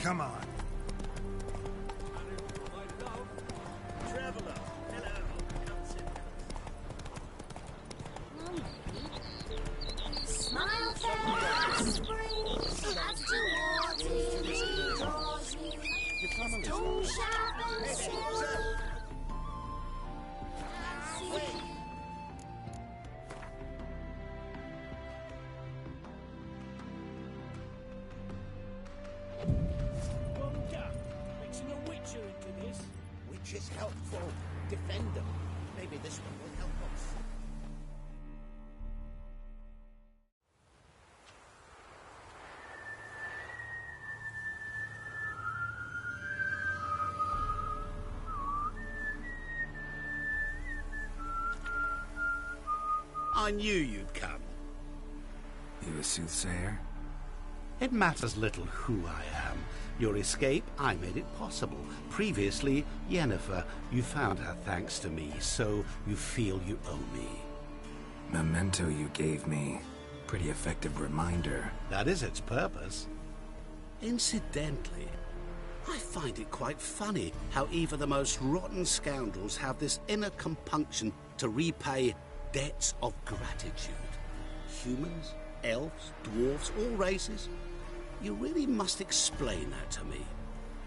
Come on. Smile fast, spring, that's towards him, draws me. Don't shout and sing. Mixing a witcher into this. Which is helpful. Defend them. Maybe this one will help us. I knew you'd come. You a soothsayer? It matters little who I am. Your escape, I made it possible. Previously, Yennefer, you found her thanks to me, so you feel you owe me. Memento you gave me. Pretty effective reminder. That is its purpose. Incidentally, I find it quite funny how even the most rotten scoundrels have this inner compunction to repay debts of gratitude. Humans, elves, dwarfs, all races. You really must explain that to me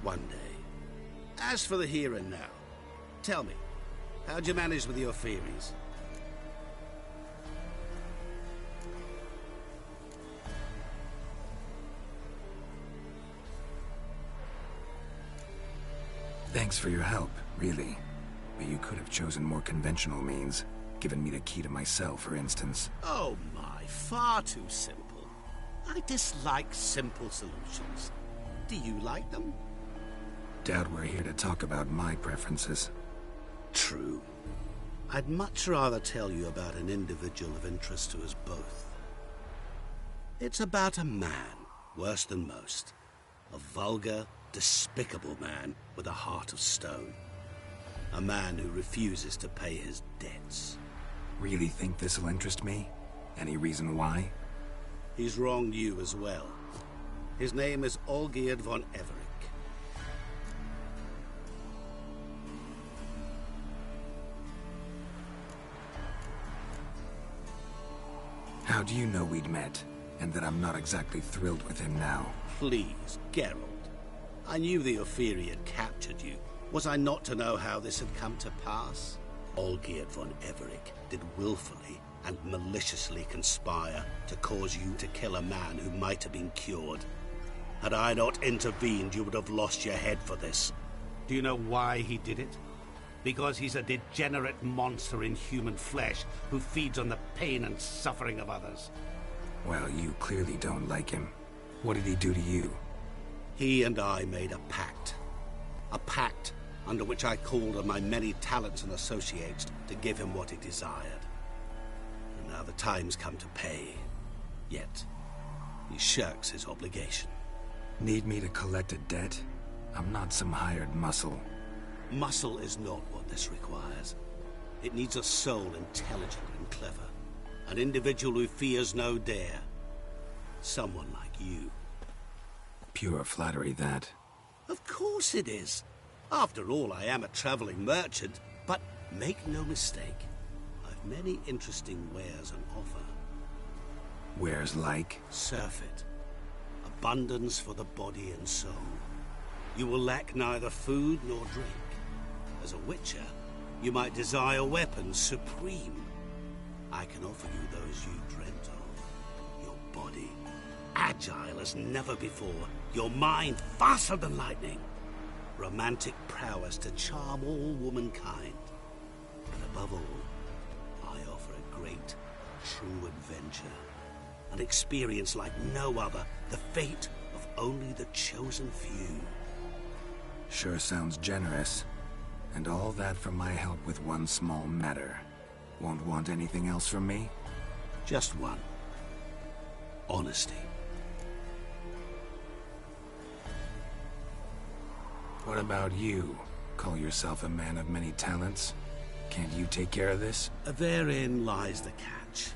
one day. As for the here and now, tell me, how'd you manage with your theories? Thanks for your help, really. But you could have chosen more conventional means. Given me the key to my cell, for instance. Oh my, far too simple. I dislike simple solutions. Do you like them? Doubt we're here to talk about my preferences. True. I'd much rather tell you about an individual of interest to us both. It's about a man, worse than most. A vulgar, despicable man with a heart of stone. A man who refuses to pay his debts. Really think this'll interest me? Any reason why? He's wronged you as well. His name is Olgierd von Everec. How do you know we'd met, and that I'm not exactly thrilled with him now? Please, Geralt. I knew the Ophiri had captured you. Was I not to know how this had come to pass? Olgierd von Everec did willfully and maliciously conspire to cause you to kill a man who might have been cured. Had I not intervened, you would have lost your head for this. Do you know why he did it? Because he's a degenerate monster in human flesh who feeds on the pain and suffering of others. Well, you clearly don't like him. What did he do to you? He and I made a pact. A pact under which I called on my many talents and associates to give him what he desired. And now the time's come to pay. Yet, he shirks his obligation. Need me to collect a debt? I'm not some hired muscle. Muscle is not what this requires. It needs a soul intelligent and clever. An individual who fears no dare. Someone like you. Pure flattery, that. Of course it is. After all, I am a traveling merchant, but make no mistake, I've many interesting wares on offer. Wares like? Surfeit. Abundance for the body and soul. You will lack neither food nor drink. As a witcher, you might desire weapons supreme. I can offer you those you dreamt of. Your body, agile as never before. Your mind, faster than lightning. Romantic prowess to charm all womankind. And above all, I offer a great, true adventure. An experience like no other, the fate of only the chosen few. Sure sounds generous. And all that for my help with one small matter. Won't want anything else from me? Just one. Honesty. What about you? Call yourself a man of many talents? Can't you take care of this? Therein lies the catch.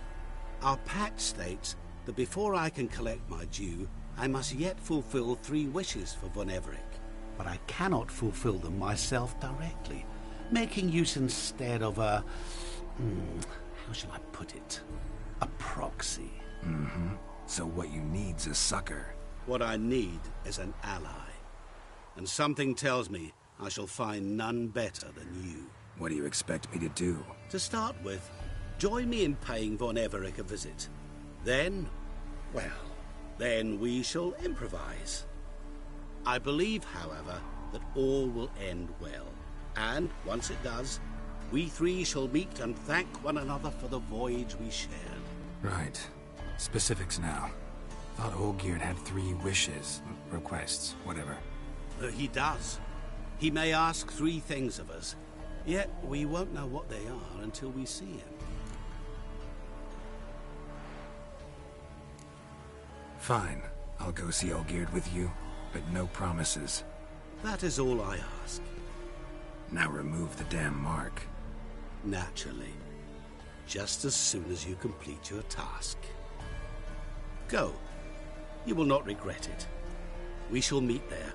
Our pact states that before I can collect my due, I must yet fulfill 3 wishes for Von Everec, but I cannot fulfill them myself directly, making use instead of a... how shall I put it? A proxy. So what you need's a sucker. What I need is an ally. And something tells me I shall find none better than you. What do you expect me to do? To start with, join me in paying Von Everec a visit. Then, well, then we shall improvise. I believe, however, that all will end well. And, once it does, we 3 shall meet and thank one another for the voyage we shared. Right. Specifics now. Thought Olgierd had 3 wishes, requests, whatever. He does. He may ask 3 things of us, yet we won't know what they are until we see him. Fine. I'll go see Olgierd with you, but no promises. That is all I ask. Now remove the damn mark. Naturally. Just as soon as you complete your task. Go. You will not regret it. We shall meet there.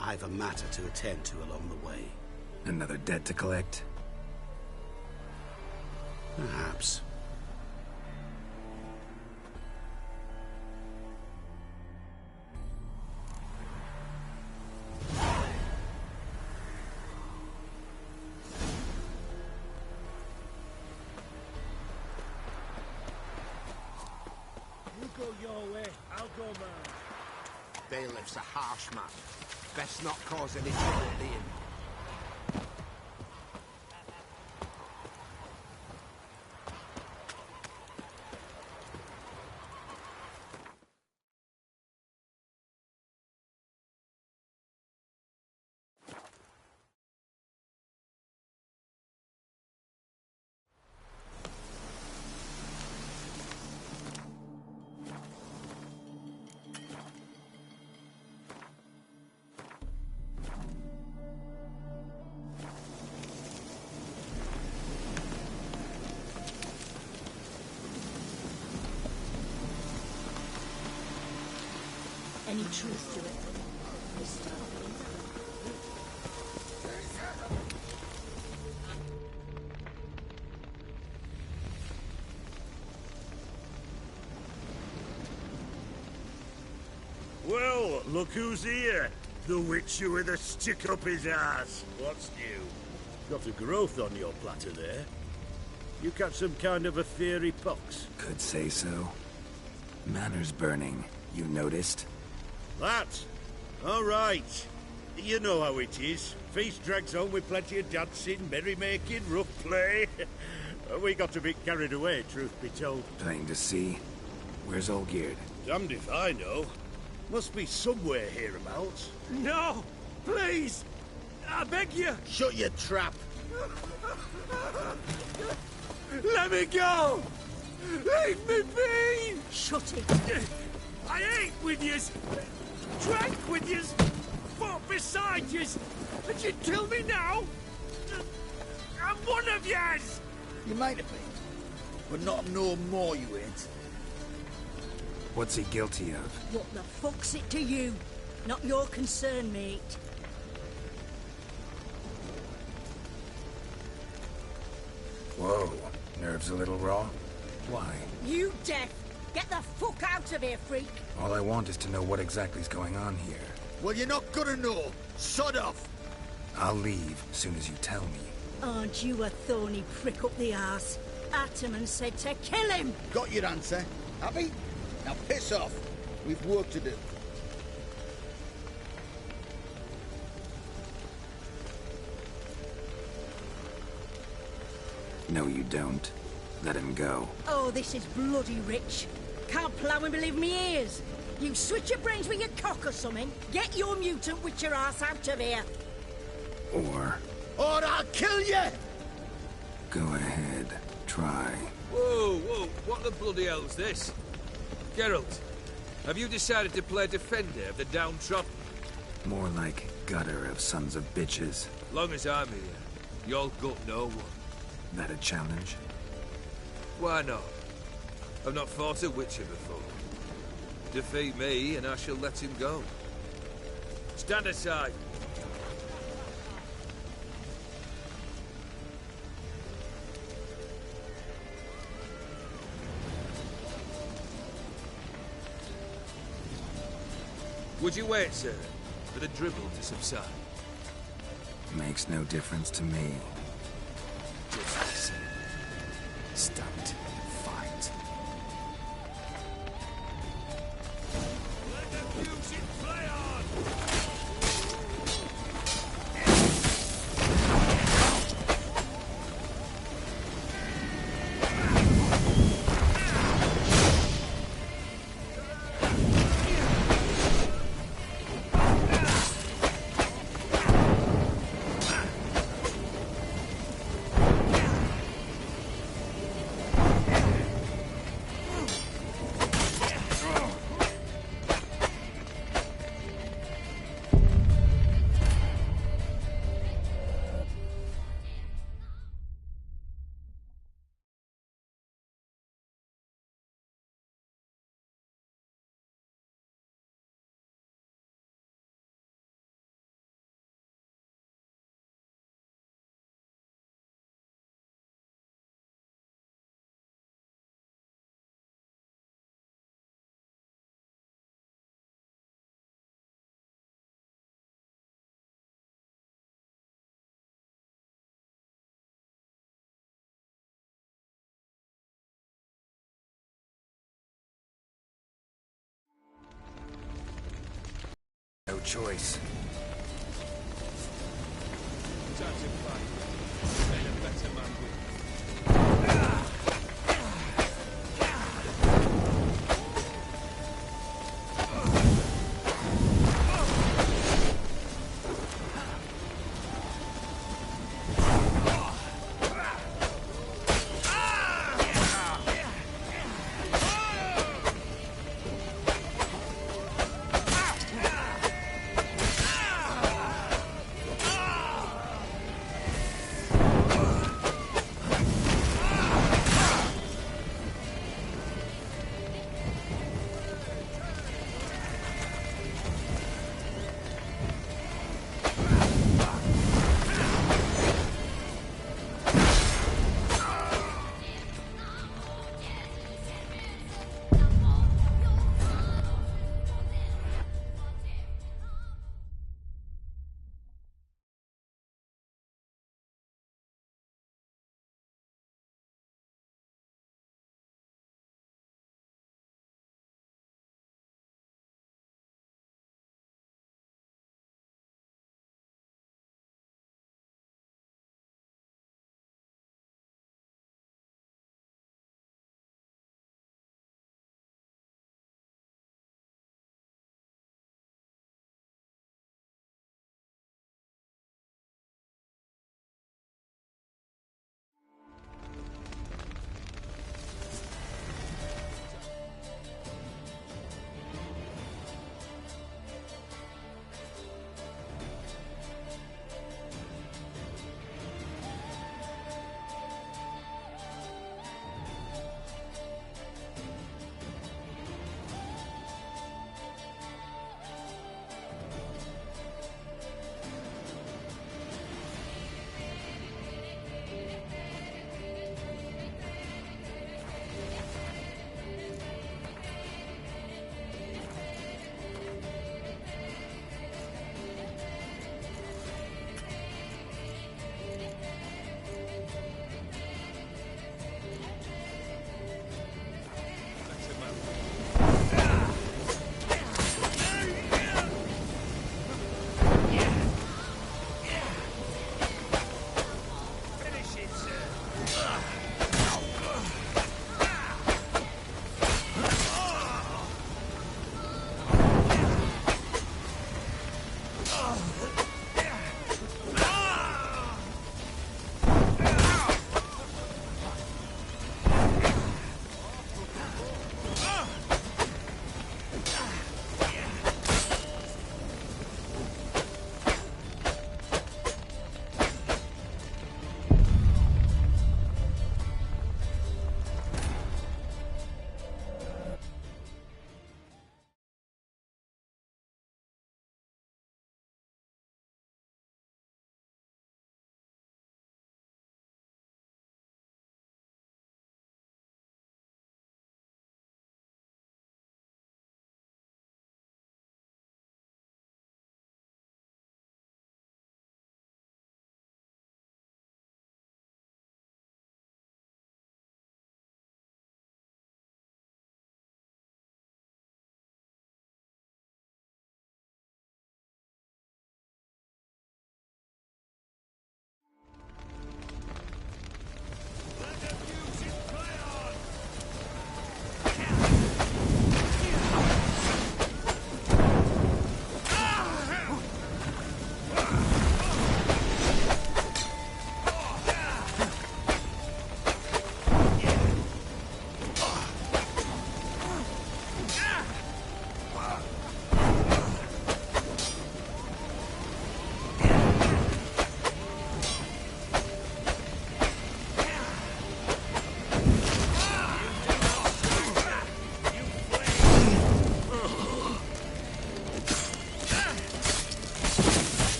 I've a matter to attend to along the way. Another debt to collect? Perhaps. You go your way, I'll go mine. Bailiff's a harsh man. Best not cause any trouble at the inn. Any truth to it? Well, look who's here. The Witcher with a stick up his ass. What's new? Got a growth on your platter there. You catch some kind of a fiery pox. Could say so. Manor's burning. You noticed? That? All right. You know how it is. Feast drags on with plenty of dancing, merrymaking, rough play. We got a bit carried away, truth be told. Plain to see. Where's Olgierd? Damned if I know. Must be somewhere hereabouts. No! Please! I beg you! Shut your trap! Let me go! Leave me be! Shut it! I ate with yous! Drank with yous! Fought beside yous! And you kill me now? I'm one of yous! You might have been, but not no more you ain't. What's he guilty of? What the fuck's it to you? Not your concern, mate. Whoa. Nerves a little raw? Why? You deaf! Get the fuck out of here, freak! All I want is to know what exactly's going on here. Well, you're not gonna know. Sod off! I'll leave as soon as you tell me. Aren't you a thorny prick up the arse? Ataman said to kill him! Got your answer. Happy? Now piss off. We've work to do. No, you don't. Let him go. Oh, this is bloody rich. Can't plough and believe me ears. You switch your brains with your cock or something. Get your mutant witcher ass out of here. Or I'll kill you! go ahead. Try. Whoa, whoa, what the bloody hell's this? Geralt, have you decided to play defender of the downtrodden? More like gutter of sons of bitches. Long as I'm here, you'll gut no one. That a challenge? Why not? I've not fought a Witcher before. Defeat me, and I shall let him go. Stand aside. Would you wait, sir, for the dribble to subside? Makes no difference to me. Just the same. Stunt. Fight. Let the music play on! No choice. Time to fight. Made a better man with.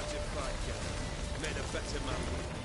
out to fight, Geralt. Made a better man of you.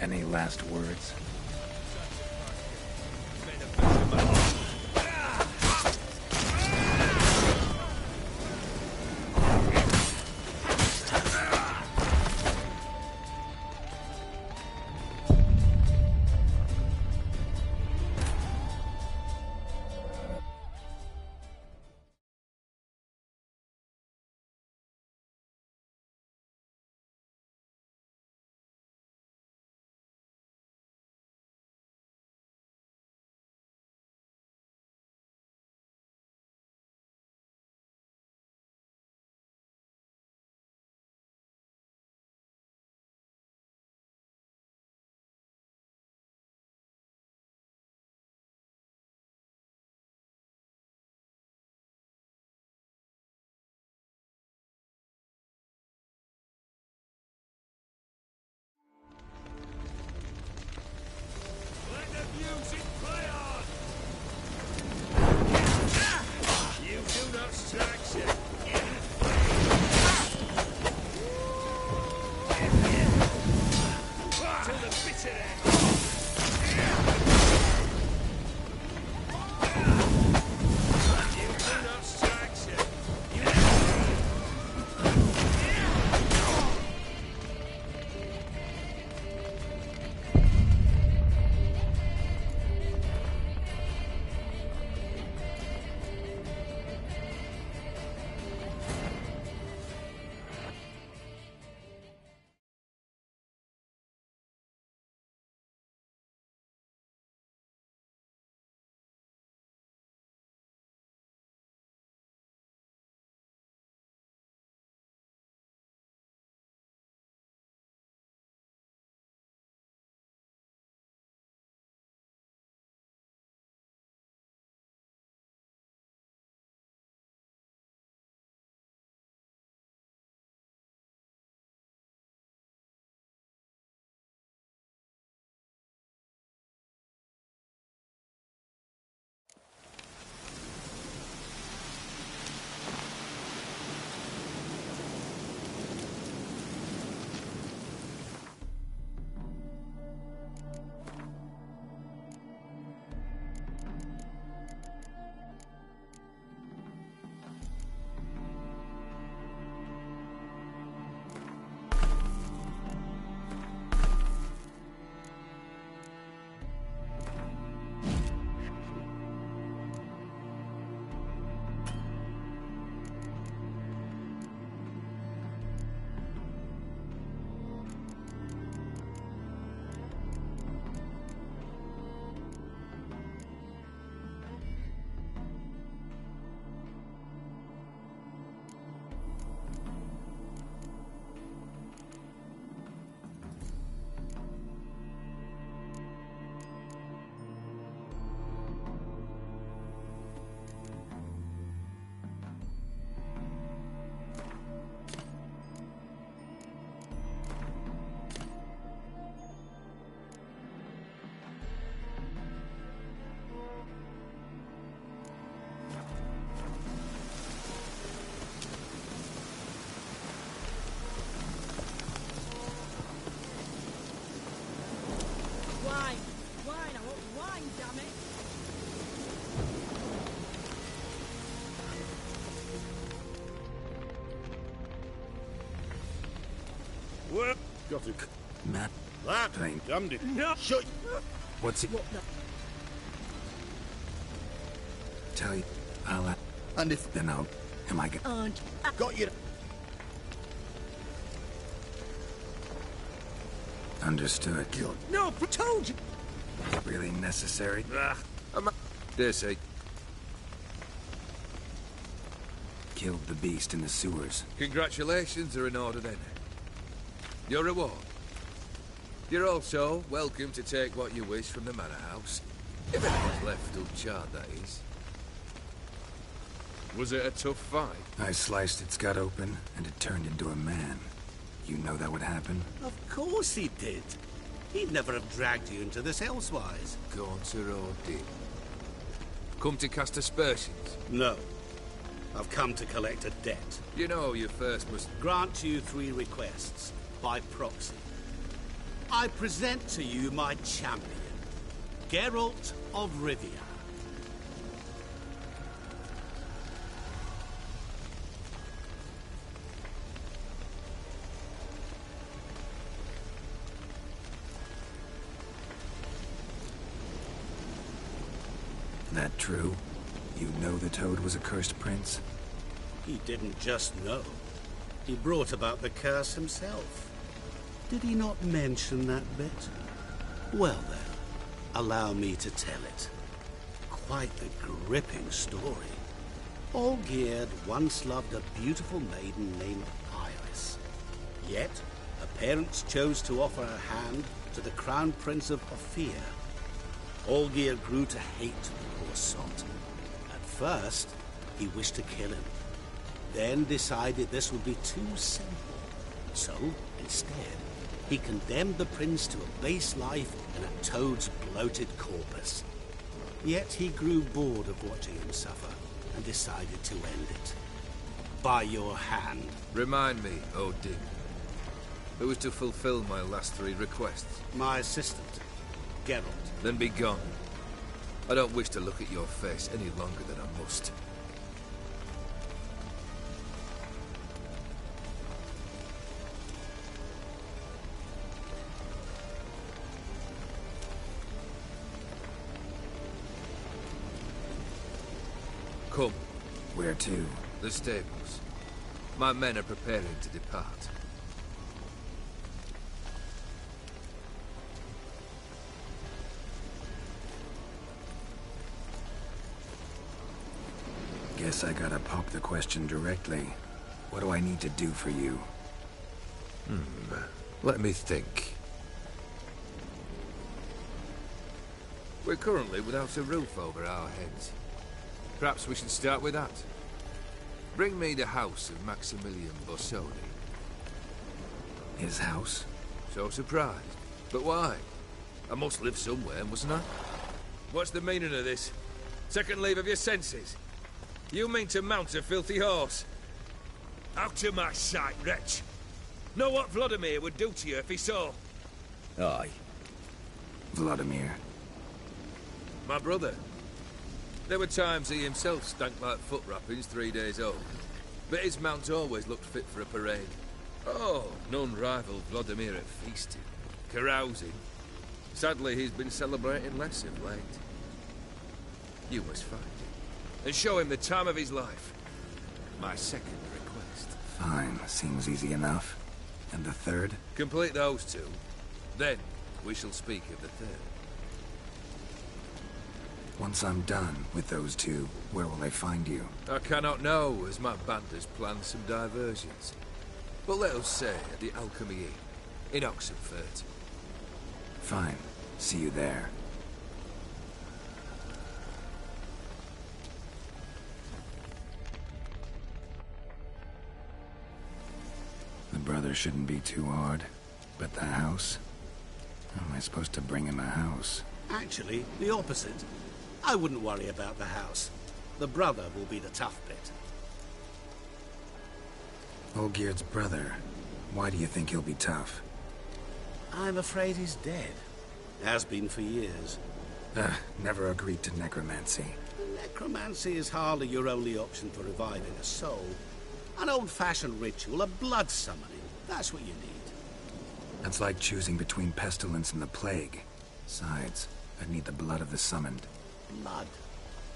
Any last words? Let the music play on! You do not strike, sir. To the bitter end! You do not strike, sir. Wine. Wine. I want wine, damn it. Well, got to... Matt, That ain't... damned it. No! Shut... What's it? What the... Tell you. I'll... And if... Then I'll... Am I... Aren't... Got you... Understood. No, told you! Really necessary? Dare say. Killed the beast in the sewers. Congratulations are in order then. Your reward. You're also welcome to take what you wish from the manor house. If anyone's left uncharred, that is. Was it a tough fight? I sliced its gut open, and it turned into a man. You know that would happen? Of course he did. He'd never have dragged you into this elsewise. Gaunter or did. Come to cast aspersions. No. I've come to collect a debt. You know you first must... Grant you 3 requests, by proxy. I present to you my champion, Geralt of Rivia. That true? You know the Toad was a cursed prince? He didn't just know. He brought about the curse himself. Did he not mention that bit? Well then, allow me to tell it. Quite the gripping story. Olgierd once loved a beautiful maiden named Iris. Yet, her parents chose to offer her hand to the Crown Prince of Ophir. Olgierd grew to hate the poor sot. At first, he wished to kill him. Then decided this would be too simple. So, instead, he condemned the prince to a base life in a toad's bloated corpus. Yet he grew bored of watching him suffer and decided to end it. By your hand. Remind me, Odin. Who was to fulfill my last 3 requests? My assistant, Geralt. Then be gone. I don't wish to look at your face any longer than I must. Come. Where to? The stables. My men are preparing to depart. Guess I gotta pop the question directly. What do I need to do for you? Let me think. We're currently without a roof over our heads. Perhaps we should start with that. Bring me the house of Maximilian Borsodi. His house? So surprised. But why? I must live somewhere, mustn't I? What's the meaning of this? Second leave of your senses? You mean to mount a filthy horse? Out of my sight, wretch! Know what Vladimir would do to you if he saw? Aye. Vladimir. My brother. There were times he himself stank like foot wrappings 3 days old. But his mount always looked fit for a parade. Oh, none rivaled Vladimir at feasting, carousing. Sadly, he's been celebrating less of late. You must find him, and show him the time of his life. My second request. Fine, seems easy enough. And the third? Complete those 2. Then, we shall speak of the third. Once I'm done with those 2, where will I find you? I cannot know, as my band has planned some diversions. But let us say at the Alchemy Inn, in Oxenfurt. Fine. See you there. The brother shouldn't be too hard. But the house? How am I supposed to bring him a house? Actually, the opposite. I wouldn't worry about the house. The brother will be the tough bit. Olgierd's brother. Why do you think he'll be tough? I'm afraid he's dead. Has been for years. Never agreed to necromancy. Necromancy is hardly your only option for reviving a soul. An old-fashioned ritual, a blood summoning. That's what you need. That's like choosing between pestilence and the plague. Besides, I'd need the blood of the summoned. Blood.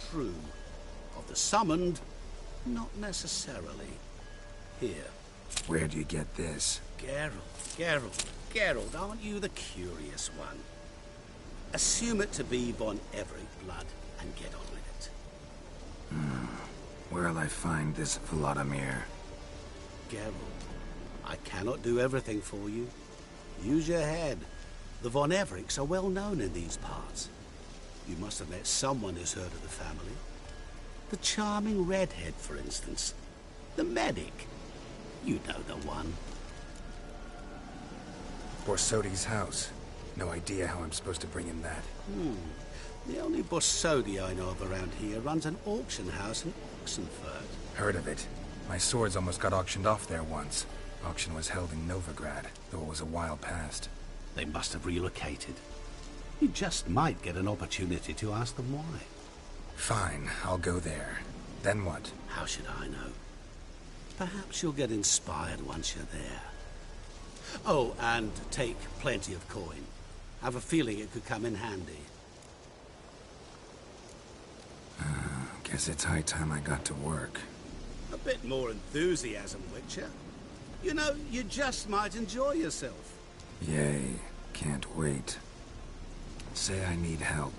True. Of the summoned, not necessarily. Here. Where do you get this? Geralt, aren't you the curious one? Assume it to be von Everett blood and get on with it. Where'll I find this Vladimir? Geralt, I cannot do everything for you. Use your head. The von Evericks are well known in these parts. You must have met someone who's heard of the family. The charming redhead, for instance. The medic. You know the one. Borsodi's house. No idea how I'm supposed to bring him that. The only Borsodi I know of around here runs an auction house in Oxenfurt. Heard of it. My swords almost got auctioned off there once. Auction was held in Novigrad, though it was a while past. They must have relocated. You just might get an opportunity to ask them why. Fine, I'll go there. Then what? How should I know? Perhaps you'll get inspired once you're there. Oh, and take plenty of coin. I have a feeling it could come in handy. Guess it's high time I got to work. A bit more enthusiasm, Witcher. You know, you just might enjoy yourself. Yay, can't wait. Say I need help.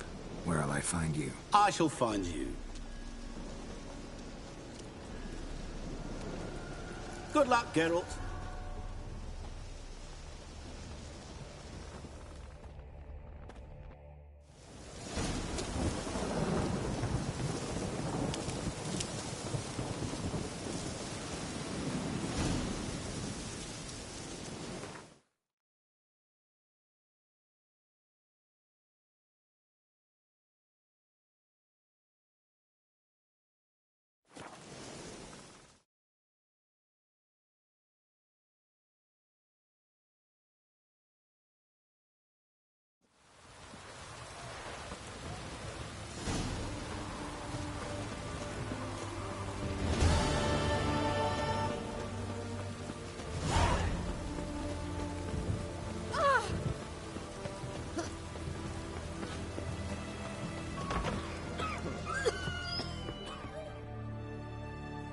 Where'll I find you? I shall find you. Good luck, Geralt.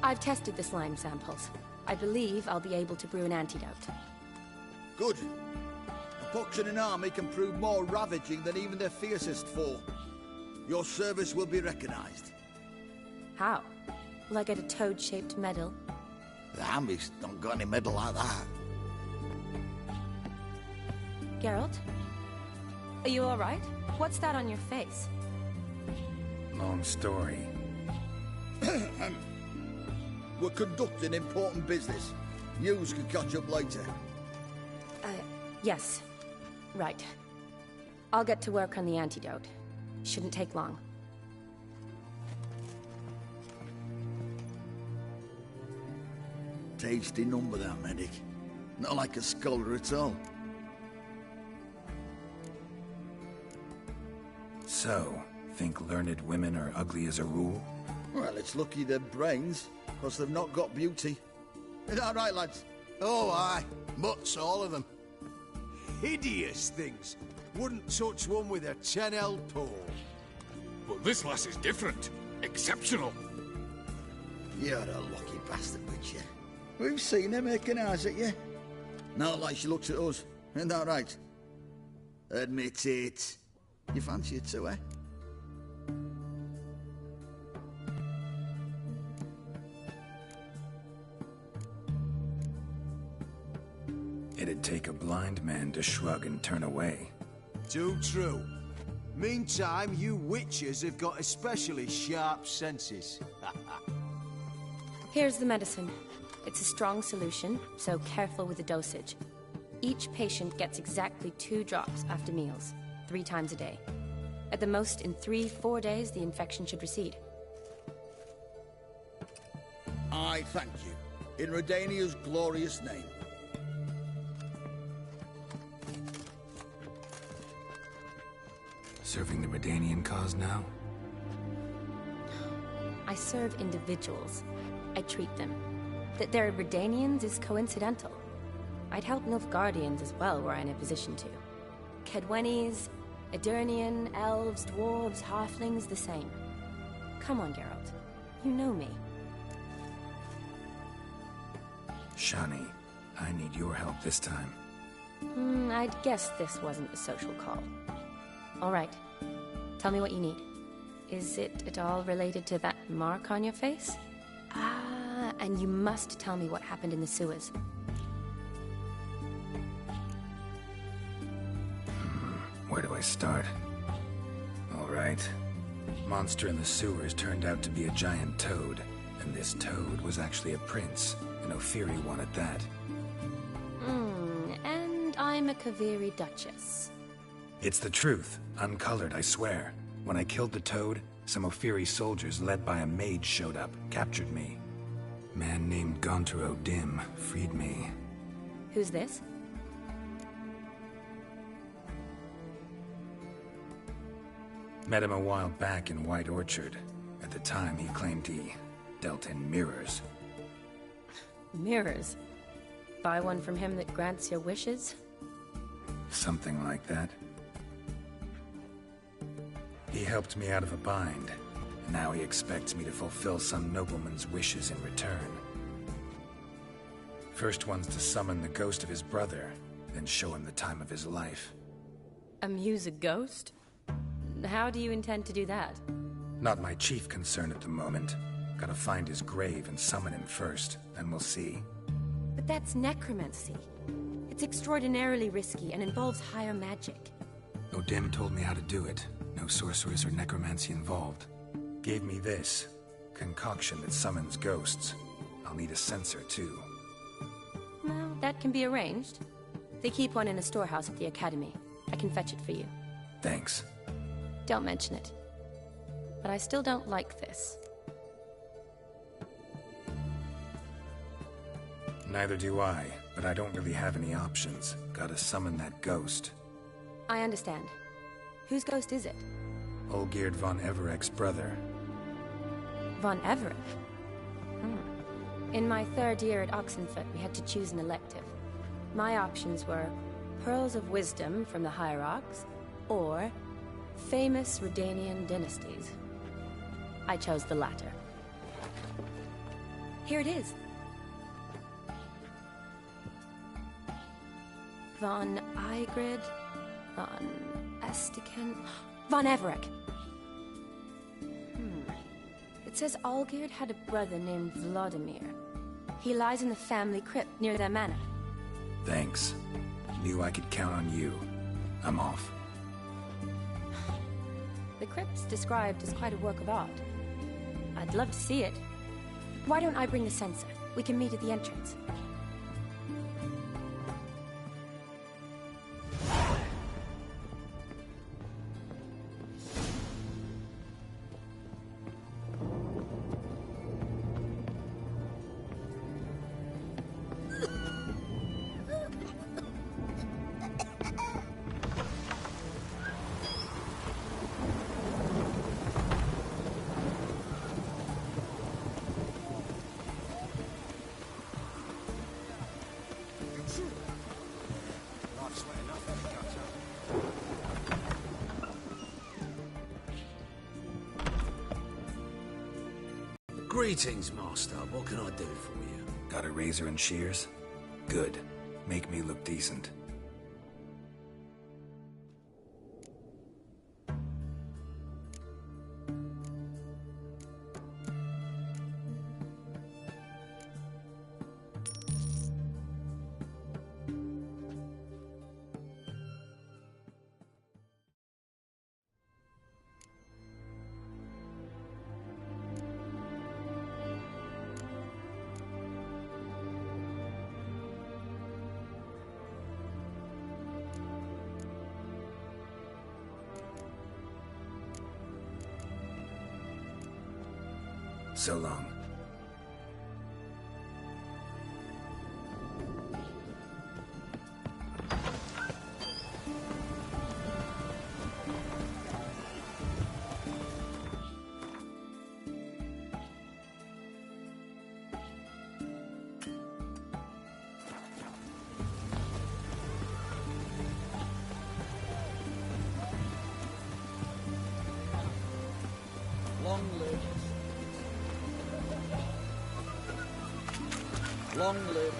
I've tested the slime samples. I believe I'll be able to brew an antidote. Good. A pox in an army can prove more ravaging than even their fiercest foe. Your service will be recognized. How? Will I get a toad-shaped medal? The army's don't got any medal like that. Geralt? Are you alright? What's that on your face? Long story. We're conducting important business. News can catch up later. Yes. Right. I'll get to work on the antidote. Shouldn't take long. Tasty number, that medic. Not like a scholar at all. So, think learned women are ugly as a rule? Well, it's lucky they're brains, because they've not got beauty. Is that right, lads? Oh, aye. Mutts, all of them. Hideous things. Wouldn't touch one with a 10L pole. But this lass is different. Exceptional. You're a lucky bastard, Witcher. We've seen her making eyes at you. Not like she looks at us. Isn't that right? Admit it. You fancy it too, eh? It'd take a blind man to shrug and turn away. Too true. Meantime, you witches have got especially sharp senses. Here's the medicine. It's a strong solution, so careful with the dosage. Each patient gets exactly 2 drops after meals, 3 times a day. At the most, in 3-4 days, the infection should recede. I thank you. In Redania's glorious name. Serving the Redanian cause now? I serve individuals. I treat them. That they're Redanians is coincidental. I'd help Nilfgaardians as well were I in a position to. Kedwenis, Edirnian, elves, dwarves, halflings, the same. Come on, Geralt. You know me. Shani, I need your help this time. I'd guess this wasn't a social call. All right. Tell me what you need. Is it at all related to that mark on your face? Ah, and you must tell me what happened in the sewers. Where do I start? All right. Monster in the sewers turned out to be a giant toad, and this toad was actually a prince, and Ophiri wanted that. And I'm a Kaviri Duchess. It's the truth, uncolored, I swear. When I killed the toad, some Ophiri soldiers led by a mage showed up, captured me. Man named Gontaro Dim freed me. Who's this? Met him a while back in White Orchard. At the time, he claimed he dealt in mirrors. Mirrors? Buy one from him that grants your wishes? Something like that. He helped me out of a bind. Now he expects me to fulfill some nobleman's wishes in return. First one's to summon the ghost of his brother, then show him the time of his life. Amuse a ghost? How do you intend to do that? Not my chief concern at the moment. Gotta find his grave and summon him first, then we'll see. But that's necromancy. It's extraordinarily risky and involves higher magic. Odin told me how to do it. No sorcerers or necromancy involved. Gave me this concoction that summons ghosts. I'll need a censer too. Well, that can be arranged. They keep one in a storehouse at the academy. I can fetch it for you. Thanks. Don't mention it. But I still don't like this. Neither do I, but I don't really have any options. Gotta summon that ghost. I understand. Whose ghost is it? Olgierd von Everek's brother. Von Everek? In my third year at Oxenfoot, we had to choose an elective. My options were Pearls of Wisdom from the Hierarchs, or famous Redanian dynasties. I chose the latter. Here it is. Von Igrid, Von Estiken, Von Everek. It says Olgierd had a brother named Vladimir. He lies in the family crypt near their manor. Thanks. Knew I could count on you. I'm off. The crypt's described as quite a work of art. I'd love to see it. Why don't I bring the censer? We can meet at the entrance. Greetings, Master. What can I do for you? Got a razor and shears? Good. Make me look decent. So long. Long live. Long live.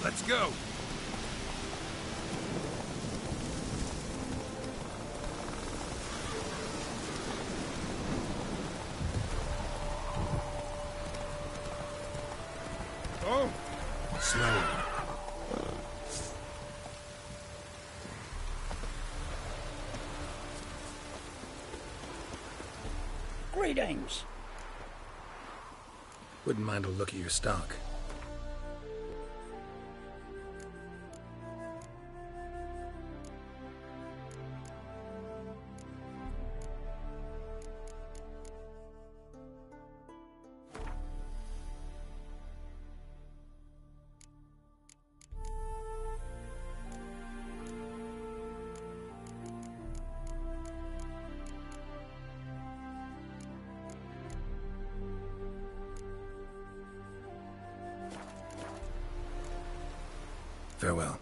Let's go! Slow. Greetings. Wouldn't mind a look at your stock. Farewell.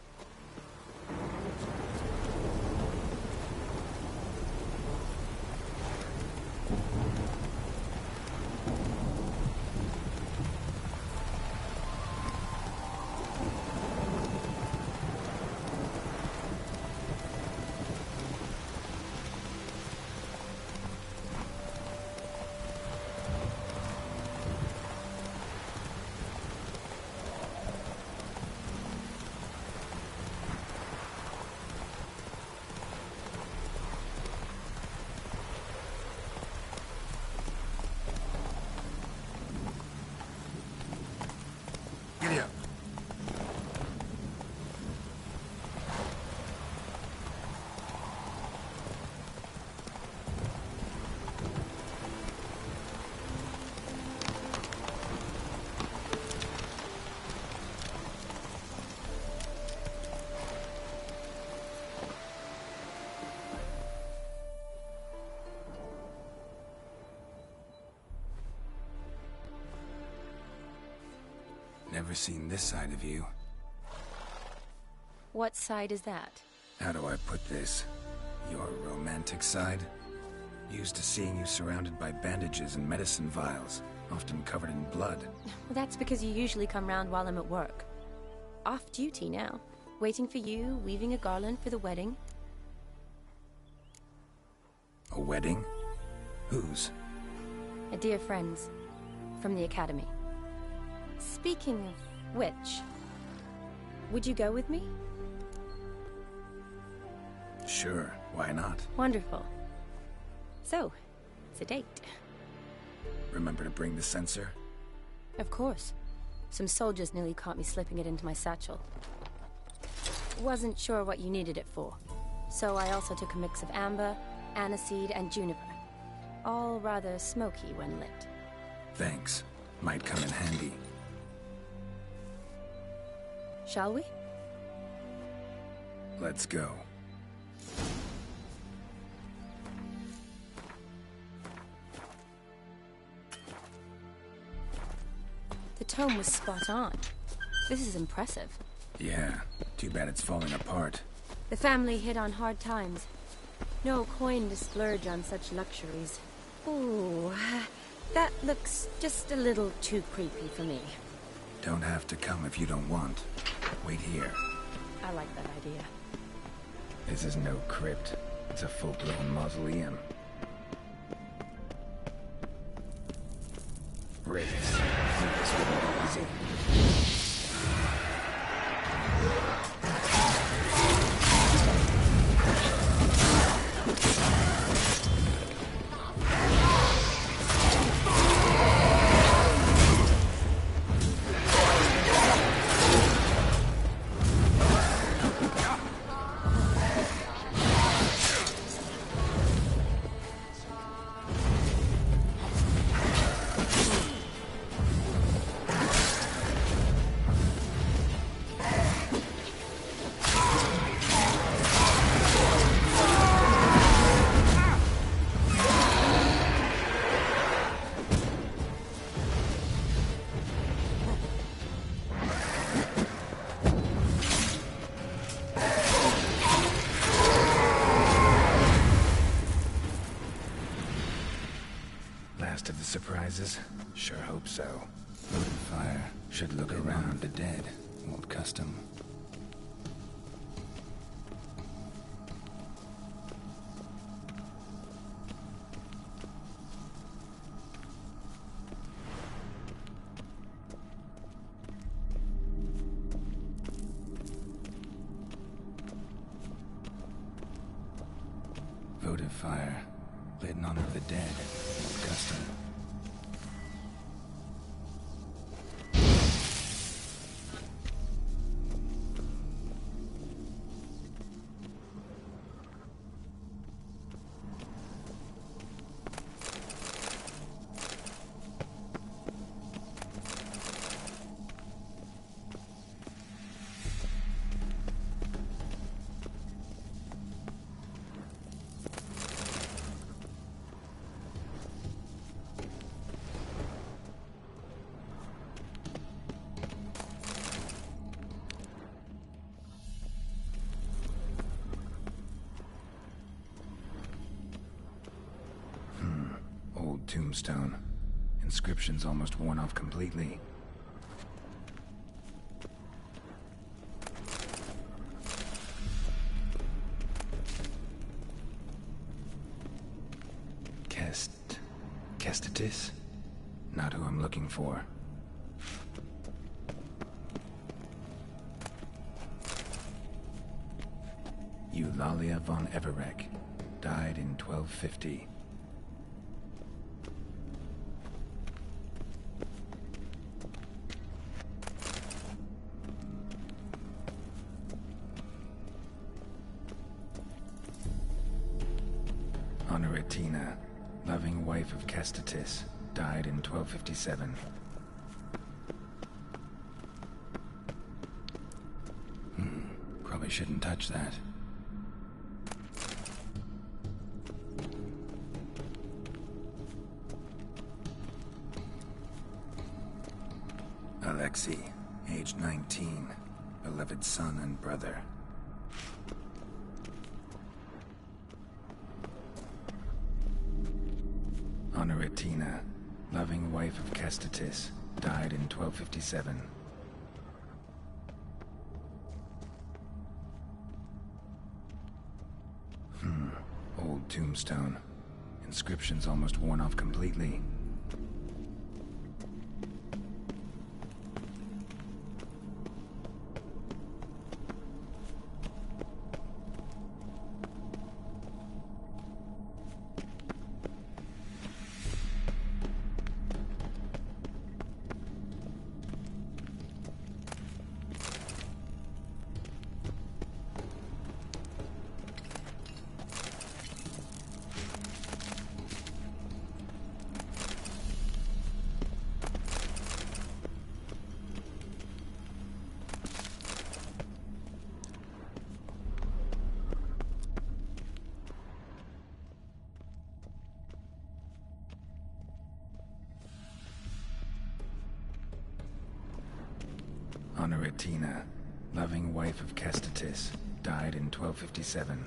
Giddy up. Never seen this side of you. What side is that? How do I put this? Your romantic side? Used to seeing you surrounded by bandages and medicine vials, often covered in blood. Well, that's because you usually come round while I'm at work. Off duty now. Waiting for you, weaving a garland for the wedding. A wedding? Whose? A dear friend's. From the academy. Speaking of which, would you go with me? Sure, why not? Wonderful. So, it's a date. Remember to bring the sensor? Of course. Some soldiers nearly caught me slipping it into my satchel. Wasn't sure what you needed it for, so I also took a mix of amber, aniseed, and juniper. All rather smoky when lit. Thanks. Might come in handy. Shall we? Let's go. The tome was spot on. This is impressive. Yeah, too bad it's falling apart. The family hit on hard times. No coin to splurge on such luxuries. Ooh, that looks just a little too creepy for me. Don't have to come if you don't want. Wait here. I like that idea. This is no crypt. It's a full-blown mausoleum. Raise. This wouldn't be easy. Last of the surprises? Sure hope so. Fire should look around the dead. Old custom. Votive fire. pulpit and honor the dead. Custom. Old tombstone. Inscription's almost worn off completely. Kestatis? Not who I'm looking for. Eulalia von Everek. Died in 1250. Honoratina, loving wife of Kestatis, died in 1257. Probably shouldn't touch that. Alexei, age 19, beloved son and brother. Honoratina, loving wife of Kestatis, died in 1257. Old tombstone. Inscription's almost worn off completely. Honoratina, loving wife of Kestatis, died in 1257.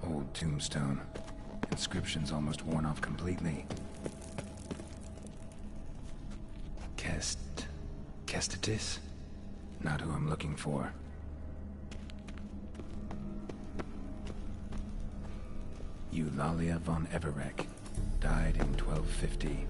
Old tombstone. Inscription's almost worn off completely. Kestatis? Not who I'm looking for. Eulalia von Everek. Died in 1250.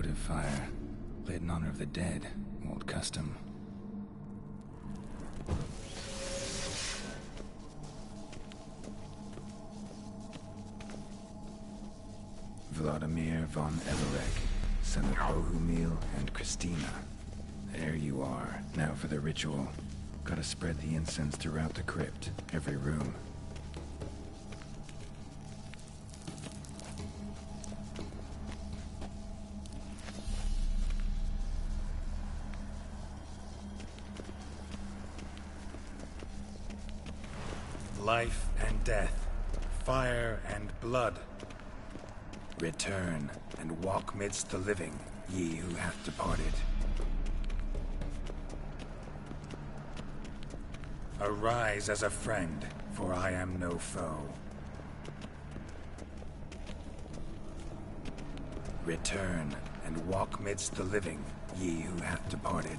votive fire, lit in honor of the dead. Old custom. Vladimir von Everek, son of Bohumil and Christina. There you are. Now for the ritual. Gotta spread the incense throughout the crypt, every room. Life and death, fire and blood. Return and walk midst the living, ye who hath departed. Arise as a friend, for I am no foe. Return and walk midst the living, ye who hath departed.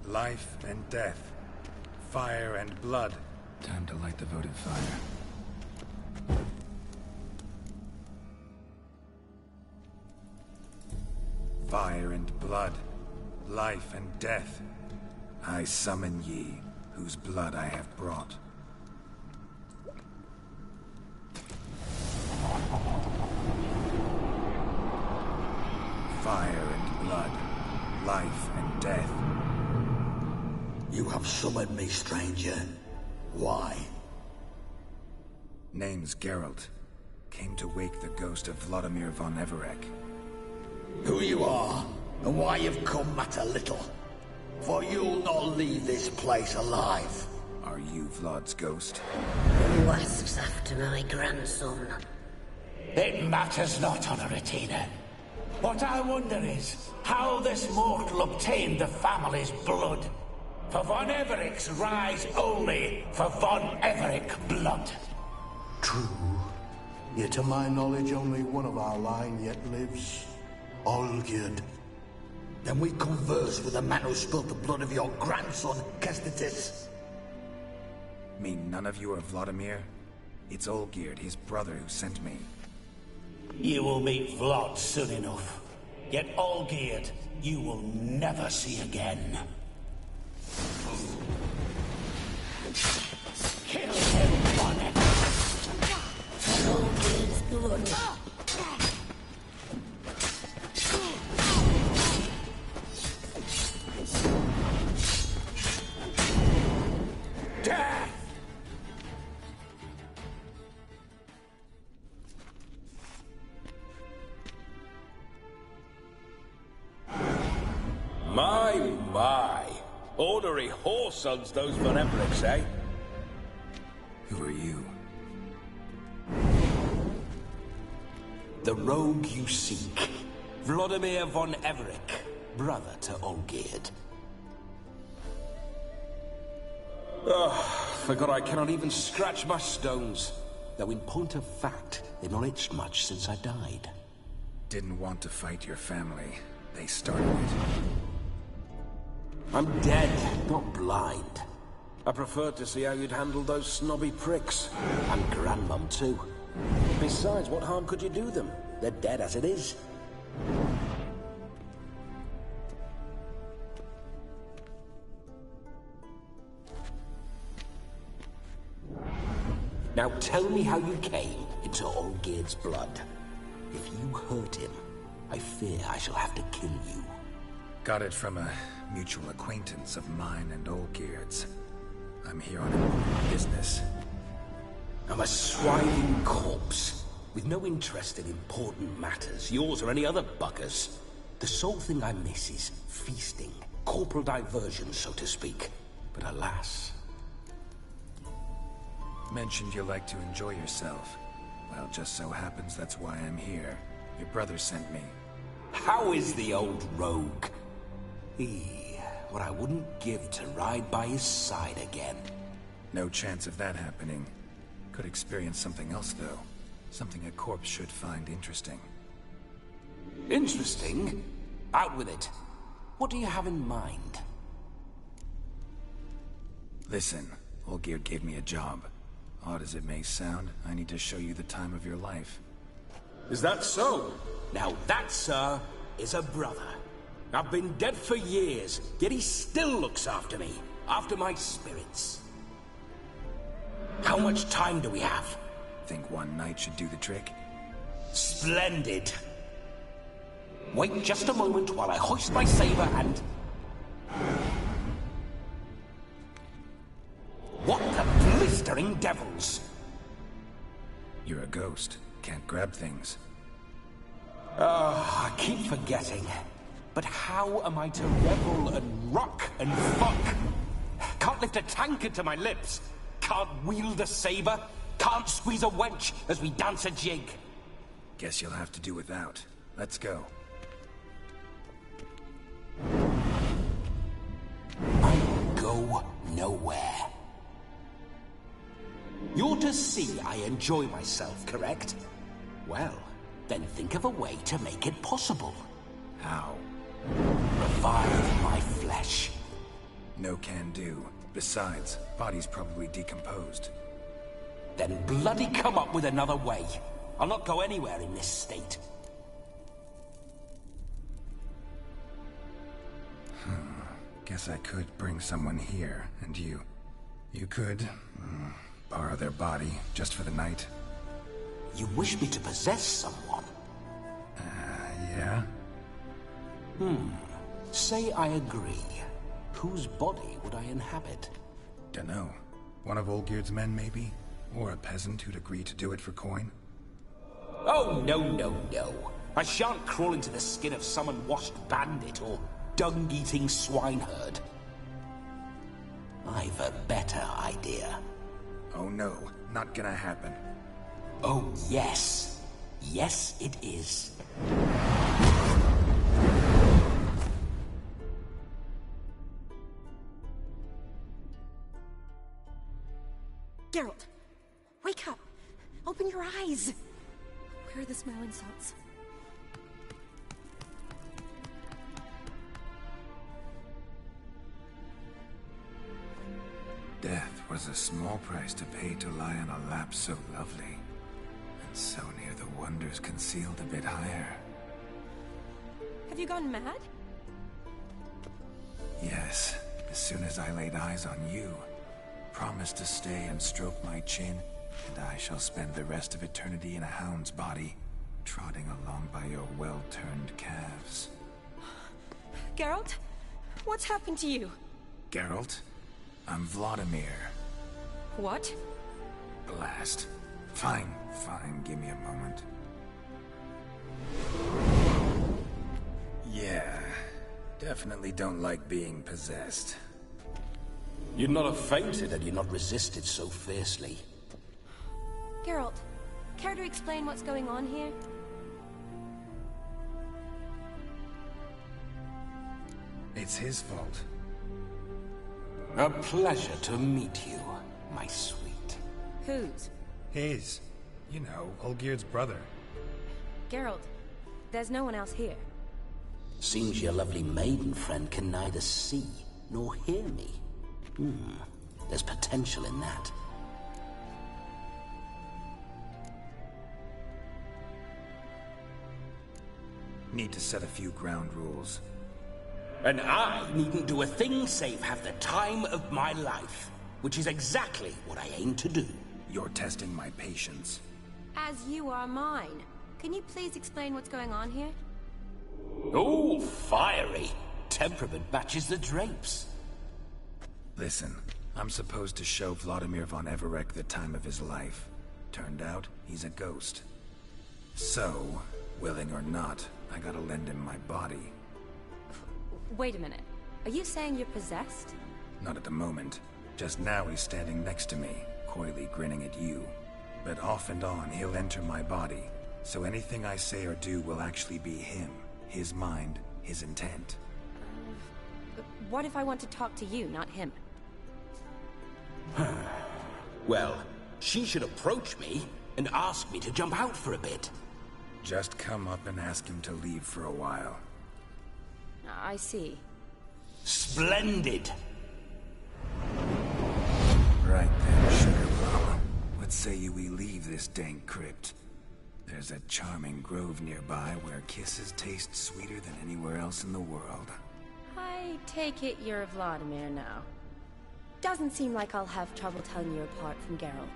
Life and death, fire and blood. Time to light the votive fire. Fire and blood, life and death. I summon ye, whose blood I have brought. Fire and blood, life and death. You have summoned me, stranger. Why? Name's Geralt. Came to wake the ghost of Vladimir von Everek. Who you are, and why you've come matter little. For you'll not leave this place alive. Are you Vlad's ghost? Who asks after my grandson? It matters not, Honoratina. What I wonder is how this mortal obtained the family's blood. For von Everek's rise only for von Everek blood. True. Yet to my knowledge, only one of our line yet lives. Olgierd. Then we converse with the man who spilled the blood of your grandson, Kestitis. Mean none of you are Vladimir? It's Olgierd, his brother, who sent me. You will meet Vlad soon enough. Yet Olgierd, you will never see again. Kill him, Bonnet! Olgierd's blood. Death! My. Ordinary whoresons, those von Evereks, eh? Who are you? The rogue you seek. Vladimir von Everek, brother to Olgierd. Forgot I cannot even scratch my stones. Though in point of fact, they've not itched much since I died. Didn't want to fight your family. They started it. I'm dead, not blind. I preferred to see how you'd handle those snobby pricks. And Grandmum, too. Besides, what harm could you do them? They're dead as it is. Now tell me how you came into Olgierd's blood. If you hurt him, I fear I shall have to kill you. Got it from a mutual acquaintance of mine and Olgierd's. I'm here on important business. I'm a swiving corpse, with no interest in important matters, yours or any other buggers. The sole thing I miss is feasting, corporal diversion, so to speak. But alas... Mentioned you like to enjoy yourself. Well, just so happens that's why I'm here. Your brother sent me. How is the old rogue? What I wouldn't give to ride by his side again. No chance of that happening. Could experience something else, though. Something a corpse should find interesting. Interesting? Out with it. What do you have in mind? Listen, Olgierd gave me a job. Odd as it may sound, I need to show you the time of your life. Is that so? Now that, sir, is a brother. I've been dead for years, yet he still looks after me, after my spirits. How much time do we have? Think one night should do the trick? Splendid. Wait just a moment while I hoist my saber and... What the blistering devils? You're a ghost. Can't grab things. I keep forgetting. But how am I to revel and rock and fuck? Can't lift a tankard to my lips. Can't wield a saber. Can't squeeze a wench as we dance a jig. Guess you'll have to do without. Let's go. I go nowhere. You're to see I enjoy myself, correct? Well, then think of a way to make it possible. How? Revive my flesh. No can do. Besides, body's probably decomposed. Then bloody come up with another way. I'll not go anywhere in this state. Guess I could bring someone here, and you could borrow their body just for the night. You wish me to possess someone? Yeah? Say I agree. Whose body would I inhabit? Dunno. One of Olgierd's men, maybe? Or a peasant who'd agree to do it for coin? Oh, no, no, no. I shan't crawl into the skin of some unwashed bandit or dung-eating swineherd. I've a better idea. Oh no, not gonna happen. Oh, yes. Yes, it is. Geralt, wake up. Open your eyes. Where are the smelling salts? Death was a small price to pay to lie on a lap so lovely, and so near the wonders concealed a bit higher. Have you gone mad? Yes, as soon as I laid eyes on you, promised to stay and stroke my chin, and I shall spend the rest of eternity in a hound's body, trotting along by your well-turned calves. Geralt, what's happened to you? Geralt? I'm Vladimir. What? Blast. Fine, give me a moment. Yeah, definitely don't like being possessed. You'd not have fainted had you not resisted so fiercely. Geralt, care to explain what's going on here? It's his fault. A pleasure to meet you, my sweet. Whose? His. You know, Olgierd's brother. Geralt, there's no one else here. Seems your lovely maiden friend can neither see nor hear me. There's potential in that. Need to set a few ground rules. And I needn't do a thing save have the time of my life, which is exactly what I aim to do. You're testing my patience. As you are mine. Can you please explain what's going on here? Oh, fiery. Temperament matches the drapes. Listen, I'm supposed to show Vladimir von Everec the time of his life. Turned out, he's a ghost. So, willing or not, I gotta lend him my body. Wait a minute. Are you saying you're possessed? Not at the moment. Just now he's standing next to me, coyly grinning at you. But off and on, he'll enter my body. So anything I say or do will actually be him. His mind, his intent. What if I want to talk to you, not him? Well, she should approach me and ask me to jump out for a bit. Just come up and ask him to leave for a while. I see. Splendid! Right then, sugar plum. What say we leave this dank crypt? There's a charming grove nearby where kisses taste sweeter than anywhere else in the world. I take it you're Vladimir now. Doesn't seem like I'll have trouble telling you apart from Geralt.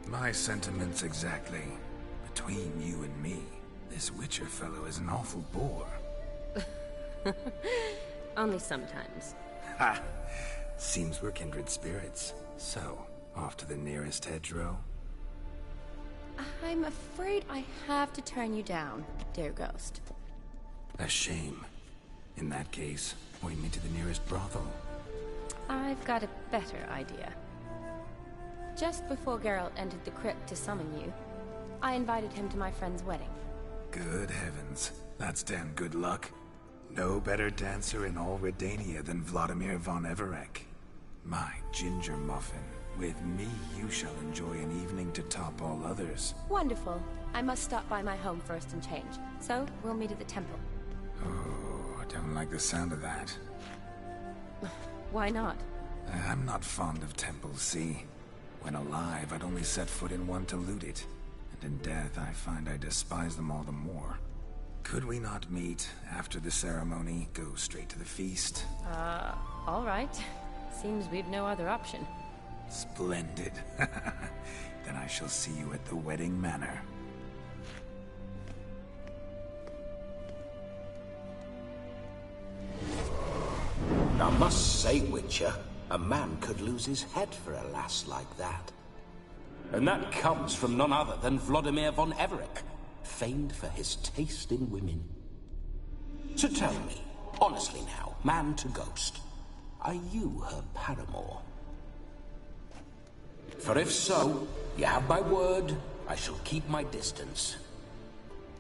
My sentiments exactly. Between you and me, this Witcher fellow is an awful bore. Only sometimes. Ha! Seems we're kindred spirits. So, off to the nearest hedgerow? I'm afraid I have to turn you down, dear ghost. A shame. In that case, point me to the nearest brothel. I've got a better idea. Just before Geralt entered the crypt to summon you, I invited him to my friend's wedding. Good heavens. That's damn good luck. No better dancer in all Redania than Vladimir von Everec. My ginger muffin. With me, you shall enjoy an evening to top all others. Wonderful. I must stop by my home first and change. So, we'll meet at the temple. Oh, I don't like the sound of that. Why not? I'm not fond of temples, see? When alive, I'd only set foot in one to loot it. And in death, I find I despise them all the more. Could we not meet after the ceremony, go straight to the feast? All right. Seems we've no other option. Splendid. Then I shall see you at the wedding manor. I must say, Witcher, a man could lose his head for a lass like that. And that comes from none other than Vladimir von Everec, famed for his taste in women. So tell me, honestly now, man to ghost, are you her paramour? For if so, you have my word, I shall keep my distance.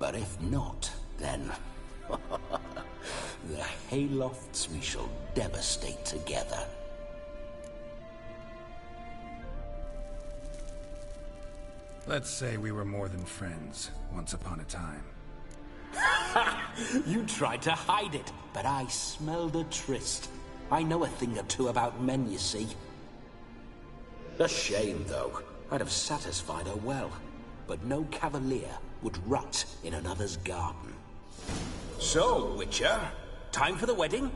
But if not, then... the haylofts we shall devastate together. Let's say we were more than friends, once upon a time. You tried to hide it, but I smelled a tryst. I know a thing or two about men, you see. A shame, though. I'd have satisfied her well, but no cavalier would rot in another's garden. So, Witcher, time for the wedding?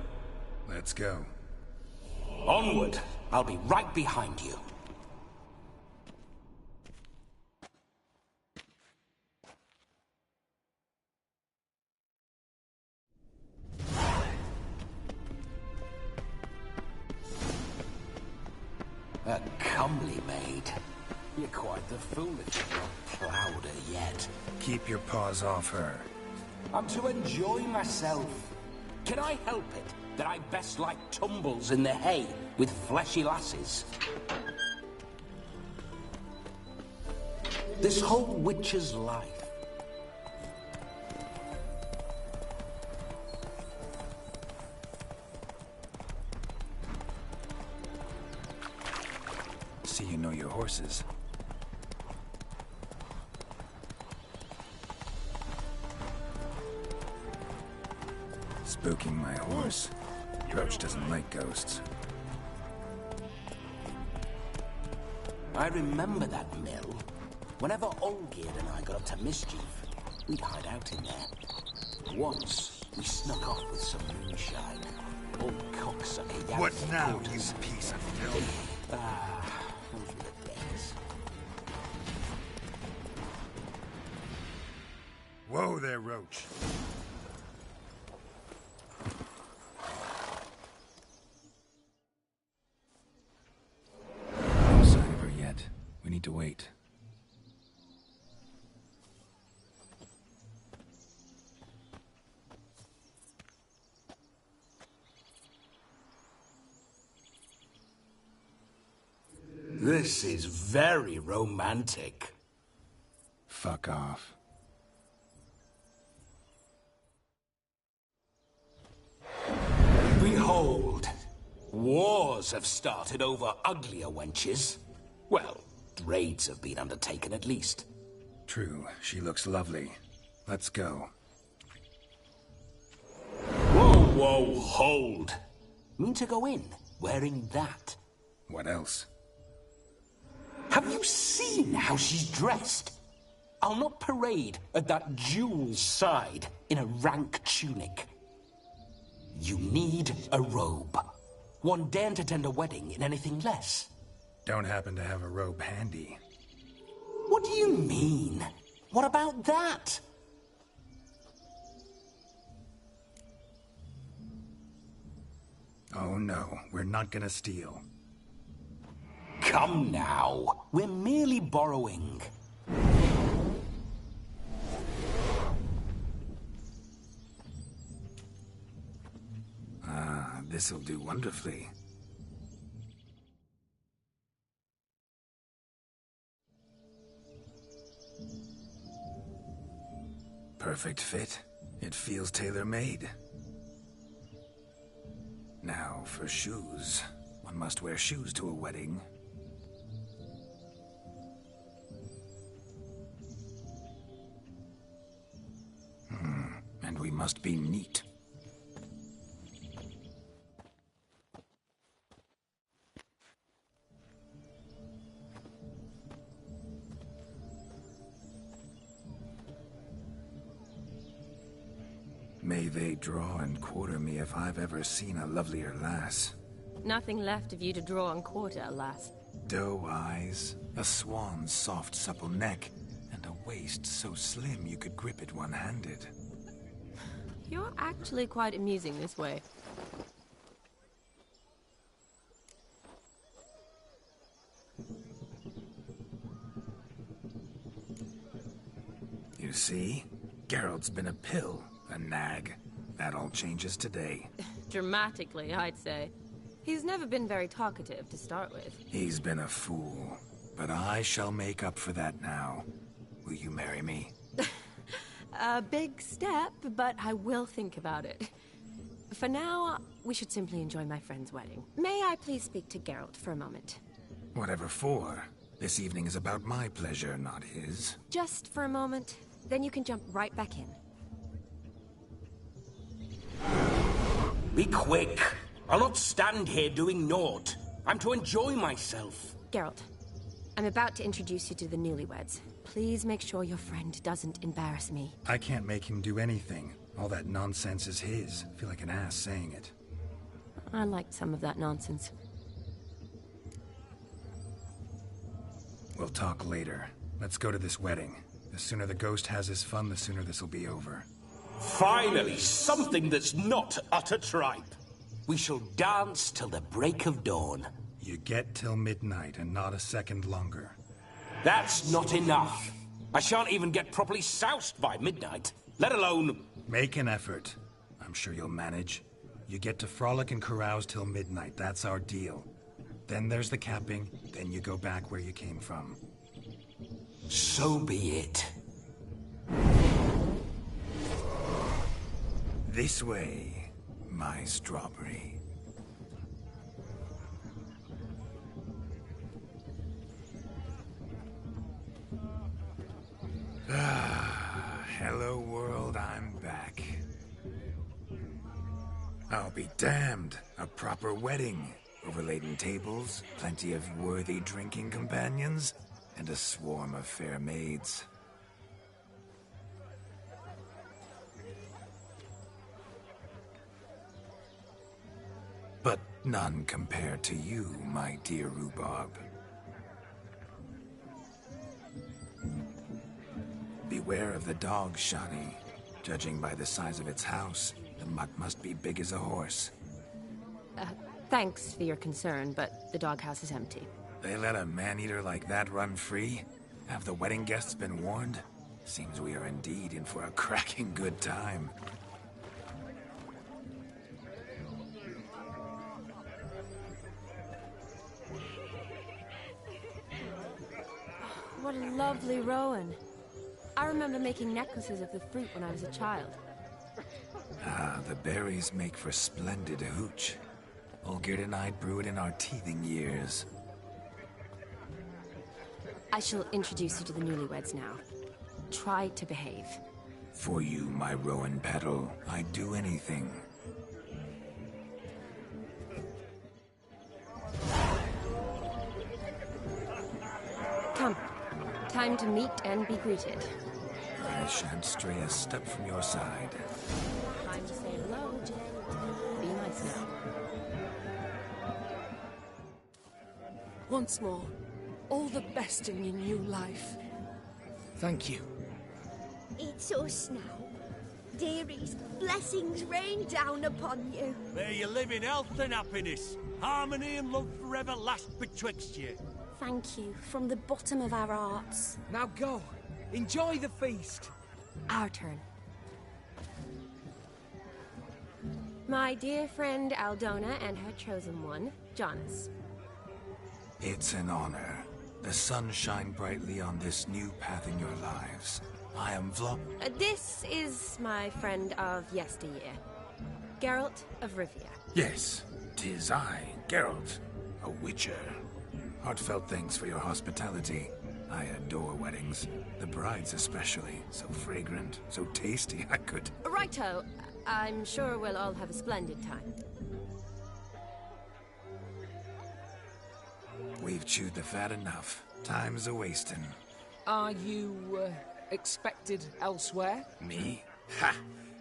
Let's go. Onward! I'll be right behind you. A comely maid. You're quite the fool if you've not plowed her yet. Keep your paws off her. I'm to enjoy myself. Can I help it that I best like tumbles in the hay with fleshy lasses? This whole witcher's life. See you know your horses. Spooking my horse. Roach doesn't like ghosts. I remember that mill. Whenever Olgierd and I got up to mischief, we'd hide out in there. Once, we snuck off with some moonshine. Old cocksucker Yarick. What now, you piece of filth? Those were the days. Whoa there, Roach. No sign of her yet. We need to wait. This is very romantic. Fuck off. Behold, wars have started over uglier wenches. Well, raids have been undertaken at least. True, she looks lovely. Let's go. Whoa, hold. Mean to go in, wearing that? What else? Have you seen how she's dressed? I'll not parade at that jewel's side in a rank tunic. You need a robe. One daren't attend a wedding in anything less. Don't happen to have a robe handy. What do you mean? What about that? Oh no, we're not gonna steal. Come now, we're merely borrowing. Ah, this'll do wonderfully. Perfect fit. It feels tailor-made. Now, for shoes. One must wear shoes to a wedding. And we must be neat. May they draw and quarter me if I've ever seen a lovelier lass. Nothing left of you to draw and quarter, alas. Doe eyes, a swan's soft supple neck, and a waist so slim you could grip it one-handed. You're actually quite amusing this way. You see? Geralt's been a pill, a nag. That all changes today. Dramatically, I'd say. He's never been very talkative to start with. He's been a fool, but I shall make up for that now. Will you marry me? A big step, but I will think about it. For now, we should simply enjoy my friend's wedding. May I please speak to Geralt for a moment? Whatever for. This evening is about my pleasure, not his. Just for a moment, then you can jump right back in. Be quick. I'll not stand here doing naught. I'm to enjoy myself. Geralt, I'm about to introduce you to the newlyweds. Please make sure your friend doesn't embarrass me. I can't make him do anything. All that nonsense is his. I feel like an ass saying it. I liked some of that nonsense. We'll talk later. Let's go to this wedding. The sooner the ghost has his fun, the sooner this'll be over. Finally, something that's not utter tripe. We shall dance till the break of dawn. You get till midnight and not a second longer. That's not enough. I shan't even get properly soused by midnight, let alone... Make an effort. I'm sure you'll manage. You get to frolic and carouse till midnight, that's our deal. Then there's the capping, then you go back where you came from. So be it. This way, my strawberry. Hello world, I'm back. I'll be damned. A proper wedding. Overladen tables, plenty of worthy drinking companions, and a swarm of fair maids. But none compared to you, my dear rhubarb. Beware of the dog, Shani. Judging by the size of its house, the mutt must be big as a horse. Thanks for your concern, but the doghouse is empty. They let a man-eater like that run free? Have the wedding guests been warned? Seems we are indeed in for a cracking good time. What a lovely rowan. I remember making necklaces of the fruit when I was a child. Ah, the berries make for splendid hooch. Olgierd and I brew it in our teething years. I shall introduce you to the newlyweds now. Try to behave. For you, my rowan petal, I'd do anything. time to meet and be greeted. I shan't stray a step from your side. Time to say hello. Be nice now. Once more, all the best in your new life. Thank you. It's us now. Dearies, blessings rain down upon you. May you live in health and happiness. Harmony and love forever last betwixt you. Thank you, from the bottom of our hearts. Now go. Enjoy the feast. Our turn. My dear friend Aldona and her chosen one, Jonas. It's an honor. The sun shine brightly on this new path in your lives. I am This is my friend of yesteryear, Geralt of Rivia. Yes, 'tis I, Geralt, a witcher. Heartfelt thanks for your hospitality. I adore weddings. The brides especially. So fragrant, so tasty, I could... Righto. I'm sure we'll all have a splendid time. We've chewed the fat enough. Time's a-wasting. Are you, expected elsewhere? Me? Ha!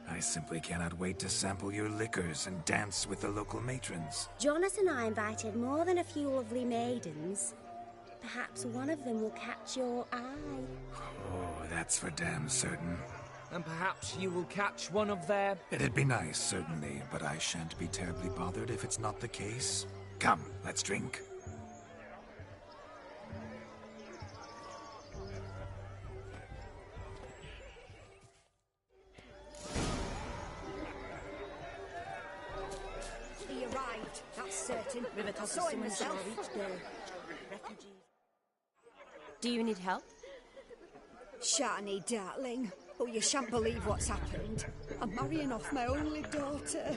I simply cannot wait to sample your liquors and dance with the local matrons. Jonas and I invited more than a few lovely maidens. Perhaps one of them will catch your eye. Oh, that's for damn certain. And perhaps you will catch one of their... It'd be nice, certainly, but I shan't be terribly bothered if it's not the case. Come, let's drink. He arrived, that's certain. I saw him myself. Refugees. Do you need help? Shani, darling. Oh, you shan't believe what's happened. I'm marrying off my only daughter.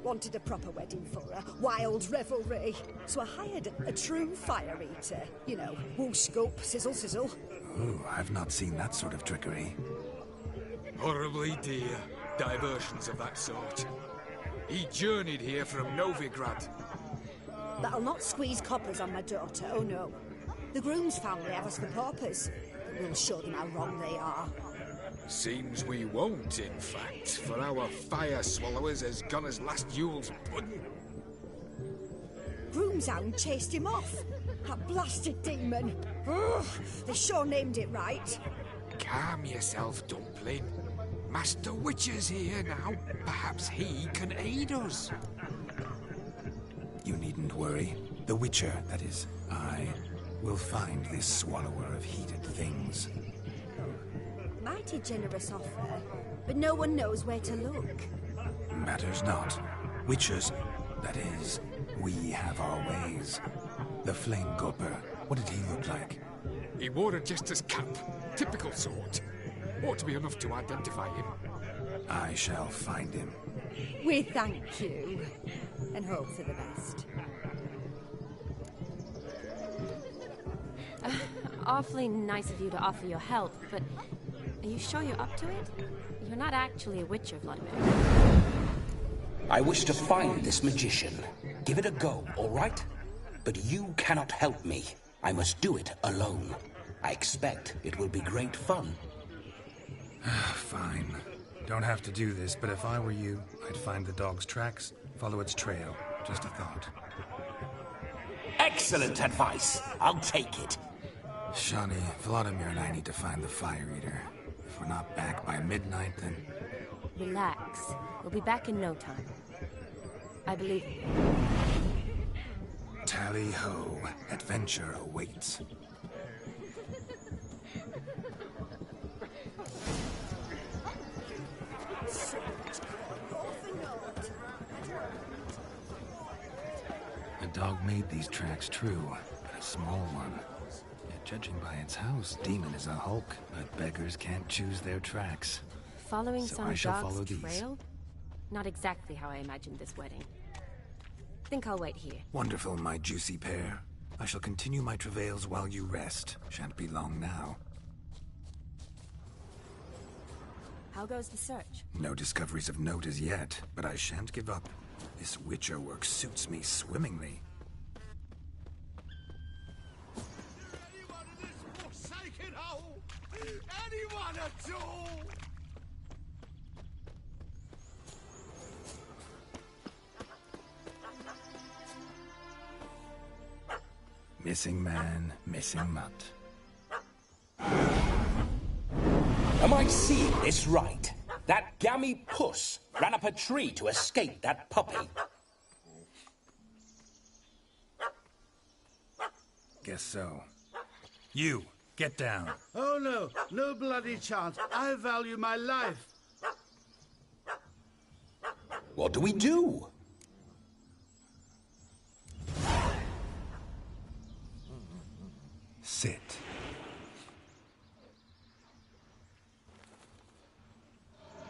Wanted a proper wedding for her, wild revelry. So I hired a true fire eater. You know, wool scoop, sizzle, sizzle. Ooh, I've not seen that sort of trickery. Horribly dear diversions of that sort. He journeyed here from Novigrad. That'll not squeeze coppers on my daughter, oh no. The groom's family have us for paupers. But we'll show them how wrong they are. Seems we won't, in fact, for our fire swallowers has gone as last Yule's pudding. Groom's hound chased him off. That blasted demon. Ugh, they sure named it right. Calm yourself, Dumpling. Master Witcher's here now. Perhaps he can aid us. You needn't worry. The Witcher, that is, I, will find this swallower of heated things. Mighty generous offer, but no one knows where to look. Matters not. Witchers, that is, we have our ways. The Flame Gulper, what did he look like? He wore a jester's cap. Typical sort. Ought to be enough to identify him. I shall find him. We thank you, and hope for the best. Awfully nice of you to offer your help, but are you sure you're up to it? You're not actually a witcher, Vladimir. I wish to find this magician. Give it a go, all right? But you cannot help me. I must do it alone. I expect it will be great fun. Fine. Don't have to do this, but if I were you, I'd find the dog's tracks, follow its trail. Just a thought. Excellent advice. I'll take it. Shani, Vladimir and I need to find the fire eater. If we're not back by midnight, then... Relax. We'll be back in no time. I believe you. Tally-ho. Adventure awaits. The dog made these tracks true, but a small one. Yet judging by its house, Demon is a hulk, but beggars can't choose their tracks. Following So some I shall dog's follow these. trail? Not exactly how I imagined this wedding. Think I'll wait here. Wonderful, my juicy pair. I shall continue my travails while you rest. Shan't be long now. How goes the search? No discoveries of note as yet, but I shan't give up. This Witcher work suits me swimmingly. Anyone in this forsaken hole? None at all! Missing man, missing mutt. Am I seeing this right? That gammy puss ran up a tree to escape that puppy. Guess so. You, get down. Oh no, no bloody chance. I value my life. What do we do? Sit.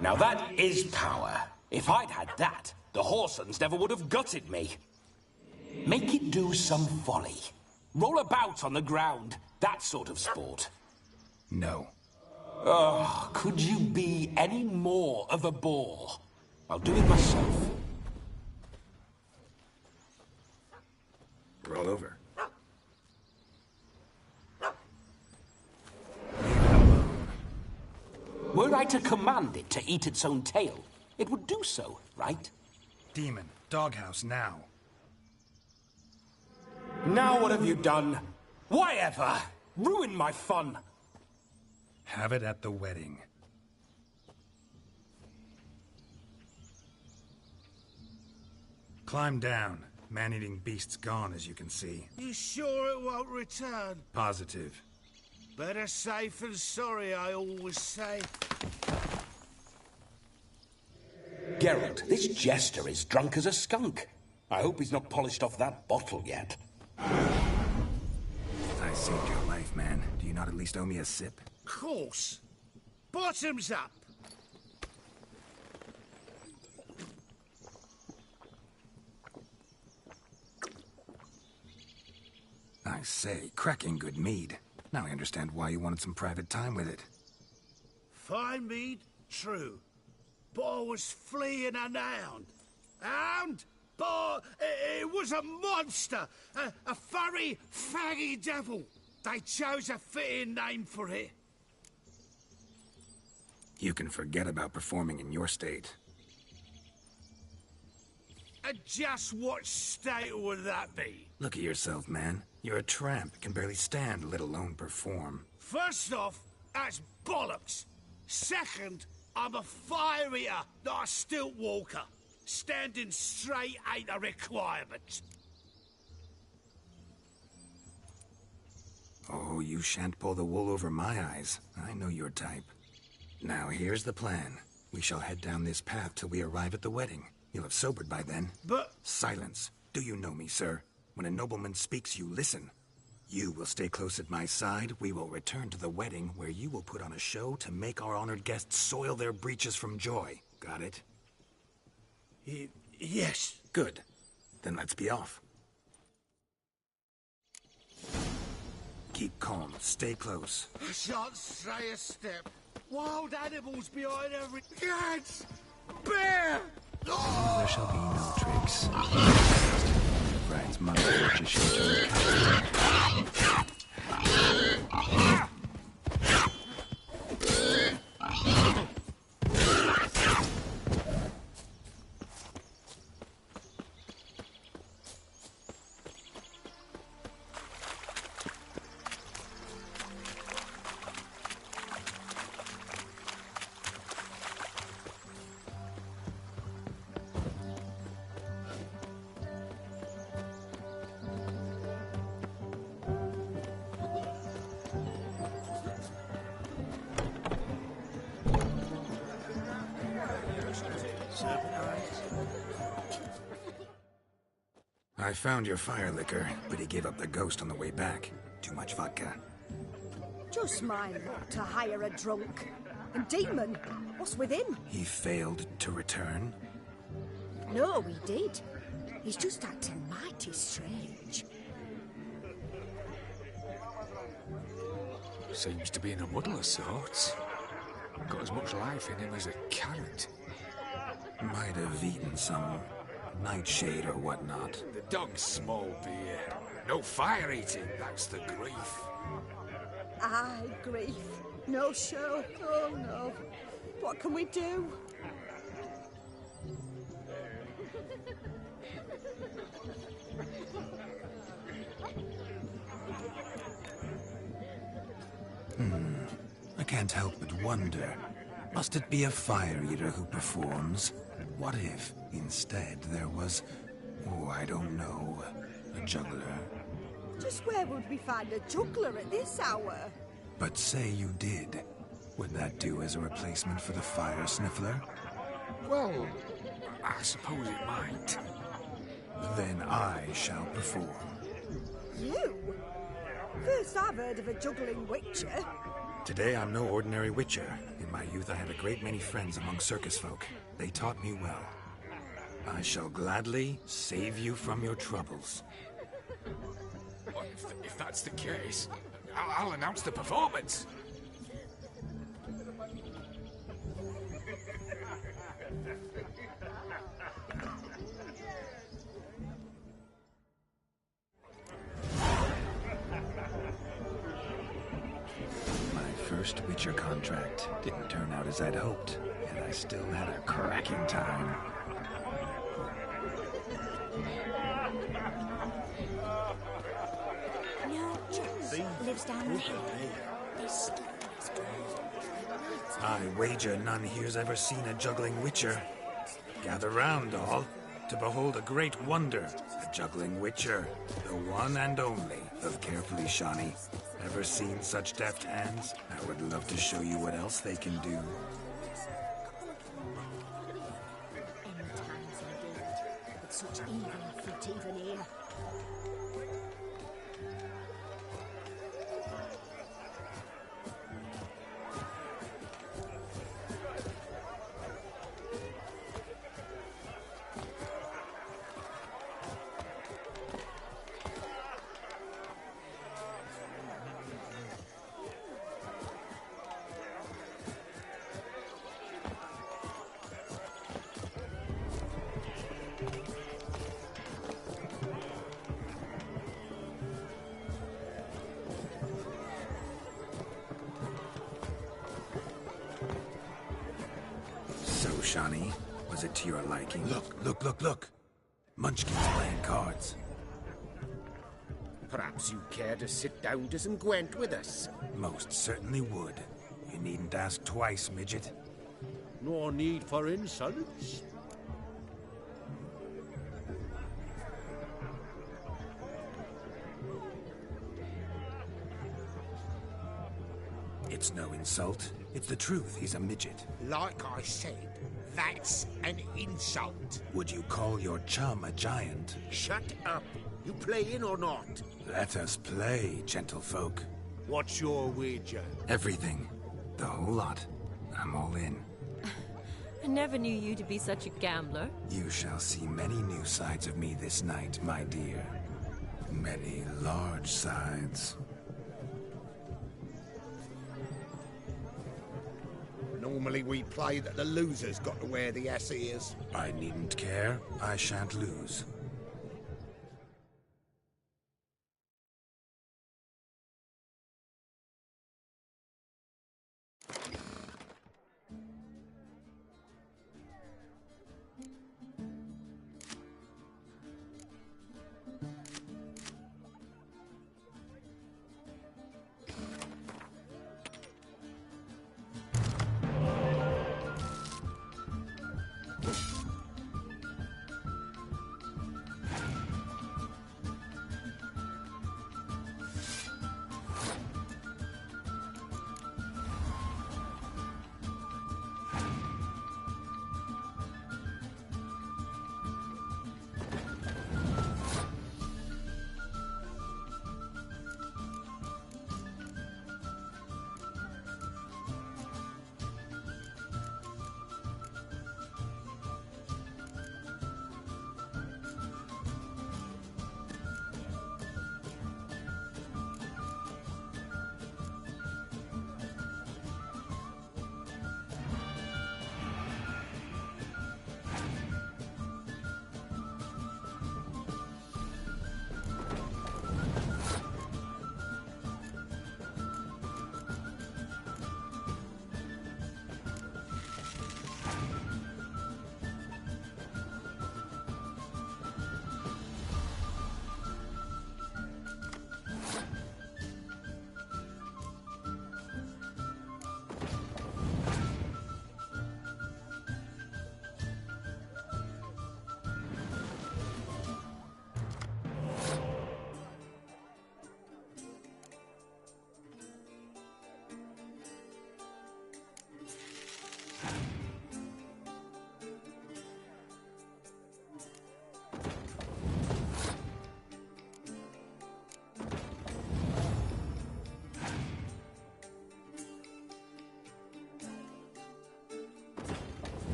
Now that is power. If I'd had that, the Horsons never would have gutted me. Make it do some folly. Roll about on the ground. That sort of sport. No. Oh, could you be any more of a bore? I'll do it myself. Roll over. Were I to command it to eat its own tail, it would do so, right? Demon, doghouse now. Now what have you done? Why ever? Ruin my fun. Have it at the wedding. Climb down. Man-eating beast's gone, as you can see. You sure it won't return? Positive. Better safe than sorry, I always say. Geralt, this jester is drunk as a skunk. I hope he's not polished off that bottle yet. I saved your life, man. Do you not at least owe me a sip? Course. Bottoms up. I say, cracking good mead. Now I understand why you wanted some private time with it. Fine mead, true. But I was fleeing an hound. Hound? But it was a monster. A furry, faggy devil. They chose a fitting name for it. You can forget about performing in your state. And just what state would that be? Look at yourself, man. You're a tramp, can barely stand, let alone perform. First off, that's bollocks. Second, I'm a fire eater, not a stilt walker. Standing straight ain't a requirement. Oh, you shan't pull the wool over my eyes. I know your type. Now, here's the plan. We shall head down this path till we arrive at the wedding. You'll have sobered by then. But... Silence. Do you know me, sir? When a nobleman speaks, you listen. You will stay close at my side. We will return to the wedding, where you will put on a show to make our honored guests soil their breeches from joy. Got it? Yes. Good. Then let's be off. Keep calm. Stay close. I shan't stray a step. Wild animals behind every... Cats! Bear! There shall be no tricks. Bride's mother watches you I found your fire liquor, but he gave up the ghost on the way back. Too much vodka. Just my luck to hire a drunk. And Demon, what's with him? He failed to return? No, he did. He's just acting mighty strange. Seems to be in a muddle of sorts. Got as much life in him as a carrot. Might have eaten some nightshade or whatnot. The dog's small beer. No fire eating, that's the grief. Aye, grief. No show. Oh no. What can we do? I can't help but wonder. Must it be a fire eater who performs? What if, instead, there was... oh, I don't know... a juggler? Just where would we find a juggler at this hour? But say you did. Would that do as a replacement for the fire sniffler? Well, I suppose it might. Then I shall perform. You? First I've heard of a juggling witcher. Today I'm no ordinary witcher. In my youth I had a great many friends among circus folk. They taught me well. I shall gladly save you from your troubles. Well, if that's the case, I'll announce the performance. First Witcher contract didn't turn out as I'd hoped, and I still had a cracking time. No, Jess lives down there. This is good. I wager none here's ever seen a juggling witcher. Gather round, all, to behold a great wonder, a juggling witcher, the one and only of Carefully Shawnee. Ever seen such deft hands? I would love to show you what else they can do. End times indeed, with such evil afoot even here. Shawnee, was it to your liking? Look! Munchkin's playing cards. Perhaps you care to sit down to some Gwent with us? Most certainly would. You needn't ask twice, midget. No need for insults. It's no insult. It's the truth. He's a midget. Like I said, that's an insult. Would you call your chum a giant? Shut up. You playing or not? Let us play, gentlefolk. What's your wager? Everything. The whole lot. I'm all in. I never knew you to be such a gambler. You shall see many new sides of me this night, my dear. Many large sides. Normally we play that the loser's got to wear the ass ears. I needn't care. I shan't lose.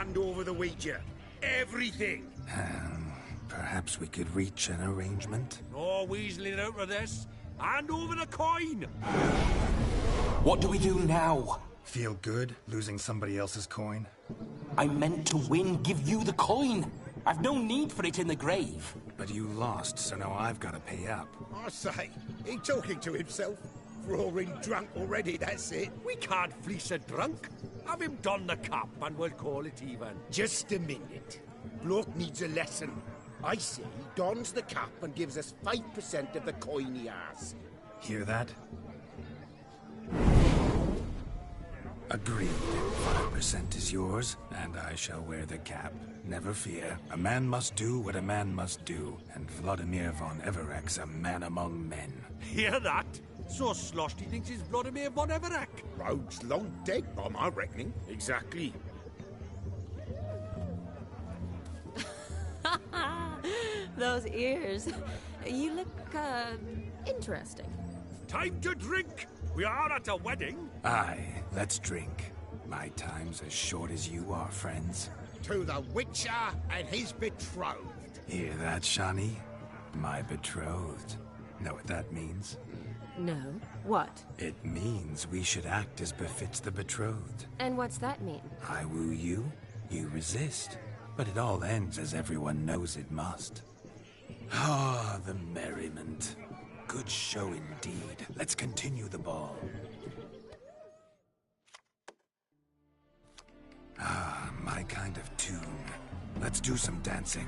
hand over the Ouija. Everything. Perhaps we could reach an arrangement? No weaseling out of this. Hand over the coin. What do we do now? Feel good losing somebody else's coin? I meant to win, give you the coin. I've no need for it in the grave. But you lost, so now I've got to pay up. I say, he talking to himself. Roaring drunk already, that's it. We can't fleece a drunk. Have him don the cap and we'll call it even. Just a minute. Bloke needs a lesson. I say he dons the cap and gives us 5% of the coin he has. Hear that? Agreed. 5% is yours, and I shall wear the cap. Never fear. A man must do what a man must do, and Vladimir von Everek's a man among men. Hear that? So sloshed he thinks he's Vladimir von Everek. Rogue's long dead, by my reckoning. Exactly. Those ears. You look, interesting. Time to drink. We are at a wedding. Aye, let's drink. My time's as short as you are, friends. To the Witcher and his betrothed. Hear that, Shani? My betrothed. Know what that means? No. What? It means we should act as befits the betrothed. And what's that mean? I woo you, you resist. But it all ends as everyone knows it must. Ah, the merriment. Good show indeed. Let's continue the ball. Ah, my kind of tune. Let's do some dancing.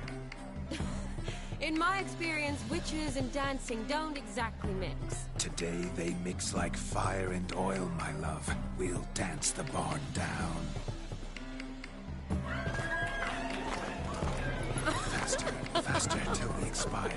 In my experience, witches and dancing don't exactly mix. Today they mix like fire and oil, my love. We'll dance the barn down. Faster, faster till we expire.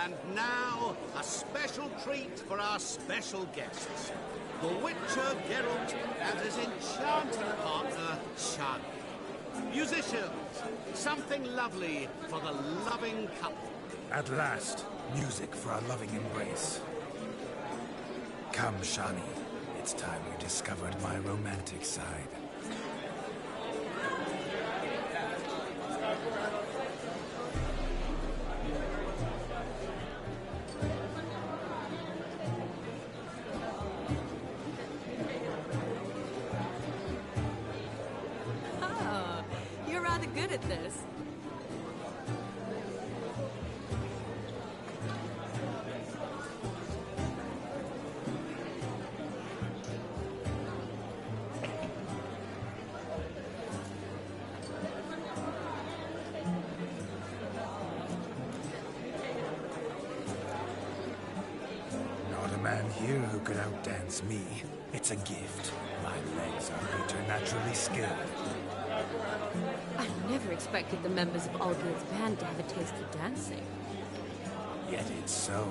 And now, a special treat for our special guests. The Witcher Geralt and his enchanting partner, Shani. Musicians, something lovely for the loving couple. At last, music for our loving embrace. Come, Shani. It's time you discovered my romantic side. Oh, you're rather good at this. Not a man here who could outdance me. It's a gift. My legs are preternaturally skilled. I never expected the members of Aldred's band to have a taste for dancing. Yet it's so.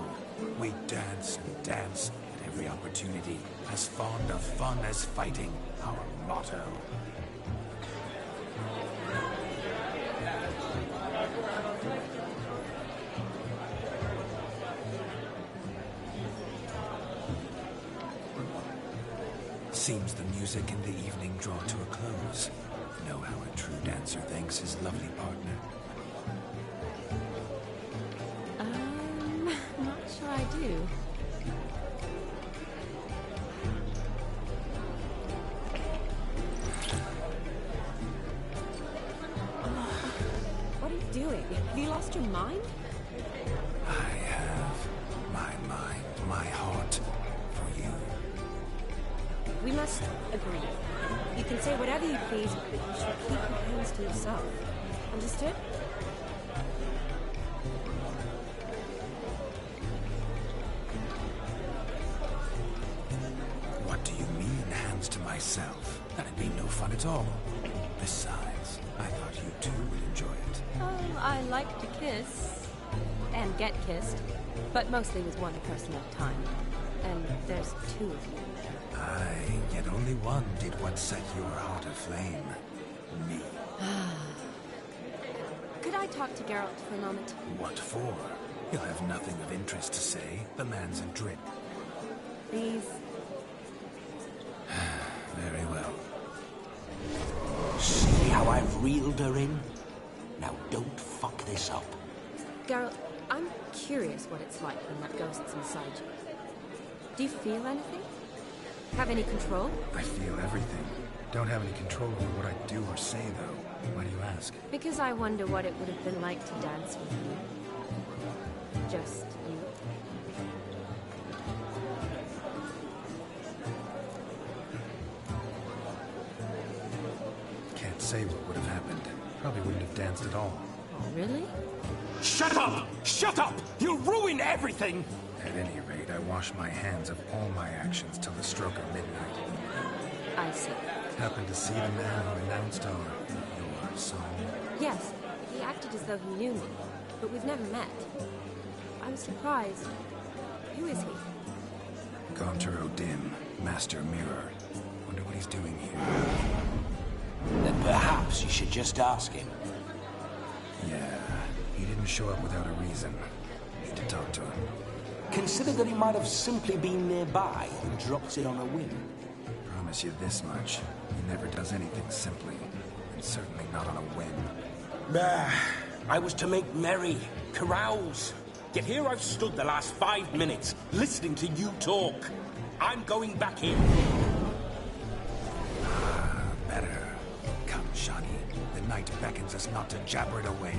We dance and dance at every opportunity. As fond of fun as fighting, our motto. Seems the music and the evening draw to a close. Know how a true dancer thanks his lovely partner. Not sure I do. What are you doing? Have you lost your mind? I have my mind, my heart for you. We must agree. You can say whatever you please, but you should keep your hands to yourself. Understood? What do you mean, hands to myself? That'd be no fun at all. Besides, I thought you too would enjoy it. Oh, I like to kiss. And get kissed. But mostly with one person at a time. And there's two of you. Aye, yet only one did what set your heart aflame. Me. Could I talk to Geralt for a moment? What for? He'll have nothing of interest to say. The man's a drip. Please. Very well. See how I've reeled her in? Now don't fuck this up. Geralt, I'm curious what it's like when that ghost's inside you. Do you feel anything? Have any control? I feel everything. Don't have any control over what I do or say, though. Why do you ask? Because I wonder what it would have been like to dance with you. Just you. Can't say what would have happened. Probably wouldn't have danced at all. Oh, really? Shut up! Shut up! You'll ruin everything! At any rate, I wash my hands of all my actions till the stroke of midnight. I see. Happened to see the man who announced your song? Yes, he acted as though he knew me, but we've never met. I was surprised. Who is he? Gaunter O'Dim, Master Mirror. Wonder what he's doing here. Then perhaps you should just ask him. Yeah, he didn't show up without a reason. Need to talk to him. Consider that he might have simply been nearby and dropped it on a whim. Promise you this much. He never does anything simply. And certainly not on a whim. I was to make merry, carouse. Yet here I've stood the last 5 minutes, listening to you talk. I'm going back in. Better. Come, Shani. The night beckons us not to jabber it away.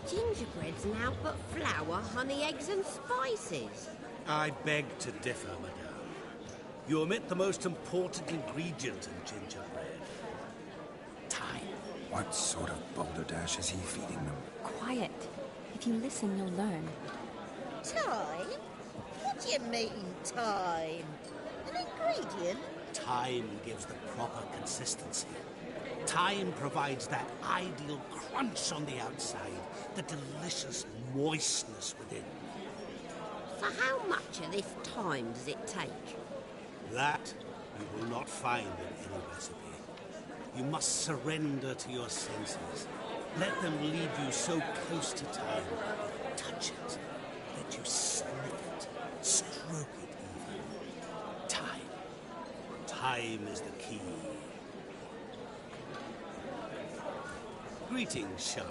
Gingerbread's now but flour, honey, eggs and spices. I beg to differ, madame. You omit the most important ingredient in gingerbread. Time. What sort of balderdash is he feeding them? Quiet. If you listen, you'll learn. Time? What do you mean, time? An ingredient? Time gives the proper consistency. Time provides that ideal crunch on the outside, the delicious moistness within. For how much of this time does it take? That you will not find in any recipe. You must surrender to your senses. Let them lead you so close to time. Touch it. Let you sniff it. Stroke it even. Time. Time is the key. Greetings, Shani.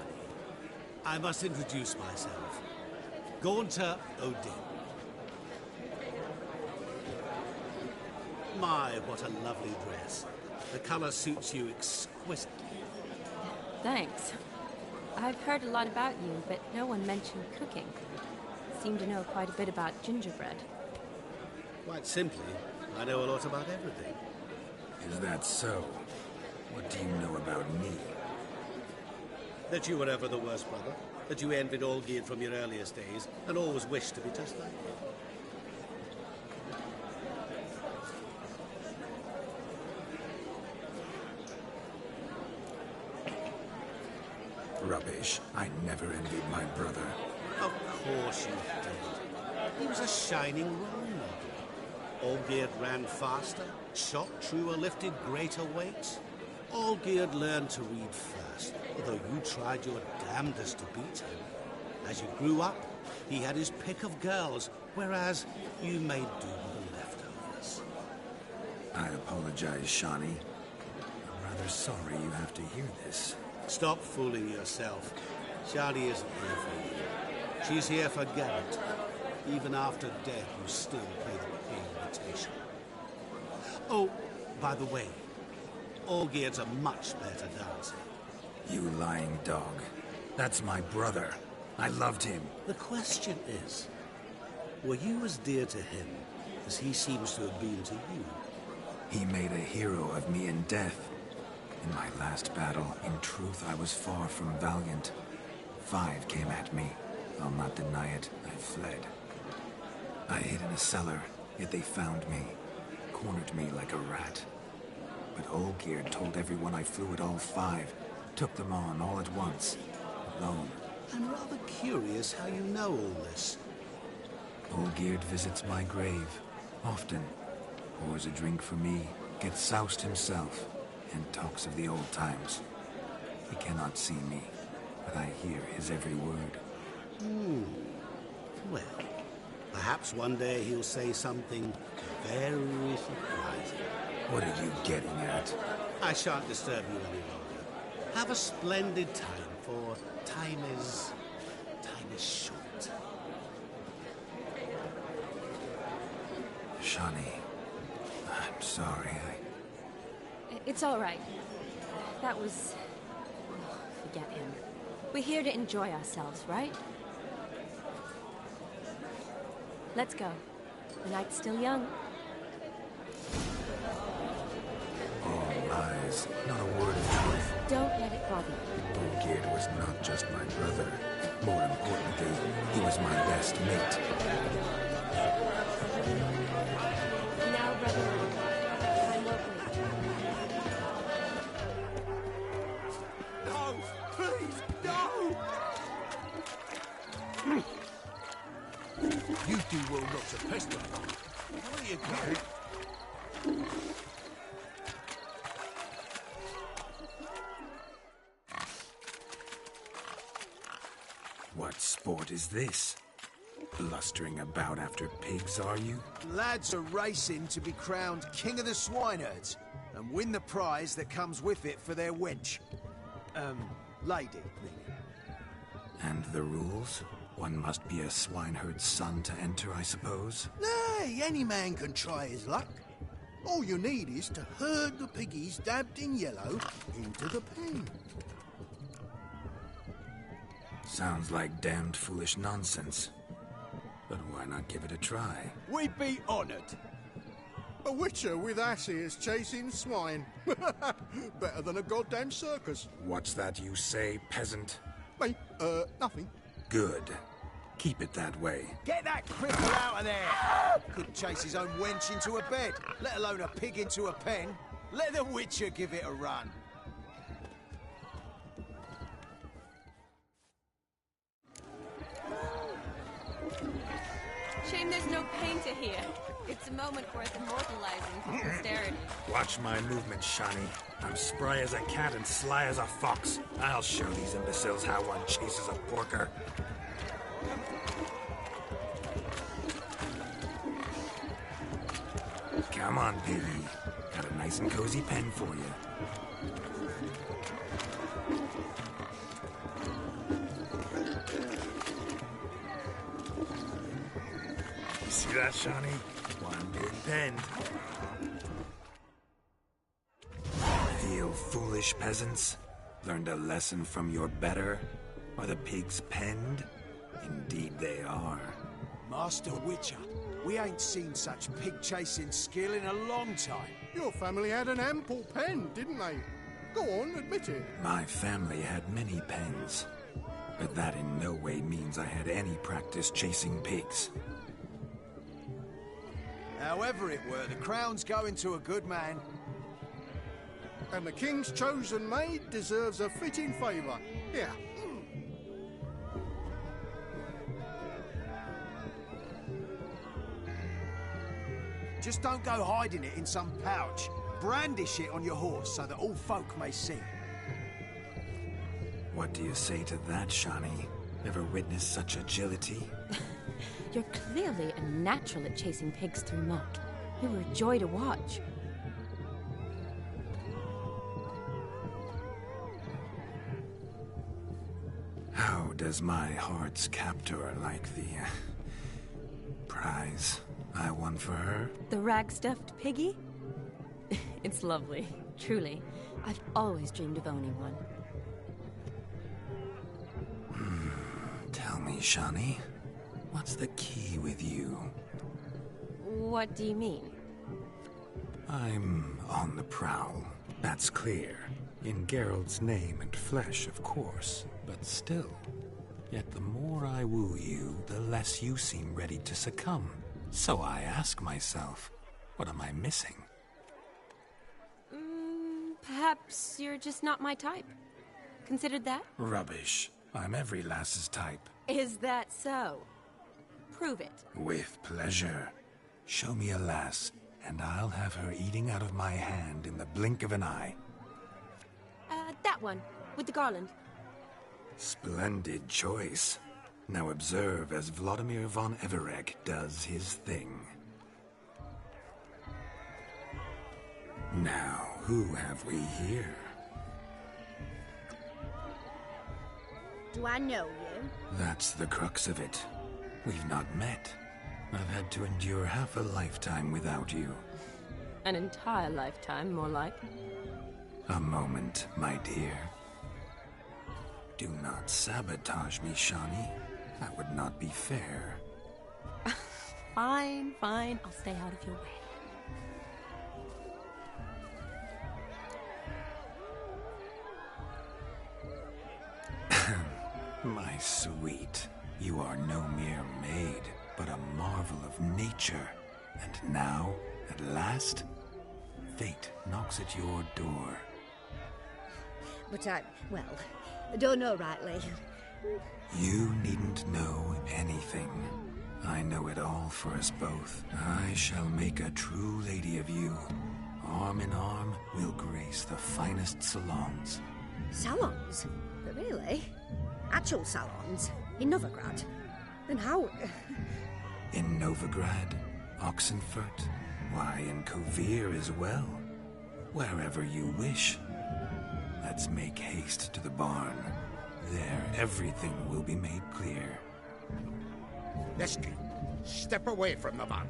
I must introduce myself. Gaunter O'Dim. My, what a lovely dress. The color suits you exquisitely. Thanks. I've heard a lot about you, but no one mentioned cooking. Seem to know quite a bit about gingerbread. Quite simply, I know a lot about everything. Is that so? What do you know about me? That you were ever the worst brother. That you envied Olgierd from your earliest days, and always wished to be just like him. Rubbish. I never envied my brother. Of course you did. He was a shining role model. Olgierd ran faster, shot truer, lifted greater weights. Olgierd learned to read first, although you tried your damnedest to beat him. As you grew up, he had his pick of girls, whereas you made do with the leftovers. I apologize, Shawnee. I'm rather sorry you have to hear this. Stop fooling yourself. Shani isn't here for you. She's here for Garrett. Even after death, you still pay the invitation. Oh, by the way, Olgierd's a much better dancer. You lying dog. That's my brother. I loved him. The question is, were you as dear to him as he seems to have been to you? He made a hero of me in death. In my last battle, in truth, I was far from valiant. 5 came at me. I'll not deny it, I fled. I hid in a cellar, yet they found me, cornered me like a rat. But Olgierd told everyone I flew at all 5, took them on all at once, alone. I'm rather curious how you know all this. Olgierd visits my grave, often. Pours a drink for me, gets soused himself, and talks of the old times. He cannot see me, but I hear his every word. Well, perhaps one day he'll say something very surprising. What are you getting at? I shan't disturb you any longer. Have a splendid time, for time is short. Shawnee, I'm sorry, It's all right. That was... forget him. We're here to enjoy ourselves, right? Let's go. The night's still young. All lies, not a word of truth. Don't let it bother you. Olgierd was not just my brother. More importantly, he was my best mate. Now, brother, I won't wait. No, please, no! You do well not to pester me. Where you going? What sport is this? Blustering about after pigs, are you? Lads are racing to be crowned king of the swineherds and win the prize that comes with it for their wench. Lady, meaning. And the rules? One must be a swineherd's son to enter, I suppose? Nay, any man can try his luck. All you need is to herd the piggies dabbed in yellow into the pen. Sounds like damned foolish nonsense. But why not give it a try? We'd be honoured. A witcher with asses chasing swine. Better than a goddamn circus. What's that you say, peasant? Me? Nothing. Good. Keep it that way. Get that cripple out of there! Couldn't chase his own wench into a bed, let alone a pig into a pen. Let the witcher give it a run. Shame there's no painter here. It's a moment worth immortalizing for posterity. Watch my movements, Shawnee. I'm spry as a cat and sly as a fox. I'll show these imbeciles how one chases a porker. Come on, baby. Got a nice and cozy pen for you. You see that, Shawnee? One big pen. Feel foolish, peasants? Learned a lesson from your better? Are the pigs penned? Indeed they are. Master Witcher, we ain't seen such pig-chasing skill in a long time. Your family had an ample pen, didn't they? Go on, admit it. My family had many pens, but that in no way means I had any practice chasing pigs. However it were, the crown's going to a good man. And the king's chosen maid deserves a fitting favour. Here. Just don't go hiding it in some pouch. Brandish it on your horse so that all folk may see. What do you say to that, Shani? Ever witnessed such agility? You're clearly a natural at chasing pigs through muck. You were a joy to watch. How does my heart's captor like the prize I won for her? The rag-stuffed piggy? It's lovely, truly. I've always dreamed of owning one. Tell me, Shani, what's the key with you? What do you mean? I'm on the prowl, that's clear. In Geralt's name and flesh, of course, but still. Yet the more I woo you, the less you seem ready to succumb. So I ask myself, what am I missing? Perhaps you're just not my type. Considered that? Rubbish. I'm every lass's type. Is that so? Prove it. With pleasure. Show me a lass, and I'll have her eating out of my hand in the blink of an eye. That one, with the garland. Splendid choice. Now observe as Vladimir von Everegg does his thing. Now, who have we here? Do I know you? That's the crux of it. We've not met. I've had to endure half a lifetime without you. An entire lifetime, more like. A moment, my dear. Do not sabotage me, Shani. That would not be fair. Fine, fine. I'll stay out of your way. My sweet, you are no mere maid, but a marvel of nature. And now, at last, fate knocks at your door. But I don't know rightly. You needn't know anything. I know it all for us both. I shall make a true lady of you. Arm in arm, we'll grace the finest salons. Salons? Really? Actual salons? In Novigrad? Then how... In Novigrad, Oxenfurt, why, in Kovir as well. Wherever you wish. Let's make haste to the barn. There, everything will be made clear. Leslie, step away from the barn.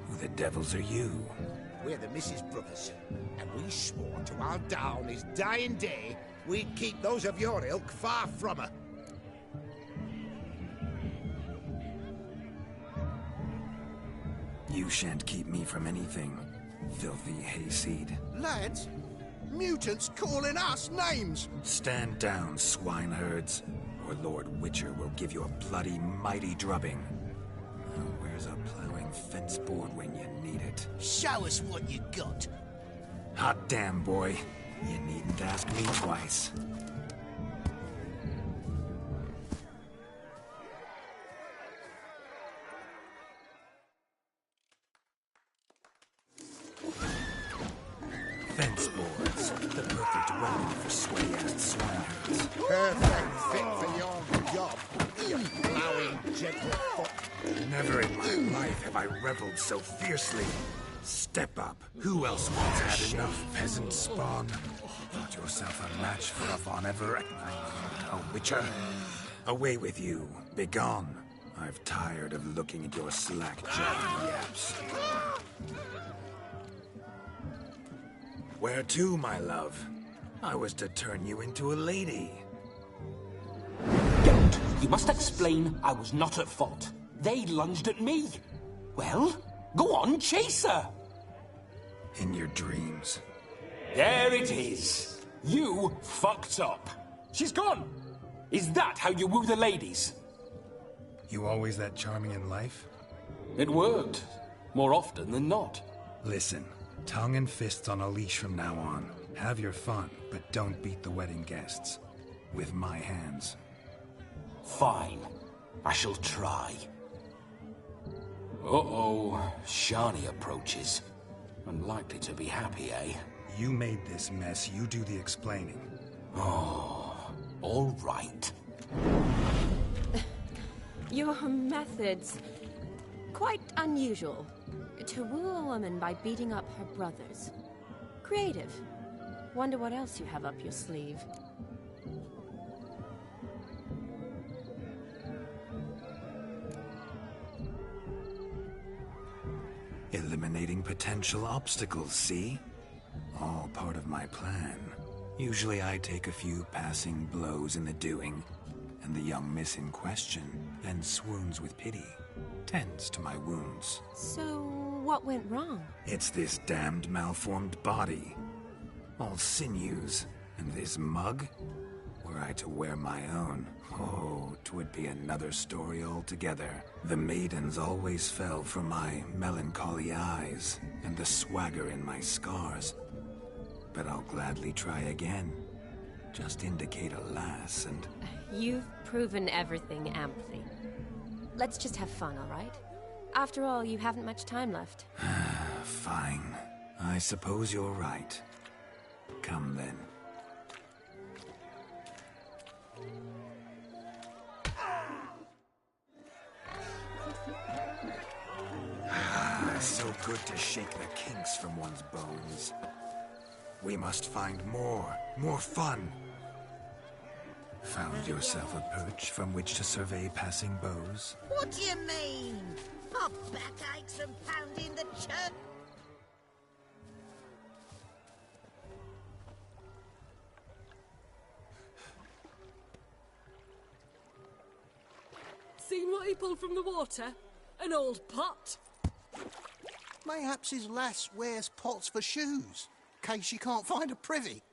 Who the devils are you? We're the Mrs. Brothers, and we swore to our down his dying day we'd keep those of your ilk far from her. You shan't keep me from anything, filthy hayseed. Lads, mutants calling us names! Stand down, swineherds, or Lord Witcher will give you a bloody mighty drubbing. Now, where's a plowing fence board when you need it? Show us what you got. Hot damn, boy. You needn't ask me twice. Fence boards, the perfect weapon for sweaty-ass swineherds. Perfect fit for your job, you plowing gentlefoot. Never in my life have I reveled so fiercely. Step up. Who else once had enough peasant spawn? Thought yourself a match for a Von Everett, a Witcher. Away with you. Begone. I've tired of looking at your slack-jawed yaps. Where to, my love? I was to turn you into a lady. Don't. You must explain I was not at fault. They lunged at me. Well, go on, chase her. In your dreams. There it is. You fucked up. She's gone. Is that how you woo the ladies? You always that charming in life? It worked. More often than not. Listen, tongue and fists on a leash from now on. Have your fun, but don't beat the wedding guests. With my hands. Fine. I shall try. Uh-oh. Shani approaches. Unlikely to be happy, eh? You made this mess, you do the explaining. Oh, all right. Your methods... quite unusual. To woo a woman by beating up her brothers. Creative. Wonder what else you have up your sleeve. Eliminating potential obstacles, see? All part of my plan. Usually I take a few passing blows in the doing, and the young miss in question then swoons with pity, tends to my wounds. So, what went wrong? It's this damned malformed body. All sinews, and this mug? Were I to wear my own, oh, 'twould be another story altogether. The maidens always fell for my melancholy eyes, and the swagger in my scars. But I'll gladly try again. Just indicate a lass and... You've proven everything amply. Let's just have fun, all right? After all, you haven't much time left. Fine. I suppose you're right. Come then. So good to shake the kinks from one's bones. We must find more fun. Found yourself a perch from which to survey passing beaux? What do you mean? My back aches from pounding the church. Seen what he pulled from the water? An old pot. Mayhaps his lass wears pots for shoes, in case she can't find a privy.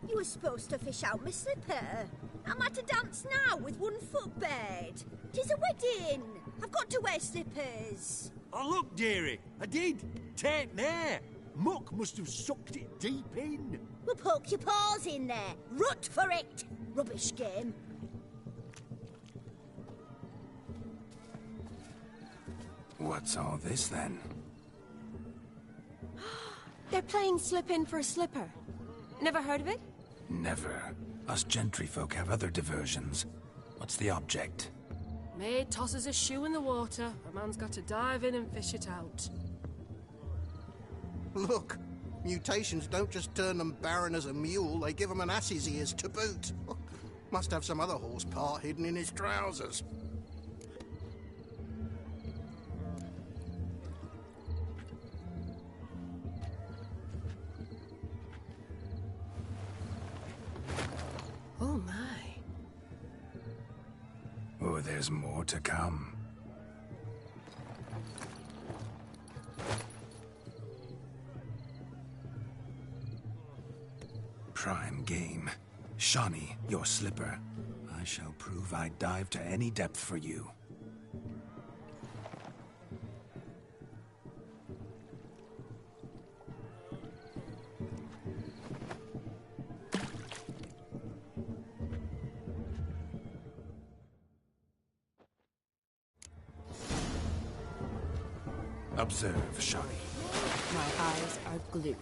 You were supposed to fish out my slipper. I'm at a dance now with one foot bared. 'Tis a wedding. I've got to wear slippers. Oh, look, dearie, I did. Tain't there. Muck must have sucked it deep in. Well, poke your paws in there. Rut for it. Rubbish game. What's all this then? They're playing slip-in for a slipper. Never heard of it? Never. Us gentry folk have other diversions. What's the object? Maid tosses a shoe in the water. A man's got to dive in and fish it out. Look, mutations don't just turn them barren as a mule, they give them an ass's ears to boot. Must have some other horse part hidden in his trousers. Oh my. Oh, there's more to come. Prime game. Shawnee, your slipper. I shall prove I'd dive to any depth for you. Observe, Shawnee. My eyes are glued.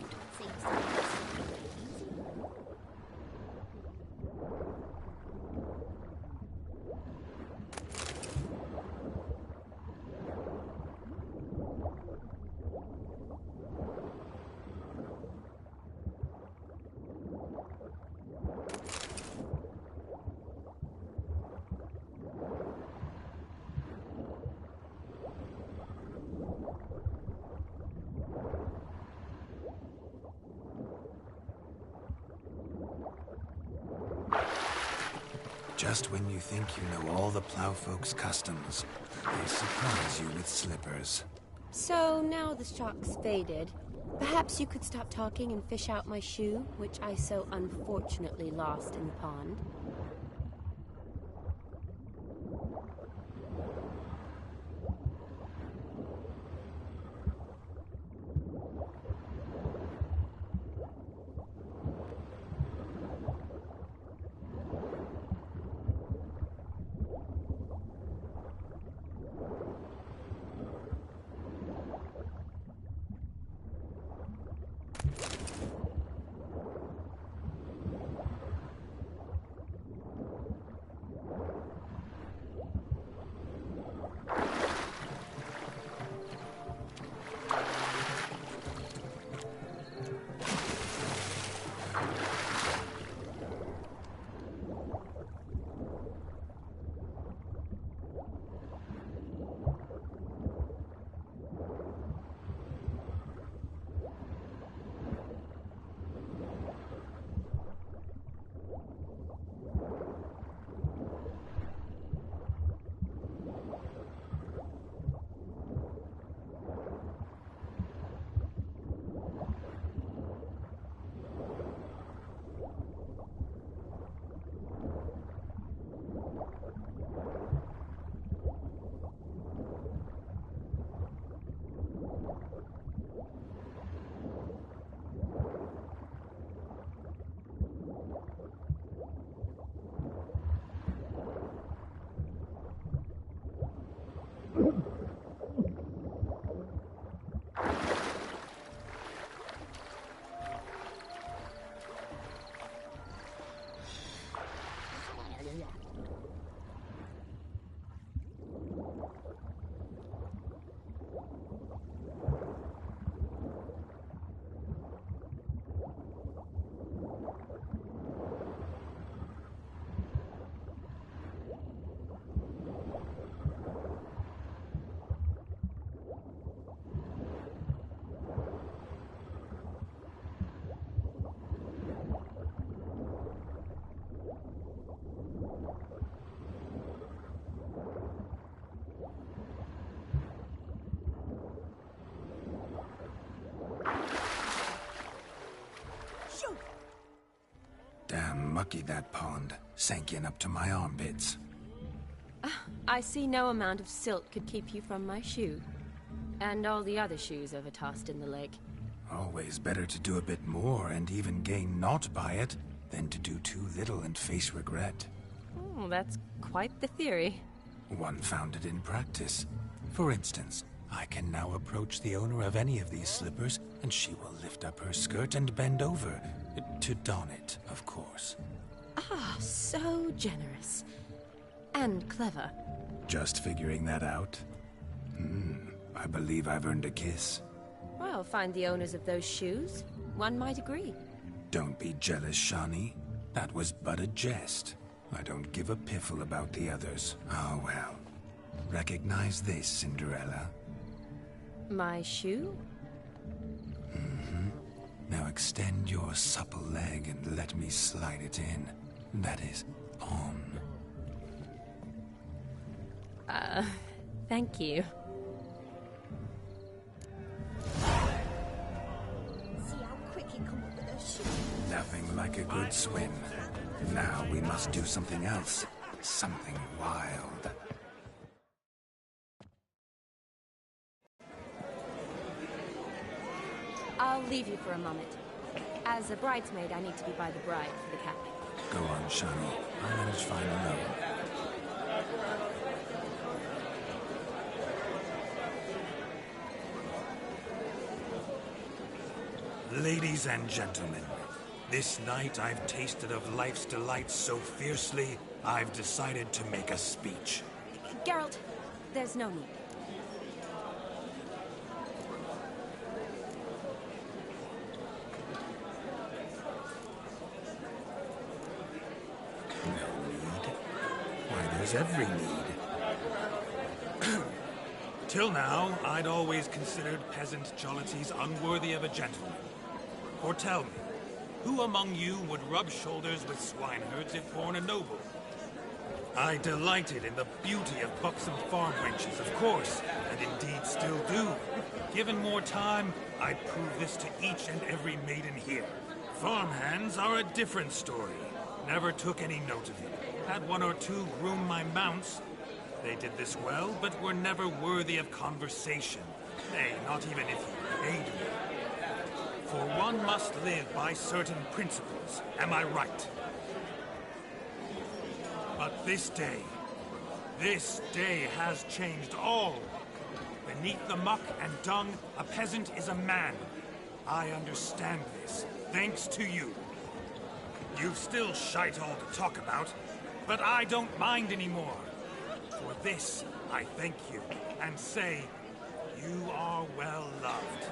Just when you think you know all the plowfolk's customs, they surprise you with slippers. So now the shock's faded. Perhaps you could stop talking and fish out my shoe, which I so unfortunately lost in the pond. murky, that pond. Sank in up to my armpits. I see no amount of silt could keep you from my shoe. And all the other shoes ever tossed in the lake. Always better to do a bit more and even gain naught by it than to do too little and face regret. Oh, that's quite the theory. One founded in practice. For instance, I can now approach the owner of any of these slippers, and she will lift up her skirt and bend over. To don it, of course. Ah, so generous. And clever. Just figuring that out? I believe I've earned a kiss. Well, find the owners of those shoes. One might agree. Don't be jealous, Shawnee. That was but a jest. I don't give a piffle about the others. Oh, well. Recognize this, Cinderella. My shoe? Now extend your supple leg and let me slide it in. That is, on. Thank you. See how quick he come up with a shoe. Nothing like a good swim. Now we must do something else. Something wild. I'll leave you for a moment. As a bridesmaid, I need to be by the bride for the capping. Go on, Shawnee. I'll manage fine alone. Ladies and gentlemen, this night I've tasted of life's delights so fiercely, I've decided to make a speech. Geralt, there's no need. Why, there's every need. Till now, I'd always considered peasant jollities unworthy of a gentleman. Or tell me, who among you would rub shoulders with swineherds if born a noble? I delighted in the beauty of buxom farm wenches, of course, and indeed still do. Given more time, I'd prove this to each and every maiden here. Farmhands are a different story. Never took any note of it. Had one or two groom my mounts. They did this well, but were never worthy of conversation. Nay, not even if you paid me. For one must live by certain principles, am I right? But this day has changed all. Beneath the muck and dung, a peasant is a man. I understand this, thanks to you. You've still shite all to talk about, but I don't mind anymore. For this, I thank you, and say, you are well loved.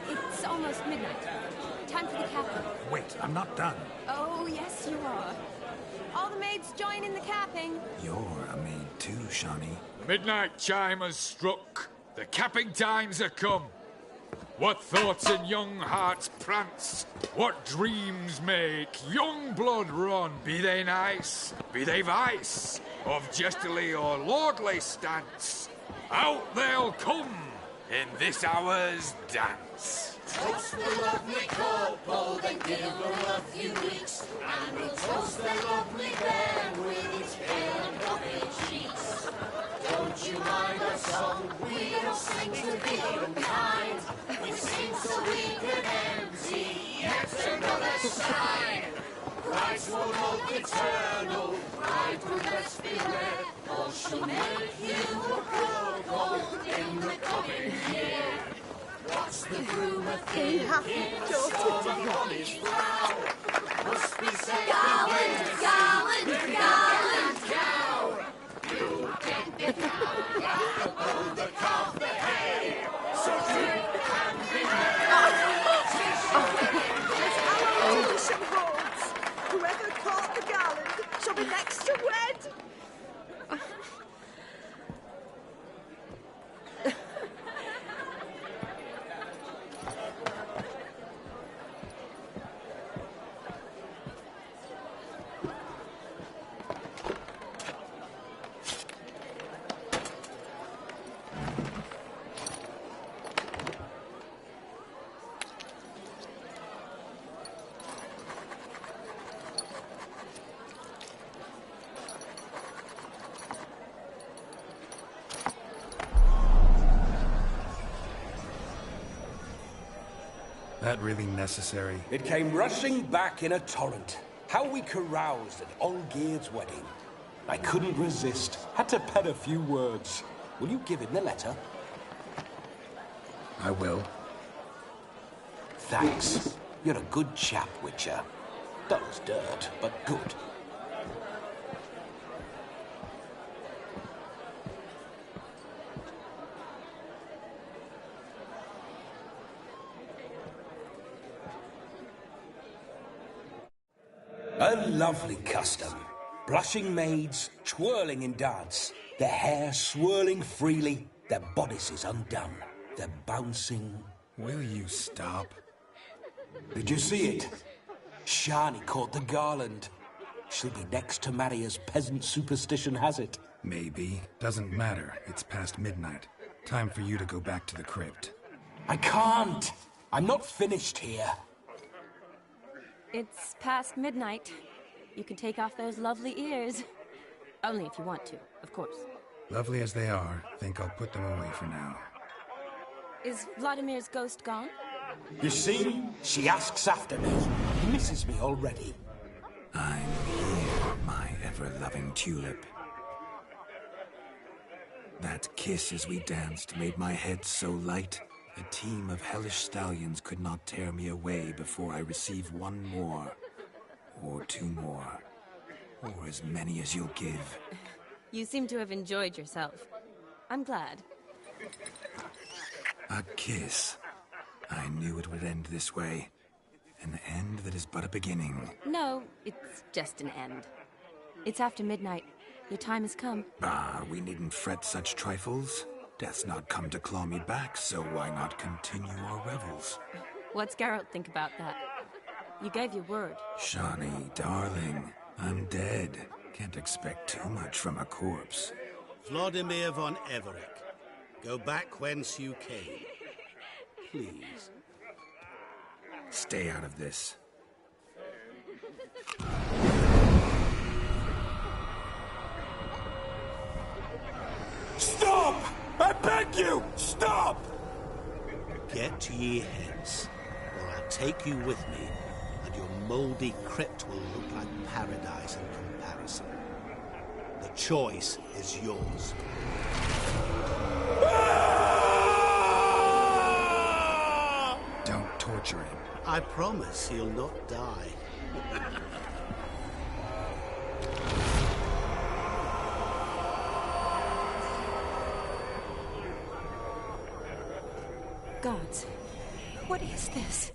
It's almost midnight. Time for the capping. Wait, I'm not done. Oh, yes, you are. All the maids join in the capping. You're a maid too, Shawnee. The midnight chime has struck. The capping times are come. What thoughts in young hearts prance? What dreams make young blood run? Be they nice, be they vice, of jestily or lordly stance, out they'll come in this hour's dance. Toast the lovely couple, then give them a few weeks, and we'll toast the lovely bear with its hair and puppy cheeks. Don't you mind our song? We don't sing to be unkind. We sing so we can empty yet another side. Christ will look eternal, pride will best beware, or she'll make you a couple in the coming year. What's the groomer thinking? On his brow must be said. Garland, garland, garland, cow. You get the cow, oh, the calf, the hay. So drink and be merry. Tradition holds. Whoever caught the garland shall be next to wed. That really necessary? It came rushing back in a torrent. How we caroused at Olgierd's wedding. I couldn't resist. Had to pen a few words. Will you give him the letter? I will. Thanks. You're a good chap, Witcher. Dull as dirt, but good. A lovely custom. Blushing maids, twirling in dance, their hair swirling freely, their bodices undone, their bouncing... Will you stop? Did you see it? Shani caught the garland. She'll be next to marry as peasant superstition has it. Maybe. Doesn't matter. It's past midnight. Time for you to go back to the crypt. I can't. I'm not finished here. It's past midnight. You can take off those lovely ears. Only if you want to, of course. Lovely as they are, think I'll put them away for now. Is Vladimir's ghost gone? You see? She asks after me. Misses me already. I'm here, my ever-loving tulip. That kiss as we danced made my head so light. A team of hellish stallions could not tear me away before I receive one more. Or two more. Or as many as you'll give. You seem to have enjoyed yourself. I'm glad. A kiss. I knew it would end this way. An end that is but a beginning. No, it's just an end. It's after midnight. Your time has come. Ah, we needn't fret such trifles. Death's not come to claw me back, so why not continue our revels? What's Geralt think about that? You gave your word. Shani, darling, I'm dead. Can't expect too much from a corpse. Vladimir von Everec, go back whence you came. Please. Stay out of this. Stop! I beg you! Stop! Get ye hence, or I'll take you with me, and your mouldy crypt will look like paradise in comparison. The choice is yours. Don't torture him. I promise he'll not die. Gods, what is this?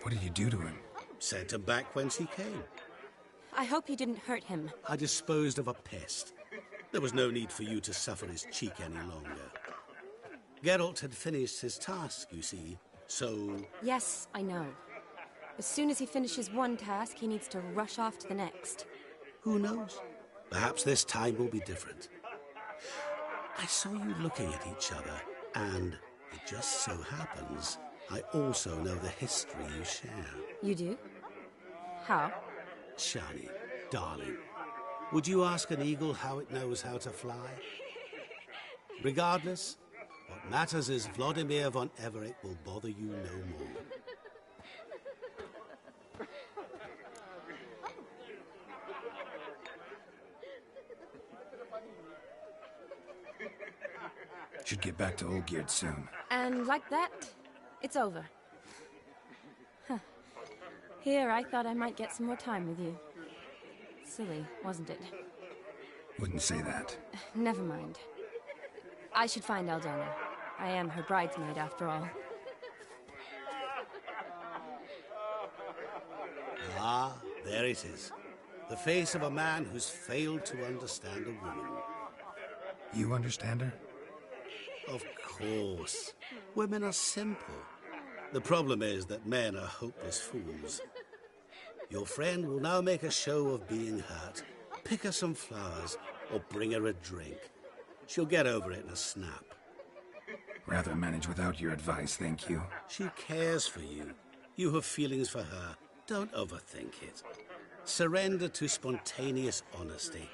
What did you do to him? Sent him back whence he came. I hope you didn't hurt him. I disposed of a pest. There was no need for you to suffer his cheek any longer. Geralt had finished his task, you see, so... Yes, I know. As soon as he finishes one task, he needs to rush off to the next. Who knows? Perhaps this time will be different. I saw you looking at each other, and it just so happens I also know the history you share. You do? How? Shani, darling, would you ask an eagle how it knows how to fly? Regardless, what matters is Vladimir von Everec will bother you no more. Should get back to Olgierd soon. And like that, it's over. Huh. Here, I thought I might get some more time with you. Silly, wasn't it? Wouldn't say that. Never mind. I should find Aldona. I am her bridesmaid, after all. Ah, there it is. The face of a man who's failed to understand a woman. You understand her? Of course. Women are simple. The problem is that men are hopeless fools. Your friend will now make a show of being hurt, pick her some flowers, or bring her a drink. She'll get over it in a snap. Rather manage without your advice, thank you. She cares for you. You have feelings for her. Don't overthink it. Surrender to spontaneous honesty.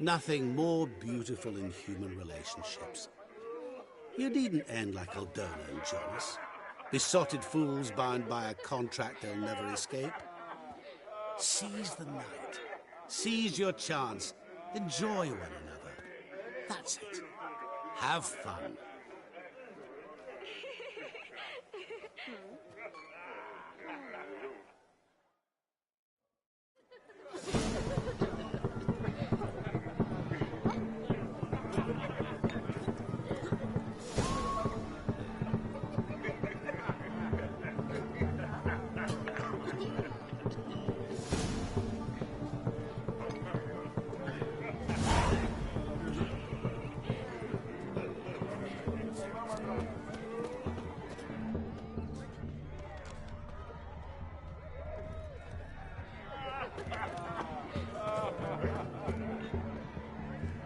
Nothing more beautiful in human relationships. You needn't end like Aldona and Jonas. Besotted fools bound by a contract they'll never escape. Seize the night. Seize your chance. Enjoy one another. That's it. Have fun.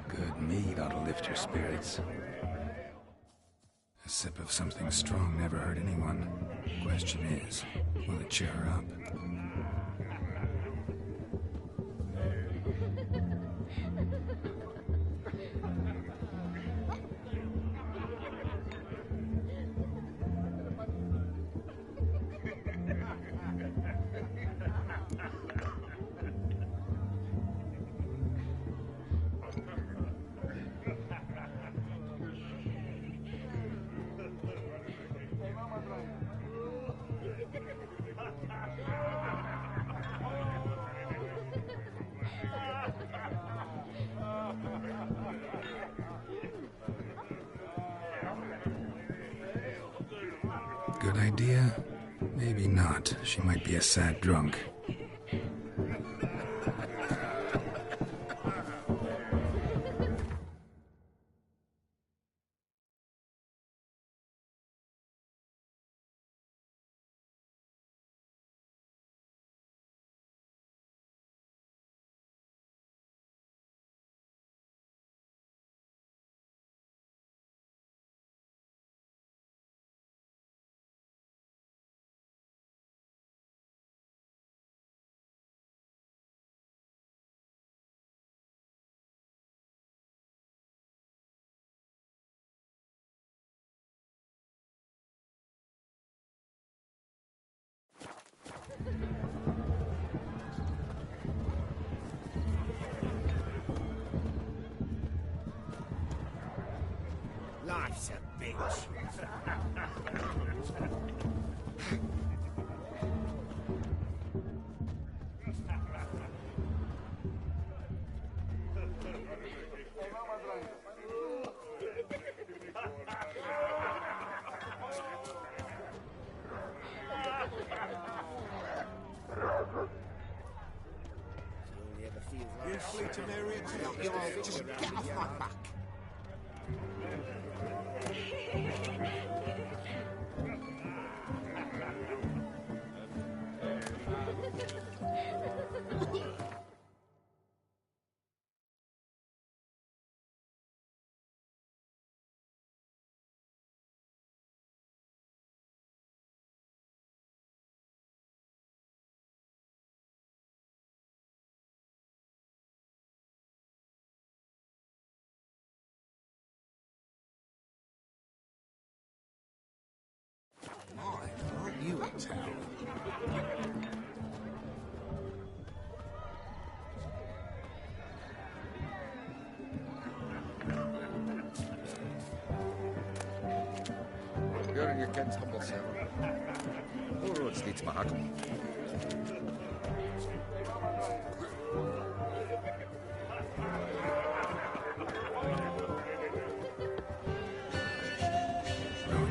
Good mead ought to lift your spirits. A sip of something strong never hurt anyone. Question is, will it cheer her up? Good idea? Maybe not. She might be a sad drunk. Life's a bitch. You flee to Mary and tell me I'll just get off my back. Aren't you a towel? You're in your kid's humble servant. All roads lead to Mahakam.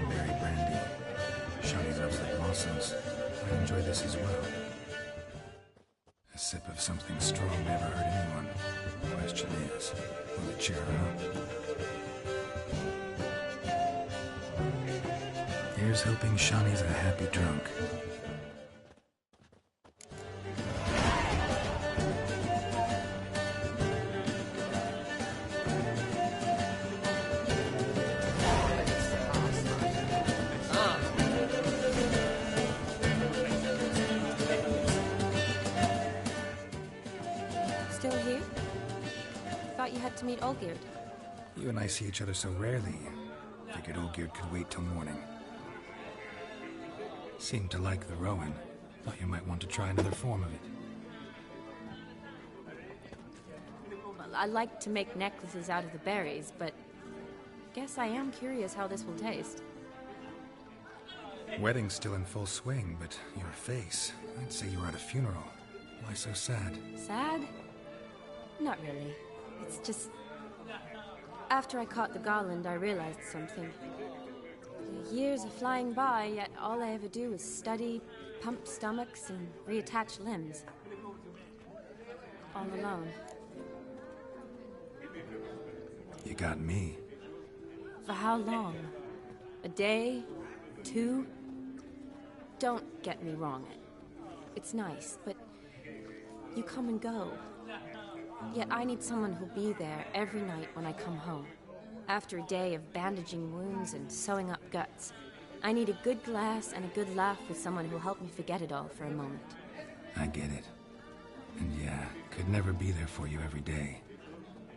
Berry brandy. Shawty loves the blossoms. I enjoy this as well. A sip of something strong never hurt anyone. The question is, will it cheer her up? Here's hoping Shawnee's a happy drunk. yet to meet Olgierd. You and I see each other so rarely. Figured Olgierd could wait till morning. Seemed to like the Rowan. Thought you might want to try another form of it. Well, I like to make necklaces out of the berries, but guess I am curious how this will taste. Wedding's still in full swing, but your face, I'd say you were at a funeral. Why so sad? Sad? Not really. It's just... After I caught the garland, I realized something. The years are flying by, yet all I ever do is study, pump stomachs, and reattach limbs. All alone. You got me. For how long? A day? 2? Don't get me wrong. It's nice, but you come and go. Yet I need someone who'll be there every night when I come home. After a day of bandaging wounds and sewing up guts, I need a good glass and a good laugh with someone who'll help me forget it all for a moment. I get it. And yeah, could never be there for you every day.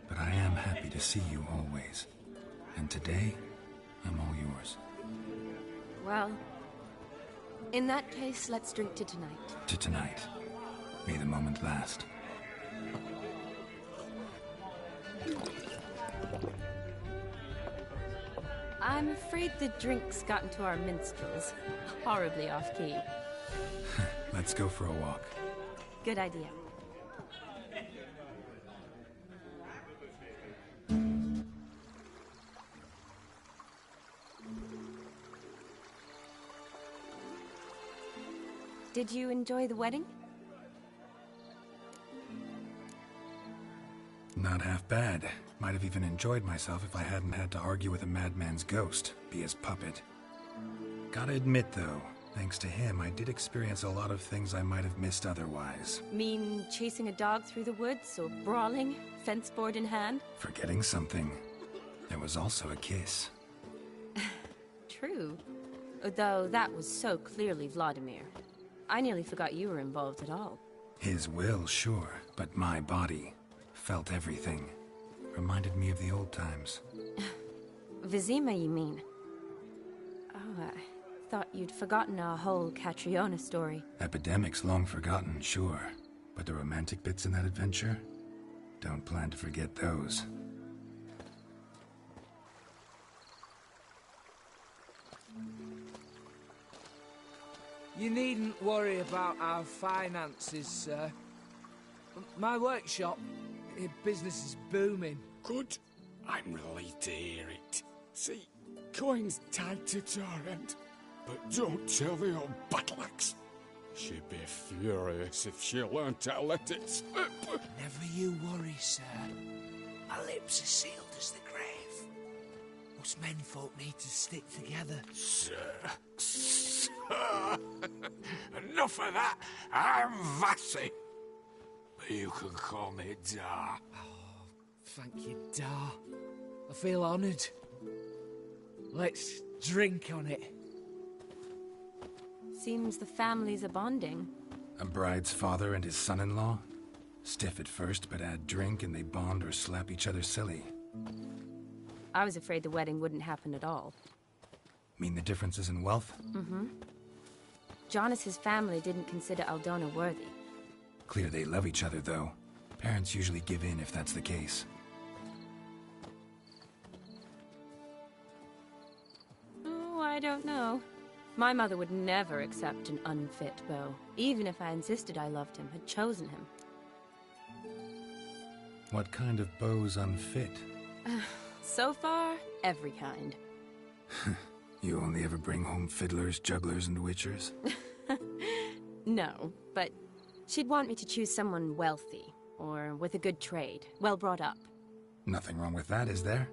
But I am happy to see you always. And today, I'm all yours. Well, in that case, let's drink to tonight. To tonight. May the moment last. I'm afraid the drink's gotten to our minstrels. Horribly off-key. Let's go for a walk. Good idea. Did you enjoy the wedding? Not half bad. Might have even enjoyed myself if I hadn't had to argue with a madman's ghost, be his puppet. Gotta admit, though, thanks to him, I did experience a lot of things I might have missed otherwise. Mean chasing a dog through the woods, or brawling, fence board in hand? Forgetting something. There was also a kiss. True. Though that was so clearly Vladimir. I nearly forgot you were involved at all. His will, sure, but my body felt everything. Reminded me of the old times. Vizima, you mean? Oh, I thought you'd forgotten our whole Catriona story. Epidemics long forgotten, sure. But the romantic bits in that adventure? Don't plan to forget those. You needn't worry about our finances, sir. My workshop, business is booming. Good. I'm relieved to hear it. See, coin's tied to Torrent, but don't tell the old battle-axe. She'd be furious if she learned to let it slip. Never you worry, sir. My lips are sealed as the grave. Us menfolk need to stick together. Sir. Enough of that. I'm Vassy. But you can call me Dar. Oh, thank you, Dar. I feel honoured. Let's drink on it. Seems the families are bonding. A bride's father and his son-in-law? Stiff at first, but add drink and they bond or slap each other silly. I was afraid the wedding wouldn't happen at all. Mean the differences in wealth? Mm-hmm. Jonas's family didn't consider Aldona worthy. Clear they love each other, though. Parents usually give in if that's the case. Oh, I don't know. My mother would never accept an unfit beau, even if I insisted I loved him, had chosen him. What kind of beau's unfit? So far, every kind. You only ever bring home fiddlers, jugglers, and witchers? No, but she'd want me to choose someone wealthy, or with a good trade, well brought up. Nothing wrong with that, is there?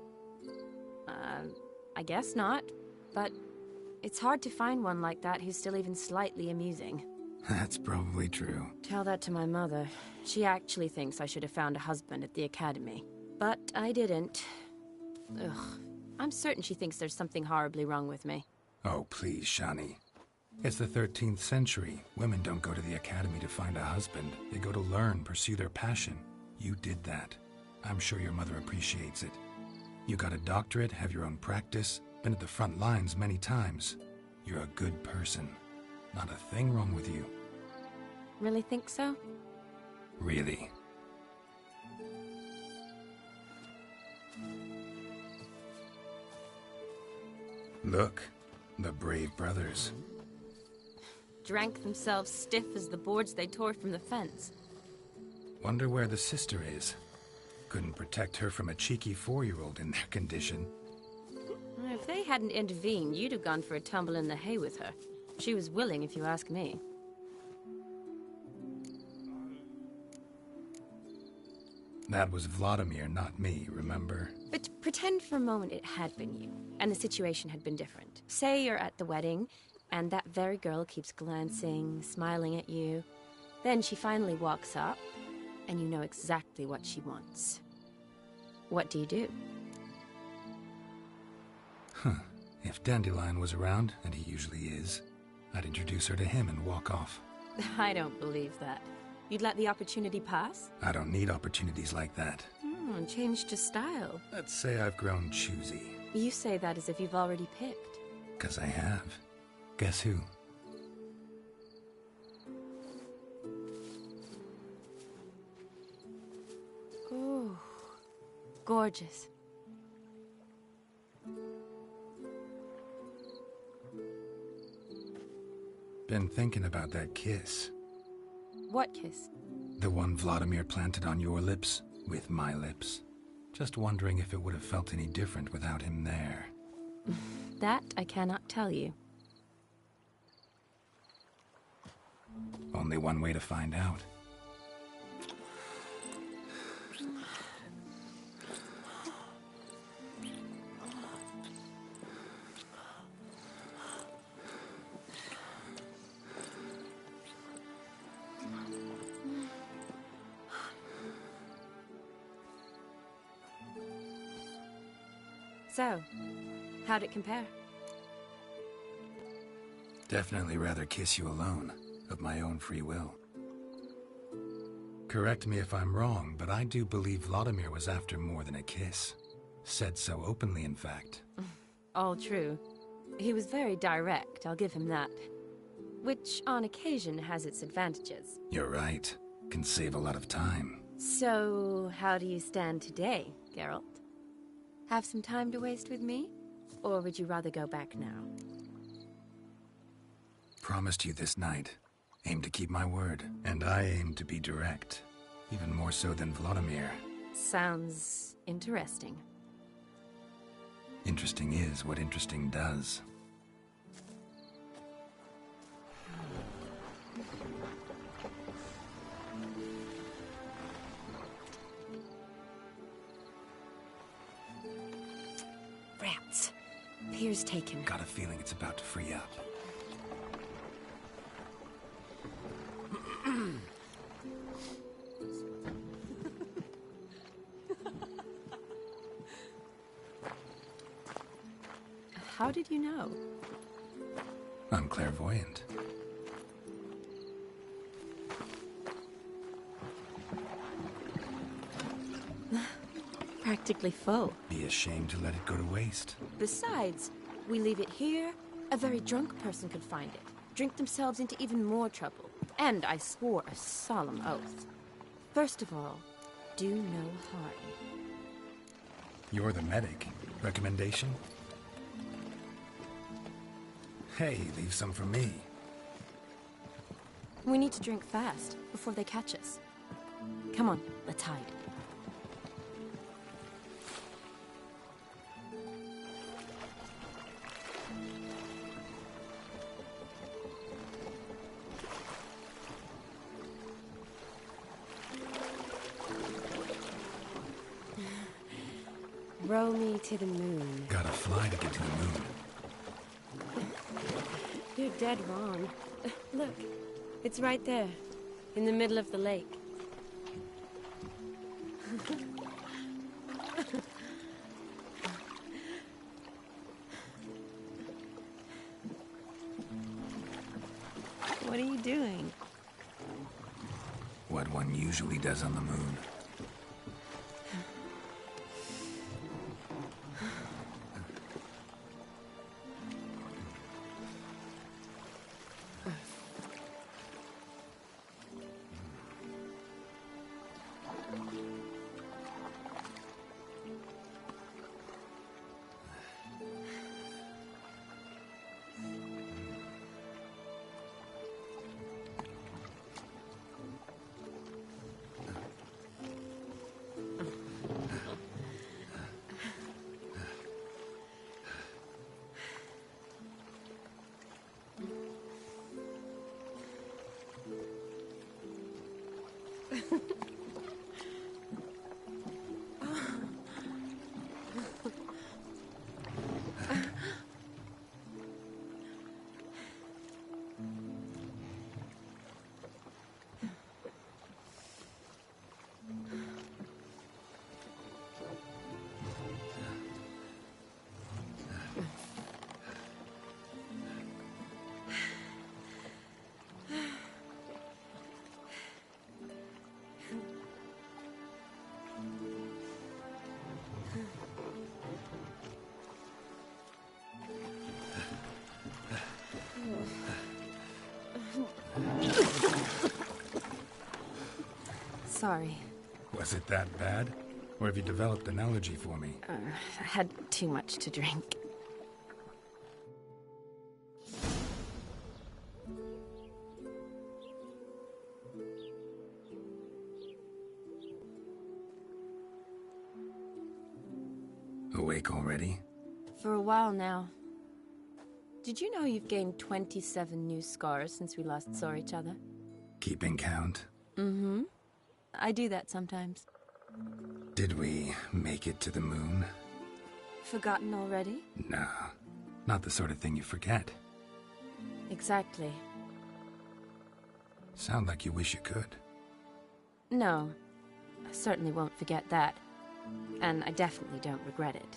I guess not, but it's hard to find one like that who's still even slightly amusing. That's probably true. Tell that to my mother. She actually thinks I should have found a husband at the academy. But I didn't. Ugh. I'm certain she thinks there's something horribly wrong with me. Oh, please, Shani. It's the 13th century. Women don't go to the academy to find a husband. They go to learn, pursue their passion. You did that. I'm sure your mother appreciates it. You got a doctorate, have your own practice, been at the front lines many times. You're a good person. Not a thing wrong with you. Really think so? Really. Look, the brave brothers. Drank themselves stiff as the boards they tore from the fence. Wonder where the sister is. Couldn't protect her from a cheeky 4-year-old in their condition. If they hadn't intervened, you'd have gone for a tumble in the hay with her. She was willing, if you ask me. That was Vladimir, not me, remember? But pretend for a moment it had been you, and the situation had been different. Say you're at the wedding, and that very girl keeps glancing, smiling at you. Then she finally walks up, and you know exactly what she wants. What do you do? Huh. If Dandelion was around, and he usually is, I'd introduce her to him and walk off. I don't believe that. You'd let the opportunity pass? I don't need opportunities like that. Changed your style. Let's say I've grown choosy. You say that as if you've already picked. 'Cause I have. Guess who? Ooh, gorgeous. Been thinking about that kiss. What kiss? The one Vladimir planted on your lips, with my lips. Just wondering if it would have felt any different without him there. That I cannot tell you. Only one way to find out. So, how'd it compare? Definitely rather kiss you alone, of my own free will. Correct me if I'm wrong, but I do believe Vladimir was after more than a kiss. Said so openly, in fact. All true. He was very direct, I'll give him that. Which, on occasion, has its advantages. You're right. Can save a lot of time. So, how do you stand today, Geralt? Have some time to waste with me? Or would you rather go back now? Promised you this night. Aim to keep my word. And I aim to be direct. Even more so than Vladimir. Sounds interesting. Interesting is what interesting does. Rats. Pier's taken. Got a feeling it's about to free up. How did you know? I'm clairvoyant. Practically full. Be ashamed to let it go to waste. Besides, we leave it here, a very drunk person could find it, drink themselves into even more trouble. And I swore a solemn oath. First of all, do no harm. You're the medic. Recommendation? Hey, leave some for me. We need to drink fast, before they catch us. Come on, let's hide. Row me to the moon. Gotta fly to get to the moon. You're dead wrong. Look, it's right there, in the middle of the lake. What are you doing? What one usually does on the moon. Sorry. Was it that bad? Or have you developed an allergy for me? I had too much to drink. Awake already? For a while now. Did you know you've gained 27 new scars since we last saw each other? Keeping count? Mm-hmm. I do that sometimes. Did we make it to the moon? Forgotten already? Nah, not the sort of thing you forget. Exactly. Sound like you wish you could. No, I certainly won't forget that. And I definitely don't regret it.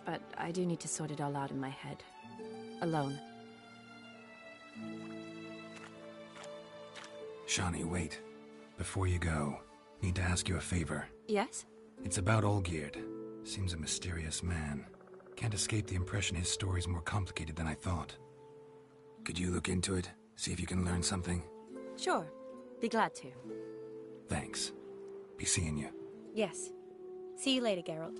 But I do need to sort it all out in my head. Alone. Shawnee, wait. Before you go, need to ask you a favor. Yes? It's about Olgierd. Seems a mysterious man. Can't escape the impression his story's more complicated than I thought. Could you look into it? See if you can learn something? Sure. Be glad to. Thanks. Be seeing you. Yes. See you later, Geralt.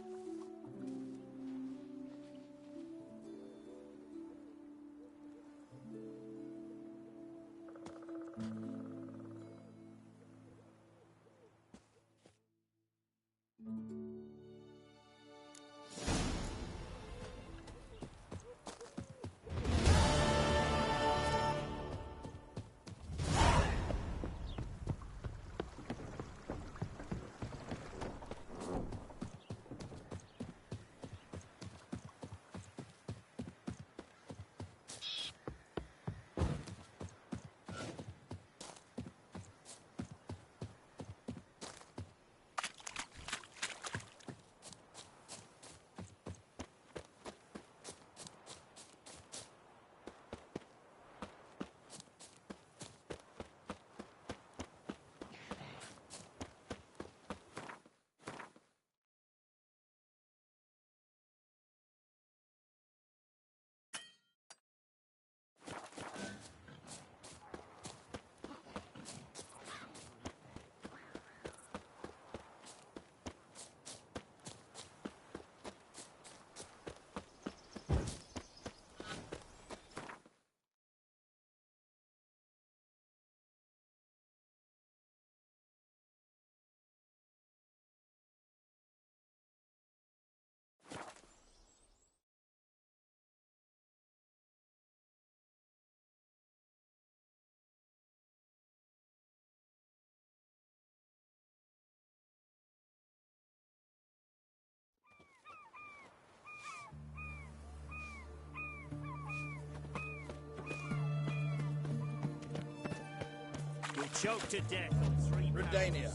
You'll choke to death on 3 Redania.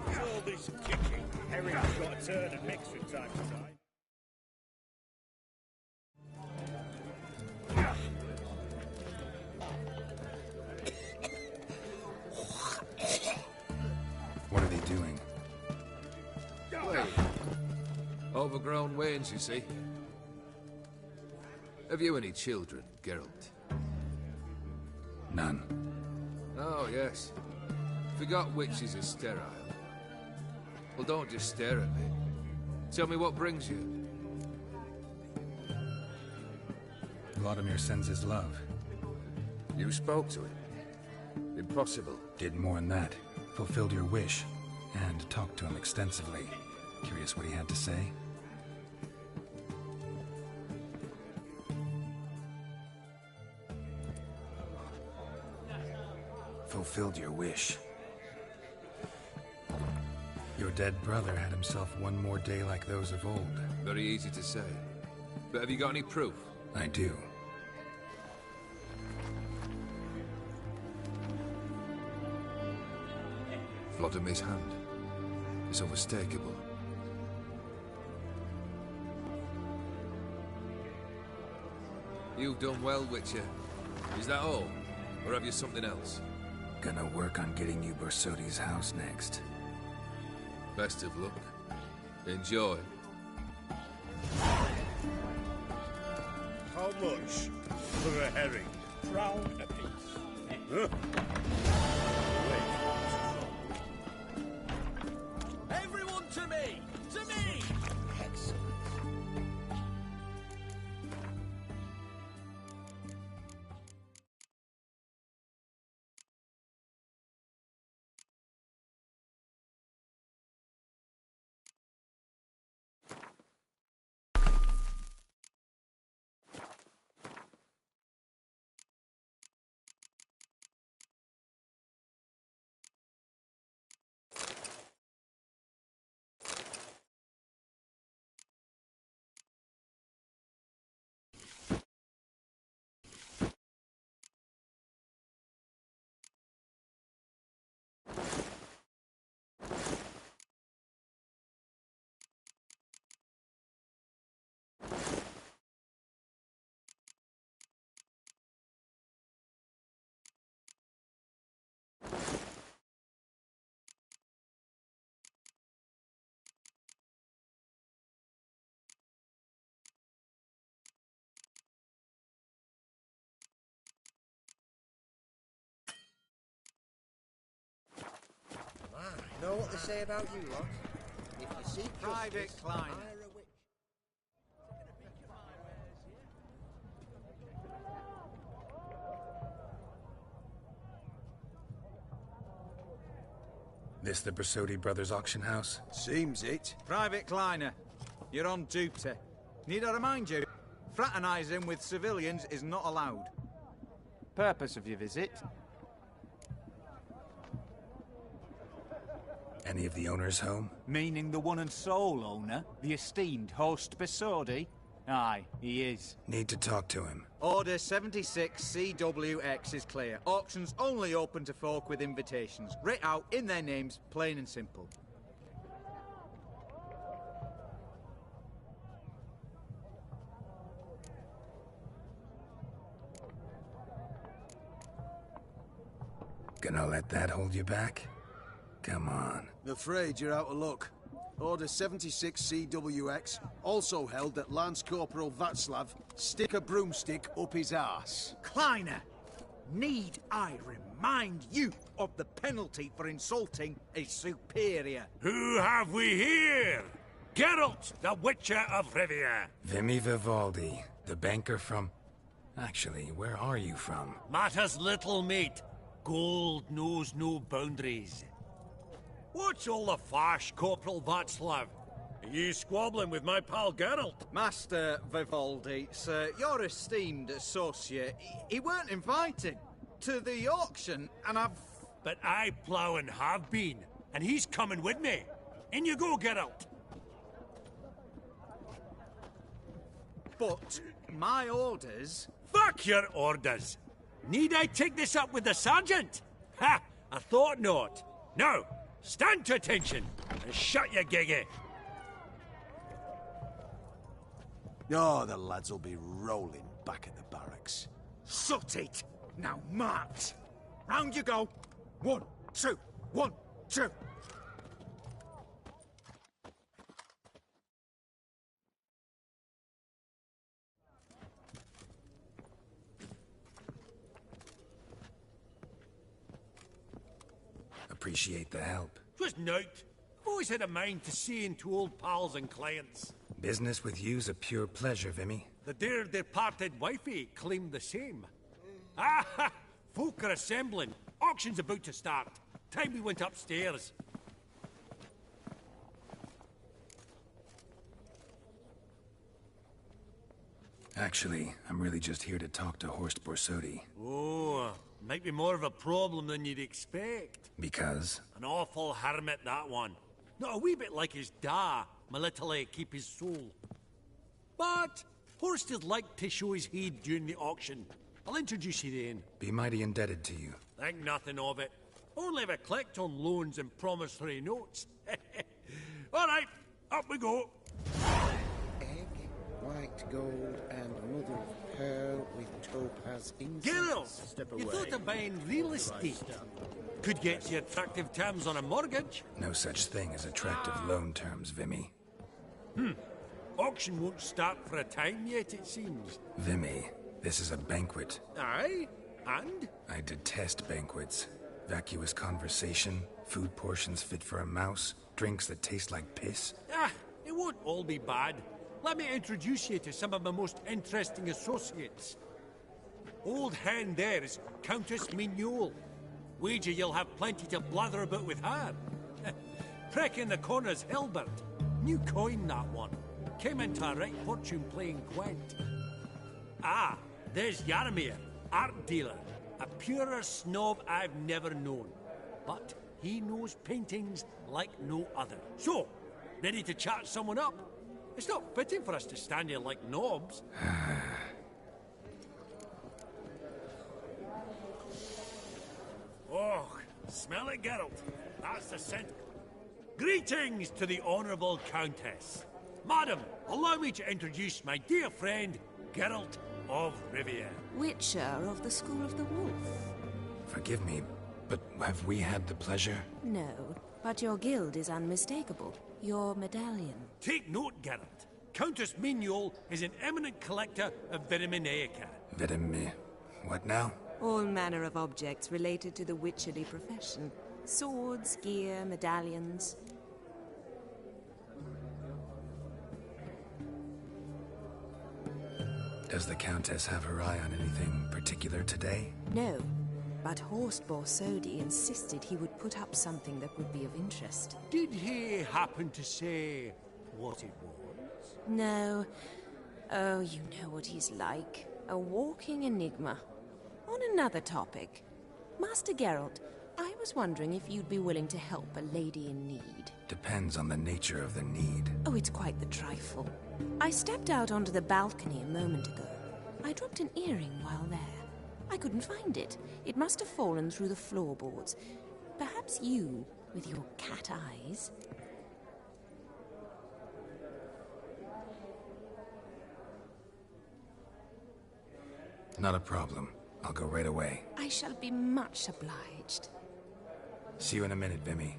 All this kicking. Everything's got to turn and mix from time to time. What are they doing? Wait. Overgrown wains, you see. Have you any children, Geralt? None. Oh, yes. Forgot witches are sterile. Well, don't just stare at me. Tell me what brings you. Vladimir sends his love. You spoke to him? Impossible. Did more than that. fulfilled your wish, and talked to him extensively. Curious what he had to say? Fulfilled your wish. Your dead brother had himself one more day like those of old. Very easy to say. But have you got any proof? I do. Vladimir's hand. It's unmistakable. You've done well, Witcher. Is that all? Or have you something else? Gonna work on getting you Bersoti's house next. Best of luck. Enjoy. How much for a herring? Crown apiece. Huh? Everyone to me! To me! Excellent. You know what they say about you lot? If you seek Private justice, Klein. hire a witch. This the Bersodi Brothers auction house? Seems it. Private Kleiner, you're on duty. Need I remind you, fraternising with civilians is not allowed. Purpose of your visit? Any of the owners home? Meaning the one and sole owner, the esteemed host Besodi? Aye, he is. Need to talk to him. Order 76 CWX is clear. Auctions only open to folk with invitations. Writ out in their names, plain and simple. Gonna let that hold you back? Come on. I'm afraid you're out of luck. Order 76 CWX also held that Lance Corporal Václav stick a broomstick up his arse. Kleiner, need I remind you of the penalty for insulting a superior? Who have we here? Geralt, the Witcher of Rivia. Vimy Vivaldi, the banker from... Actually, where are you from? Matters little, mate. Gold knows no boundaries. What's all the fash, Corporal Václav? Are you squabbling with my pal Geralt? Master Vivaldi, sir, your esteemed associate, he weren't invited to the auction, and I've... But I plough and have been, and he's coming with me. In you go, Geralt. But my orders... Fuck your orders! Need I take this up with the sergeant? Ha! I thought not. Now, stand to attention and shut your giggy. Oh, the lads will be rolling back at the barracks. Sut it! Now march! Round you go! 1, 2, 1, 2! Appreciate the help. 'Twas nowt. I've always had a mind to seeing to old pals and clients. Business with you's a pure pleasure, Vimy. The dear departed wifey claimed the same. Ah ha! Folk are assembling. Auction's about to start. Time we went upstairs. Actually, I'm really just here to talk to Horst Borsodi. Oh, might be more of a problem than you'd expect. Because? An awful hermit, that one. Not a wee bit like his da, my little keep his soul. But Horst is like to show his head during the auction. I'll introduce you then. Be mighty indebted to you. Think nothing of it. Only if I collect on loans and promissory notes. All right, up we go. Egg, white gold, and mother of pearl with topaz incense. Geralt, Step you away. thought of buying real estate. Could get you attractive terms on a mortgage. No such thing as attractive loan terms, Vimy. Auction won't start for a time yet, it seems. Vimy, this is a banquet. Aye, and? I detest banquets. Vacuous conversation, food portions fit for a mouse, drinks that taste like piss. Ah, it won't all be bad. Let me introduce you to some of my most interesting associates. Old hen there is Countess Mignol. Wager you'll have plenty to blather about with her. Prick in the corner's Hilbert. New coin, that one. Came into a right fortune playing Gwent. Ah, there's Yarmir, art dealer. A purer snob I've never known. But he knows paintings like no other. So, ready to chat someone up? It's not fitting for us to stand here like knobs. Oh, smell it, Geralt. That's the scent. Greetings to the Honourable Countess. Madam, allow me to introduce my dear friend, Geralt of Rivia. Witcher of the School of the Wolf. Forgive me, but have we had the pleasure? No, but your guild is unmistakable. Your medallion. Take note, Geralt. Countess Mignol is an eminent collector of Vitaminaica. What now? All manner of objects related to the witcherly profession. Swords, gear, medallions. Does the Countess have her eye on anything particular today? No, but Horst Borsodi insisted he would put up something that would be of interest. Did he happen to say what it was? No. Oh, you know what he's like. A walking enigma. On another topic, Master Geralt, I was wondering if you'd be willing to help a lady in need. Depends on the nature of the need. Oh, it's quite the trifle. I stepped out onto the balcony a moment ago. I dropped an earring while there. I couldn't find it. It must have fallen through the floorboards. Perhaps you, with your cat eyes... Not a problem. I'll go right away. I shall be much obliged. See you in a minute, Vimy.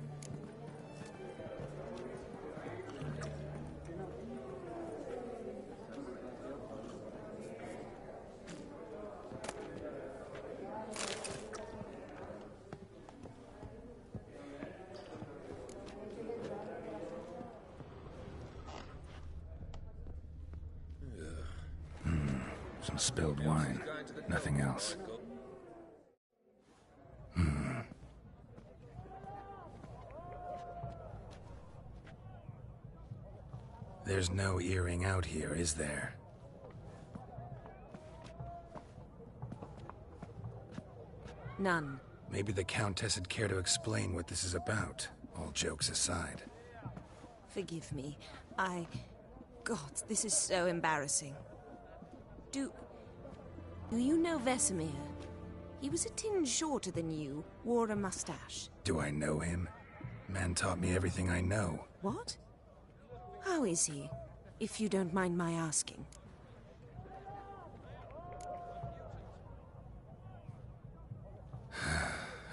Some spilled wine. Nothing else. There's no earring out here, is there? None. Maybe the Countess would care to explain what this is about, all jokes aside. Forgive me. God, this is so embarrassing. Do you know Vesemir? He was a tinge shorter than you, wore a mustache. Do I know him? Man taught me everything I know. What? How is he, if you don't mind my asking?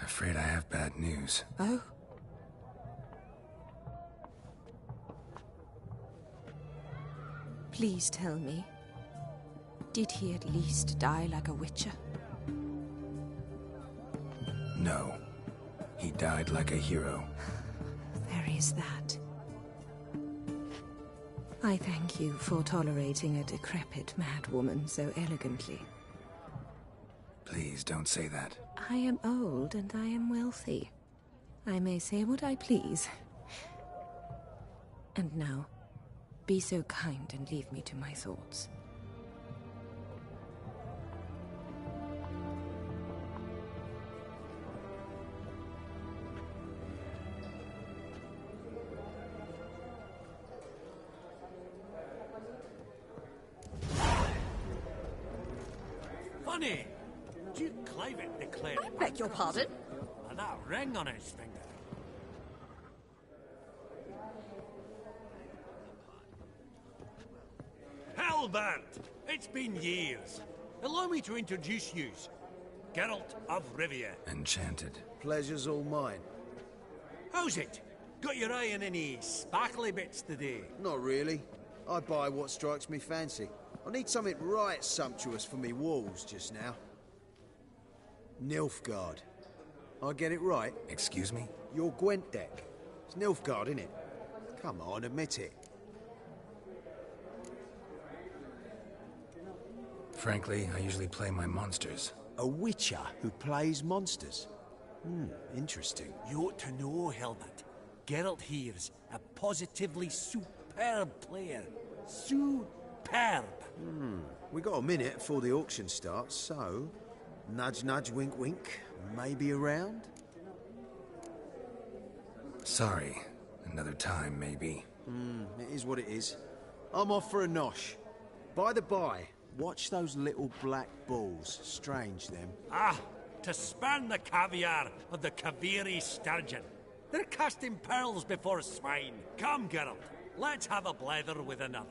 Afraid I have bad news. Oh? Please tell me. Did he at least die like a witcher? No. He died like a hero. There is that. I thank you for tolerating a decrepit madwoman so elegantly. Please don't say that. I am old and I am wealthy. I may say what I please. And now, be so kind and leave me to my thoughts. Funny! Duke Cliven declared... I beg your pardon? And that ring on his finger. Hellbent! It's been years. Allow me to introduce yous. Geralt of Rivia. Enchanted. Pleasure's all mine. How's it? Got your eye on any sparkly bits today? Not really. I buy what strikes me fancy. I need something right sumptuous for me walls just now. Nilfgaard. I get it right? Excuse me? Your Gwent deck. It's Nilfgaard, innit? Come on, admit it. Frankly, I usually play my monsters. A witcher who plays monsters? Interesting. You ought to know, Helmut. Geralt here's a positively superb player. Superb. We got a minute before the auction starts, so... Nudge, nudge, wink, wink. Maybe around? Sorry. Another time, maybe. It is what it is. I'm off for a nosh. By the by, watch those little black balls. Strange, them. Ah, to span the caviar of the Kaviri sturgeon. They're casting pearls before swine. Come, Geralt, let's have a blether with another.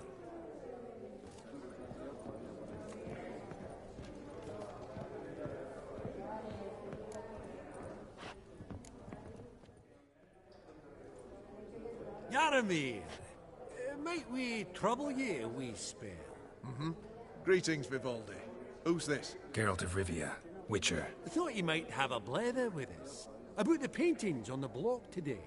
Yaramir, might we trouble ye a wee spell? Greetings, Vivaldi. Who's this? Geralt of Rivia, Witcher. I thought you might have a blether with us. About the paintings on the block today.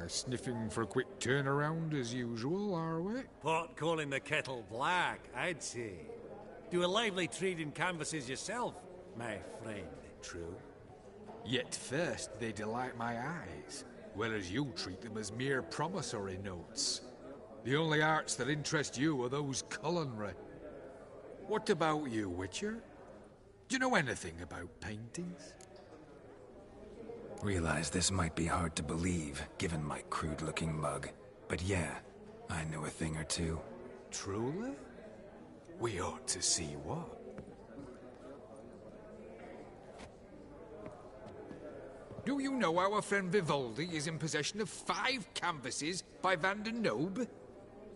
Sniffing for a quick turnaround as usual, are we? Pot calling the kettle black, I'd say. Do a lively trade in canvases yourself, my friend. True. Yet first they delight my eyes, whereas you treat them as mere promissory notes. The only arts that interest you are those culinary. What about you, Witcher? Do you know anything about paintings? Realize this might be hard to believe, given my crude-looking mug. But yeah, I know a thing or two. Truly? We ought to see what. Do you know our friend Vivaldi is in possession of 5 canvases by Van der Nobe?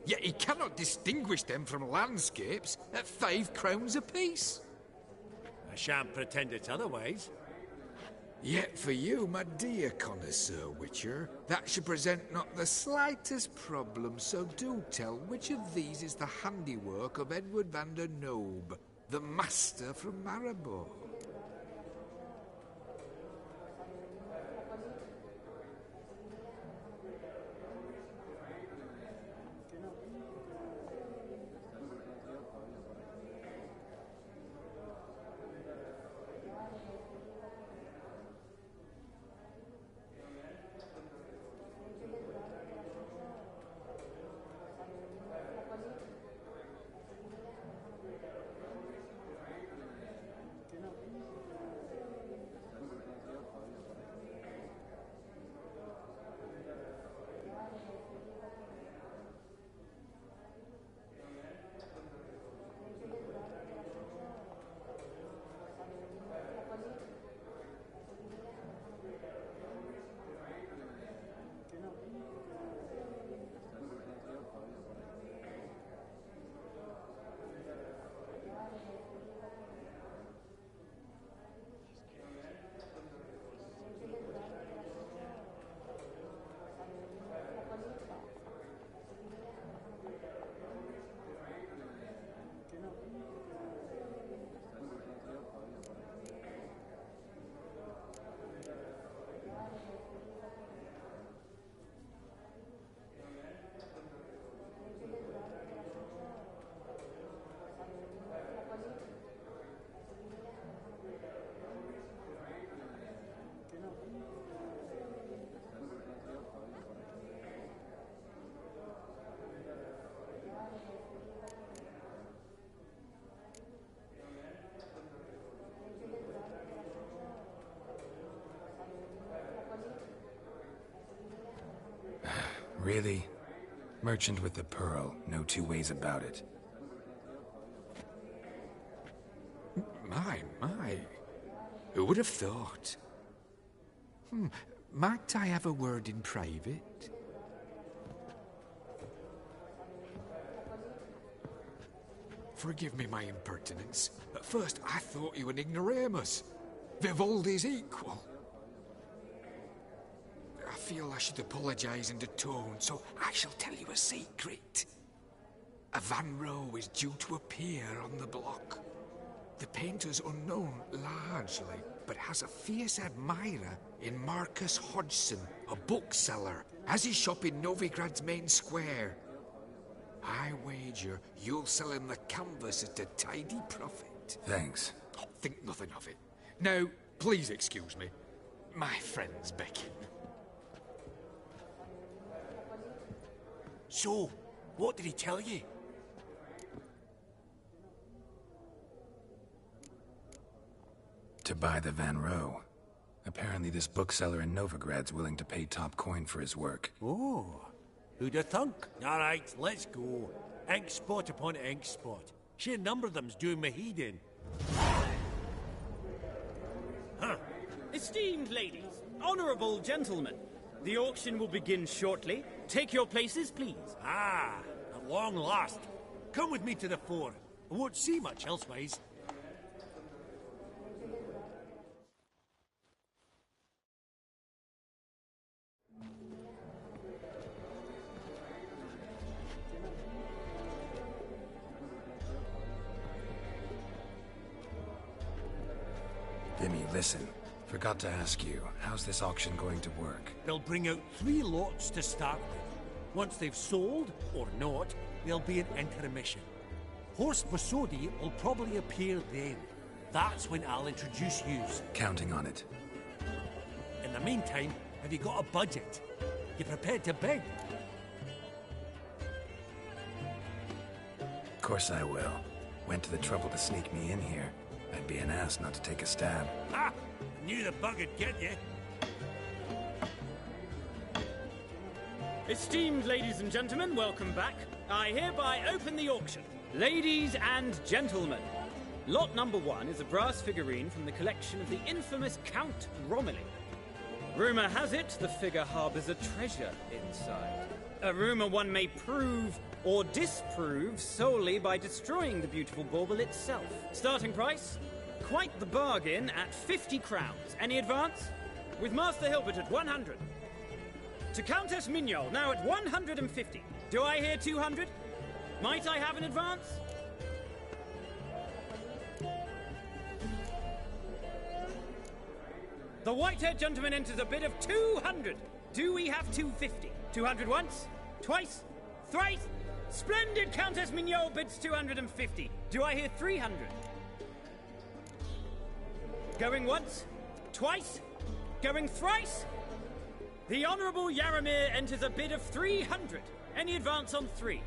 Yet he cannot distinguish them from landscapes at 5 crowns apiece. I shan't pretend it's otherwise. Yet for you, my dear connoisseur Witcher, that should present not the slightest problem, so do tell which of these is the handiwork of Edward van der Nobe, the master from Maribor. Really? Merchant with the pearl, no two ways about it. My. Who would have thought? Might I have a word in private? Forgive me my impertinence. At first, I thought you an ignoramus. Vivaldi's equal. I feel I should apologize and atone, so I shall tell you a secret. A Van Row is due to appear on the block. The painter's unknown, largely, but has a fierce admirer in Marcus Hodgson, a bookseller, has his shop in Novigrad's main square. I wager you'll sell him the canvas at a tidy profit. Thanks. Oh, think nothing of it. Now, please excuse me. My friend's beckon. So, what did he tell you? To buy the Van Row. Apparently this bookseller in Novigrad's willing to pay top coin for his work. Oh, who'd have thunk? All right, let's go. Ink spot upon ink spot. Sheer number of them's doing me heed in. Huh. Esteemed ladies, honourable gentlemen, the auction will begin shortly. Take your places, please. Ah, at long last. Come with me to the fore. I won't see much elsewise. Vimy, listen. Forgot to ask you, how's this auction going to work? They'll bring out 3 lots to start with. Once they've sold, or not, there'll be an intermission. Horse Vasodi will probably appear then. That's when I'll introduce yous. Counting on it. In the meantime, have you got a budget? You prepared to bid? Of course I will. Went to the trouble to sneak me in here. I'd be an ass not to take a stab. Ah! I knew the bug'd get you. Esteemed ladies and gentlemen, welcome back. I hereby open the auction. Ladies and gentlemen, lot number 1 is a brass figurine from the collection of the infamous Count Romilly. Rumour has it the figure harbours a treasure inside. A rumour one may prove or disprove solely by destroying the beautiful bauble itself. Starting price? Quite the bargain at 50 crowns. Any advance? With Master Hilbert at 100. To Countess Mignol, now at 150. Do I hear 200? Might I have an advance? The white-haired gentleman enters a bid of 200. Do we have 250? 200 once? Twice? Thrice? Splendid! Countess Mignol bids 250. Do I hear 300? Going once? Twice? Going thrice? The Honourable Yaramir enters a bid of 300. Any advance on 3?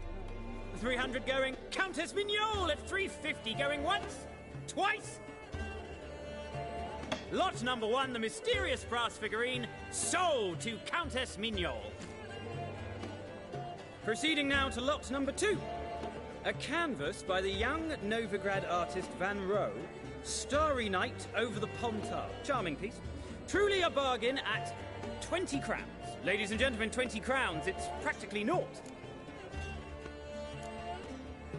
300 going. Countess Mignol at 350. Going once? Twice? Lot number 1, the mysterious brass figurine, sold to Countess Mignol. Proceeding now to lot number 2. A canvas by the young Novigrad artist Van Row, Starry Night over the Pontar. Charming piece. Truly a bargain at 20 crowns. Ladies and gentlemen, 20 crowns. It's practically naught.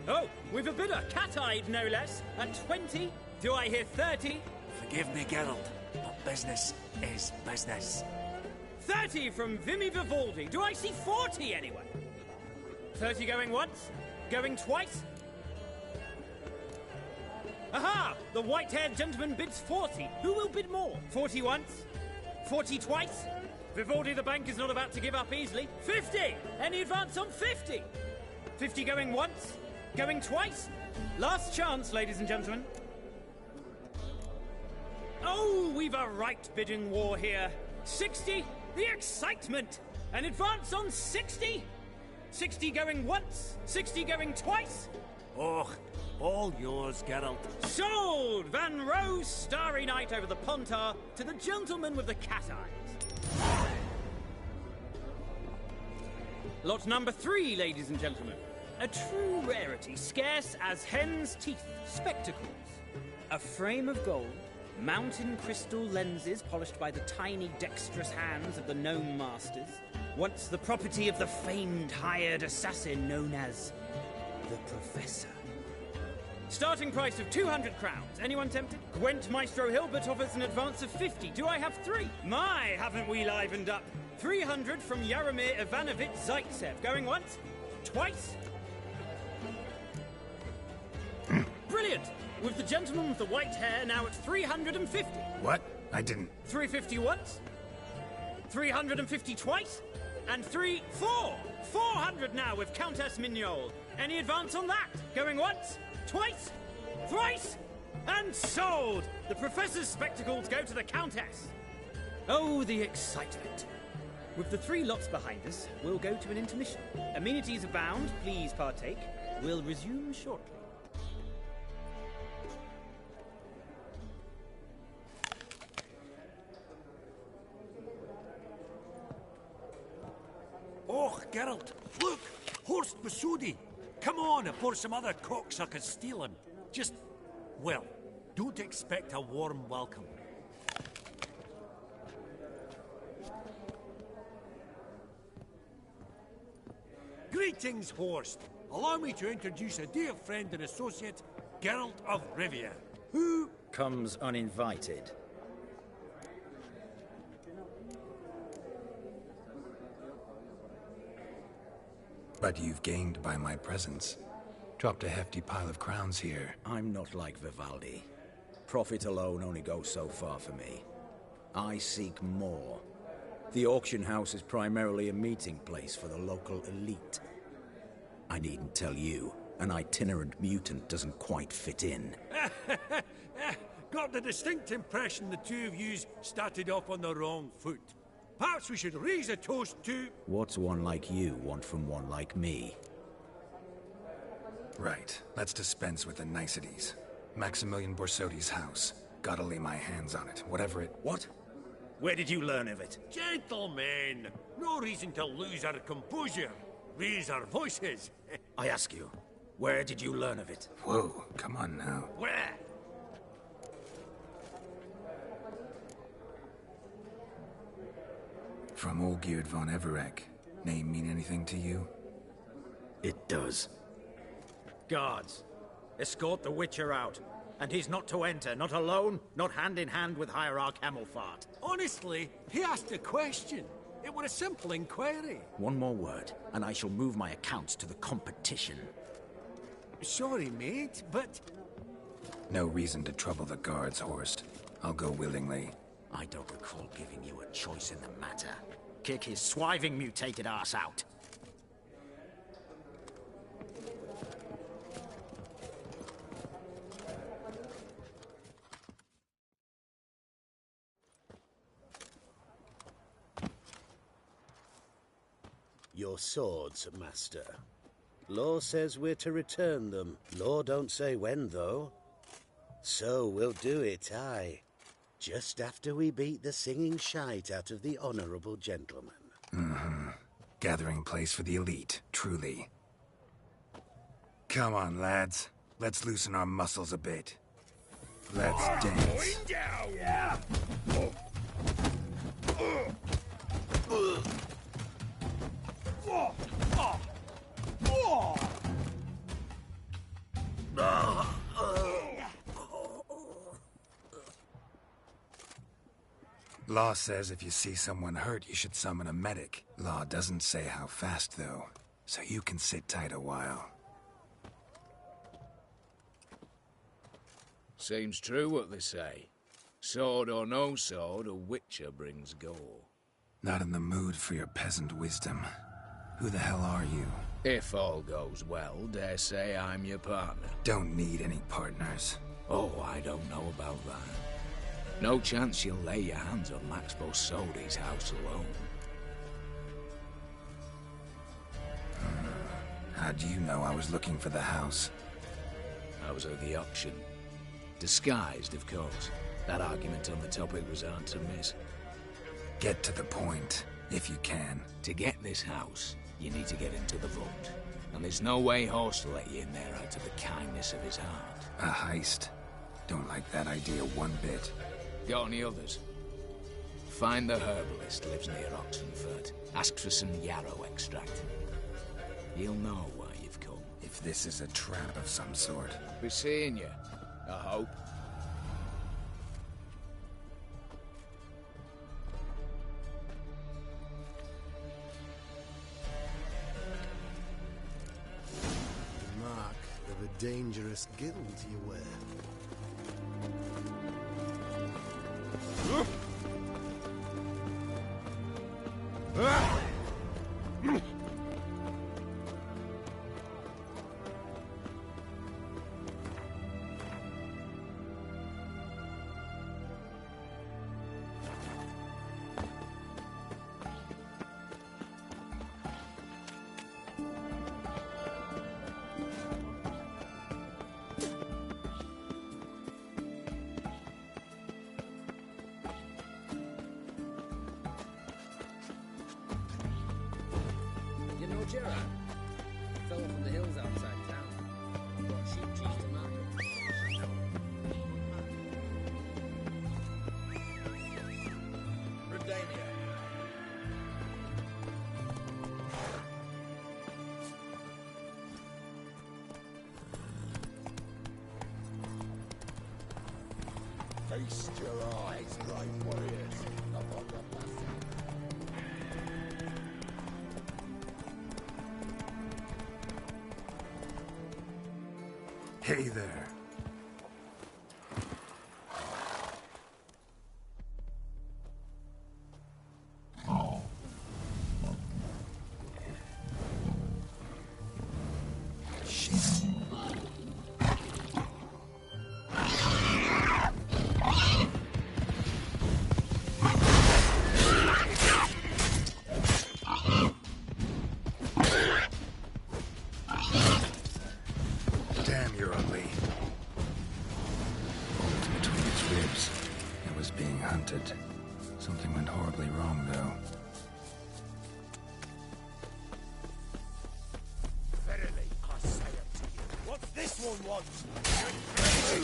Oh, we've a bidder, cat-eyed no less, at 20. Do I hear 30? Forgive me, Geralt, but business is business. 30 from Vimy Vivaldi. Do I see 40 anyway? 30 going once? Going twice? Aha! The white-haired gentleman bids 40. Who will bid more? 40 once? 40 twice? Vivaldi the bank is not about to give up easily. 50! Any advance on 50? 50 going once? Going twice? Last chance, ladies and gentlemen. Oh, we've a right bidding war here. 60? The excitement! An advance on 60? 60 going once? 60 going twice? Oh, all yours, Geralt. Sold! Van Row Starry Night over the Pontar to the gentleman with the cat eyes. Lot number 3, ladies and gentlemen. A true rarity, scarce as hen's teeth, spectacles. A frame of gold, mountain crystal lenses polished by the tiny dexterous hands of the gnome masters. Once the property of the famed hired assassin known as the Professor. Starting price of 200 crowns. Anyone tempted? Gwent Maestro Hilbert offers an advance of 50. Do I have 3? My, haven't we livened up? 300 from Yaromir Ivanovich Zaitsev. Going once? Twice? Brilliant! With the gentleman with the white hair now at 350. What? I didn't... 350 once? 350 twice? And 400 now with Countess Mignol. Any advance on that? Going once? Twice? Thrice? And sold! The Professor's spectacles go to the Countess. Oh, the excitement. With the 3 lots behind us, we'll go to an intermission. Amenities abound, please partake. We'll resume shortly. Oh, Geralt, look! Horst Masudi! Come on, before some other cocksuckers steal him. Just, well, don't expect a warm welcome. Greetings, Horst. Allow me to introduce a dear friend and associate, Geralt of Rivia, who... comes uninvited. But you've gained by my presence. Dropped a hefty pile of crowns here. I'm not like Vivaldi. Profit alone only goes so far for me. I seek more. The auction house is primarily a meeting place for the local elite. I needn't tell you, an itinerant mutant doesn't quite fit in. Got the distinct impression the two of yous started off on the wrong foot. Perhaps we should raise a toast to... What's one like you want from one like me? Right. Let's dispense with the niceties. Maximilian Borsodi's house. Gotta lay my hands on it, whatever it... What? Where did you learn of it? Gentlemen, no reason to lose our composure. Raise our voices. I ask you, where did you learn of it? Whoa, come on now. Where? From Olgierd von Everek. Name mean anything to you? It does. Guards, escort the Witcher out. And he's not to enter, not alone, not hand in hand with Hierarch Hamelfart. Honestly, he asked a question. It was a simple inquiry. One more word, and I shall move my accounts to the competition. Sorry, mate, but... No reason to trouble the guards, Horst. I'll go willingly. I don't recall giving you a choice in the matter. Kick his swiving mutated ass out. Your swords, Master. Law says we're to return them. Law don't say when, though. So we'll do it, aye. Just after we beat the singing shite out of the honourable gentleman. Mm-hmm. Gathering place for the elite, truly. Come on, lads. Let's loosen our muscles a bit. Let's dance. Going down! Yeah! Law says if you see someone hurt, you should summon a medic. Law doesn't say how fast, though, so you can sit tight a while. Seems true what they say. Sword or no sword, a Witcher brings gore. Not in the mood for your peasant wisdom. Who the hell are you? If all goes well, dare say I'm your partner. Don't need any partners. Oh, I don't know about that. No chance you'll lay your hands on Max Borsodi's house alone. How do you know I was looking for the house? I was at the auction. Disguised, of course. That argument on the topic was hard to miss. Get to the point, if you can. To get this house, You need to get into the vault. And there's no way HOS will let you in there out of the kindness of his heart. A heist? Don't like that idea one bit. Got any others? Find the herbalist, lives near Oxenford. Ask for some yarrow extract. He'll know why you've come. If this is a trap of some sort. Be seeing you, I hope. The mark of a dangerous guild you wear. You know Gerard? Fella from the hills outside town. Brought sheep cheese to market. Redania. Feast your eyes, brave warriors, upon the battle. Hey there. Damn, you're ugly. Bullets between its ribs. It was being hunted. Something went horribly wrong, though. Verily, I say unto you, what's this one want? Stay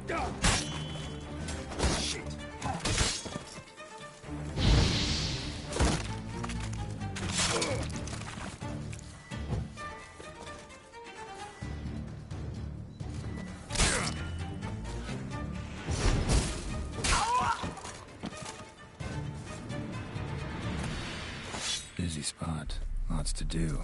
down. Busy spot. Lots to do.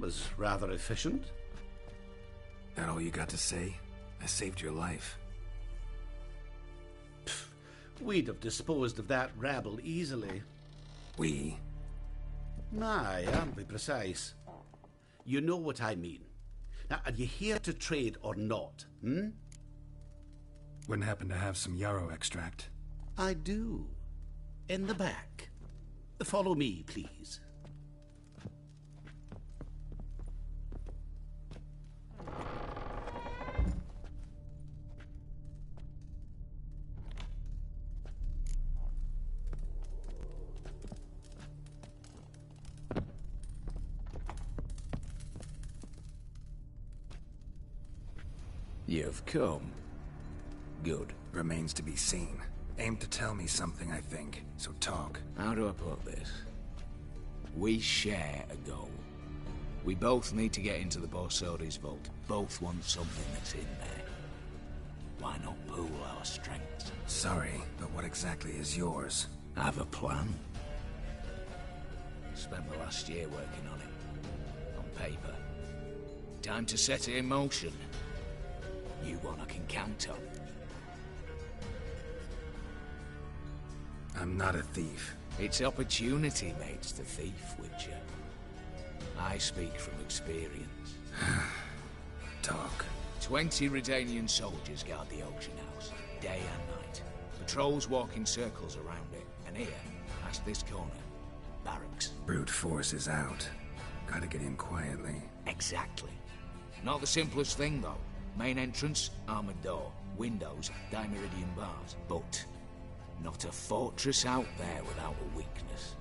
was rather efficient. That all you got to say? I saved your life. We'd have disposed of that rabble easily. We? Aye, aren't we precise? You know what I mean. Now, are you here to trade or not, Wouldn't happen to have some yarrow extract. I do. In the back. Follow me, please. You've come. Good. Remains to be seen. Aim to tell me something, I think. So talk. How do I put this? We share a goal. We both need to get into the Borsodi's vault. Both want something that's in there. Why not pool our strengths? Sorry, but what exactly is yours? I have a plan. Spent the last year working on it. On paper. Time to set it in motion. You one I can count on. I'm not a thief. It's opportunity makes the thief, Witcher. I speak from experience. Talk. 20 Redanian soldiers guard the auction house, day and night. Patrols walk in circles around it, and here, past this corner, barracks. Brute force is out. Gotta get in quietly. Exactly. Not the simplest thing, though. Main entrance, armored door. Windows, dimeridian bars. But not a fortress out there without a weakness.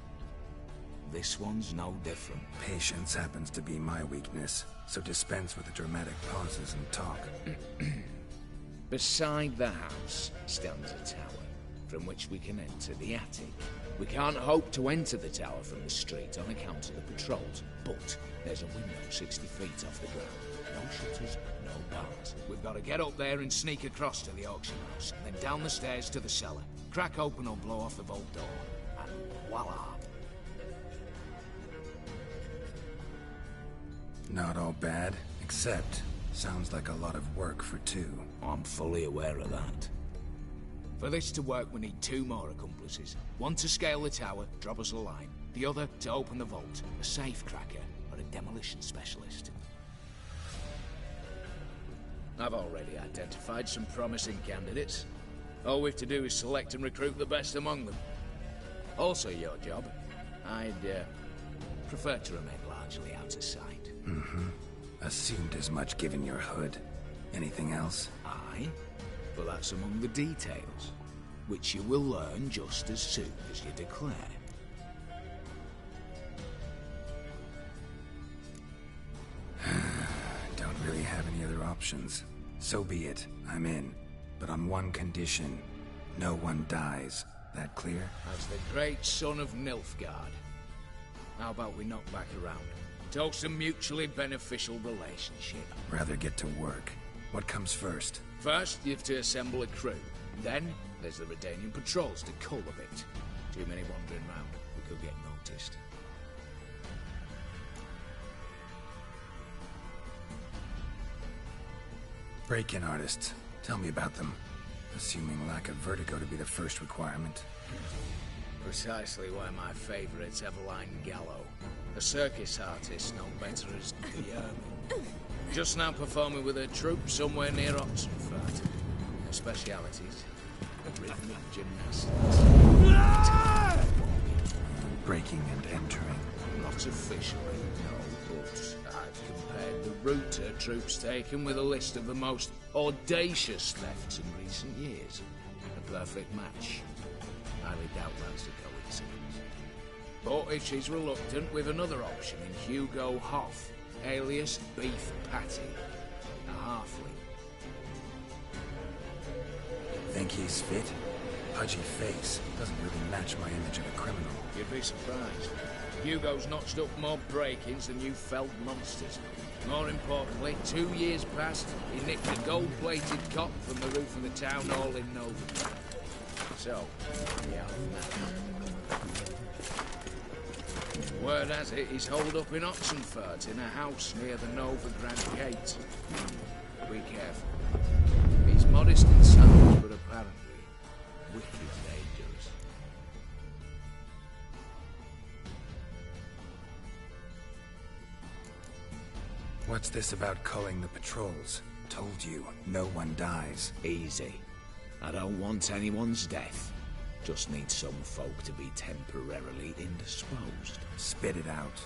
This one's no different. Patience happens to be my weakness, so dispense with the dramatic pauses and talk. Beside the house stands a tower, from which we can enter the attic. We can't hope to enter the tower from the street on account of the patrols, but there's a window 60 feet off the ground. No shutters, no bars. We've got to get up there and sneak across to the auction house, then down the stairs to the cellar, crack open or blow off the vault door, and voila! Not all bad, except sounds like a lot of work for two. I'm fully aware of that. For this to work, we need 2 more accomplices. One to scale the tower, drop us a line. The other to open the vault, a safe cracker or a demolition specialist. I've already identified some promising candidates. All we have to do is select and recruit the best among them. Also your job. I'd prefer to remain largely out of sight. Assumed as much given your hood. Anything else? Aye, but that's among the details, which you will learn just as soon as you declare. Don't really have any other options. So be it. I'm in. But on one condition. No one dies. That clear? As the great son of Nilfgaard. How about we knock back around? Talk a mutually beneficial relationship. Rather get to work. What comes first? First, you have to assemble a crew. Then, there's the Redanian patrols to cull a bit. Too many wandering round. We could get noticed. Break-in artists. Tell me about them. Assuming lack of vertigo to be the first requirement. Precisely why my favourite's Eveline Gallo. A circus artist known better as Guillermo. Just now performing with her troupe somewhere near Oxenford. Her specialities, rhythmic gymnastics. Breaking and entering. Not officially, no, but I've compared the route her troupe's taken with a list of the most audacious thefts in recent years. A perfect match. Highly doubt that's a coincidence. But if she's reluctant, with another option in Hugo Hoff, alias Beef Patty, a halfling. Think he's fit? Pudgy face doesn't really match my image of a criminal. You'd be surprised. Hugo's notched up more break-ins than you felled monsters. More importantly, 2 years past, he nicked a gold-plated cop from the roof of the town hall in Nova. So, yeah, Word has it, he's holed up in Oxenfurt in a house near the Novigrad Gate. Be careful. He's modest in size, but apparently wicked dangerous. What's this about culling the patrols? Told you, no one dies. Easy. I don't want anyone's death. Just need some folk to be temporarily indisposed. Spit it out.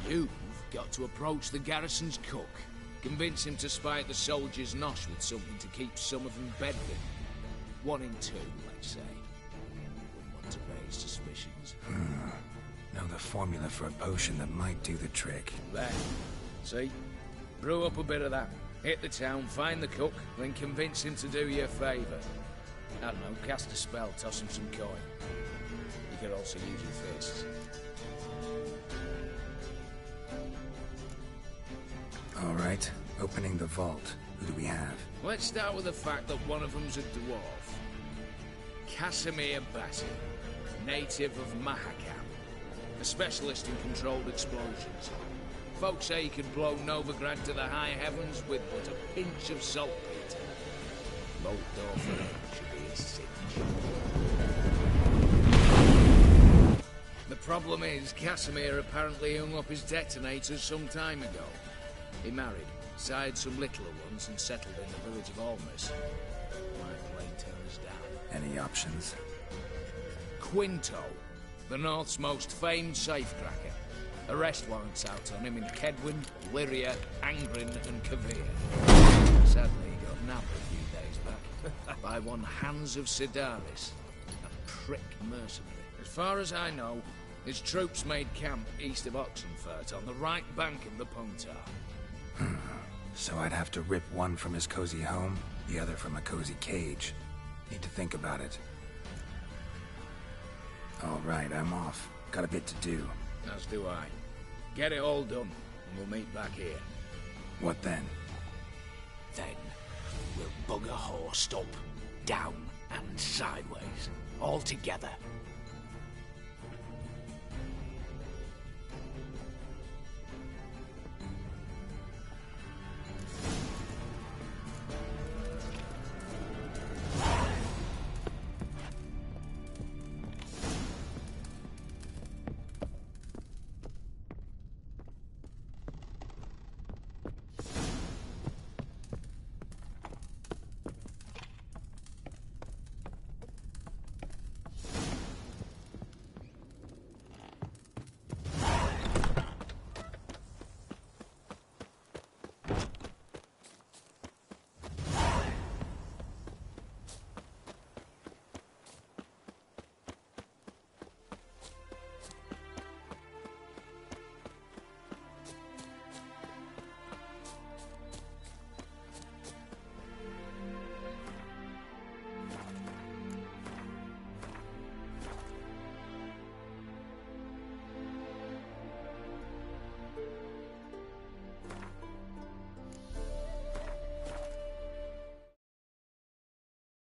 You've got to approach the garrison's cook. Convince him to spite the soldiers' nosh with something to keep some of them bedridden. 1 in 2, let's say. Wouldn't want to raise suspicions. Know the formula for a potion that might do the trick. There. See? Brew up a bit of that. Hit the town, find the cook, then convince him to do you a favour. I don't know, cast a spell, toss him some coin. You could also use your fists. All right, opening the vault. Who do we have? Let's start with the fact that one of them's a dwarf. Casimir Bassi, native of Mahakam, a specialist in controlled explosions. Folks say he could blow Novigrad to the high heavens with but a pinch of saltpeter. Bolt door for him should be a cinch. The problem is, Casimir apparently hung up his detonators some time ago. He married, sired some littler ones, and settled in the village of Almas. Might play terrors down. Any options? Quinto, the North's most famed safecracker. Arrest warrants out on him in Kedwin, Lyria, Angrin, and Kavir. Sadly, he got nabbed a few days back by one Hans of Sidaris, a prick mercenary. As far as I know, his troops made camp east of Oxenfurt on the right bank of the Pontar. So I'd have to rip one from his cozy home, the other from a cozy cage. Need to think about it. All right, I'm off. Got a bit to do. As do I. Get it all done, and we'll meet back here. What then? Then we'll bugger horsed up, down and sideways, all together.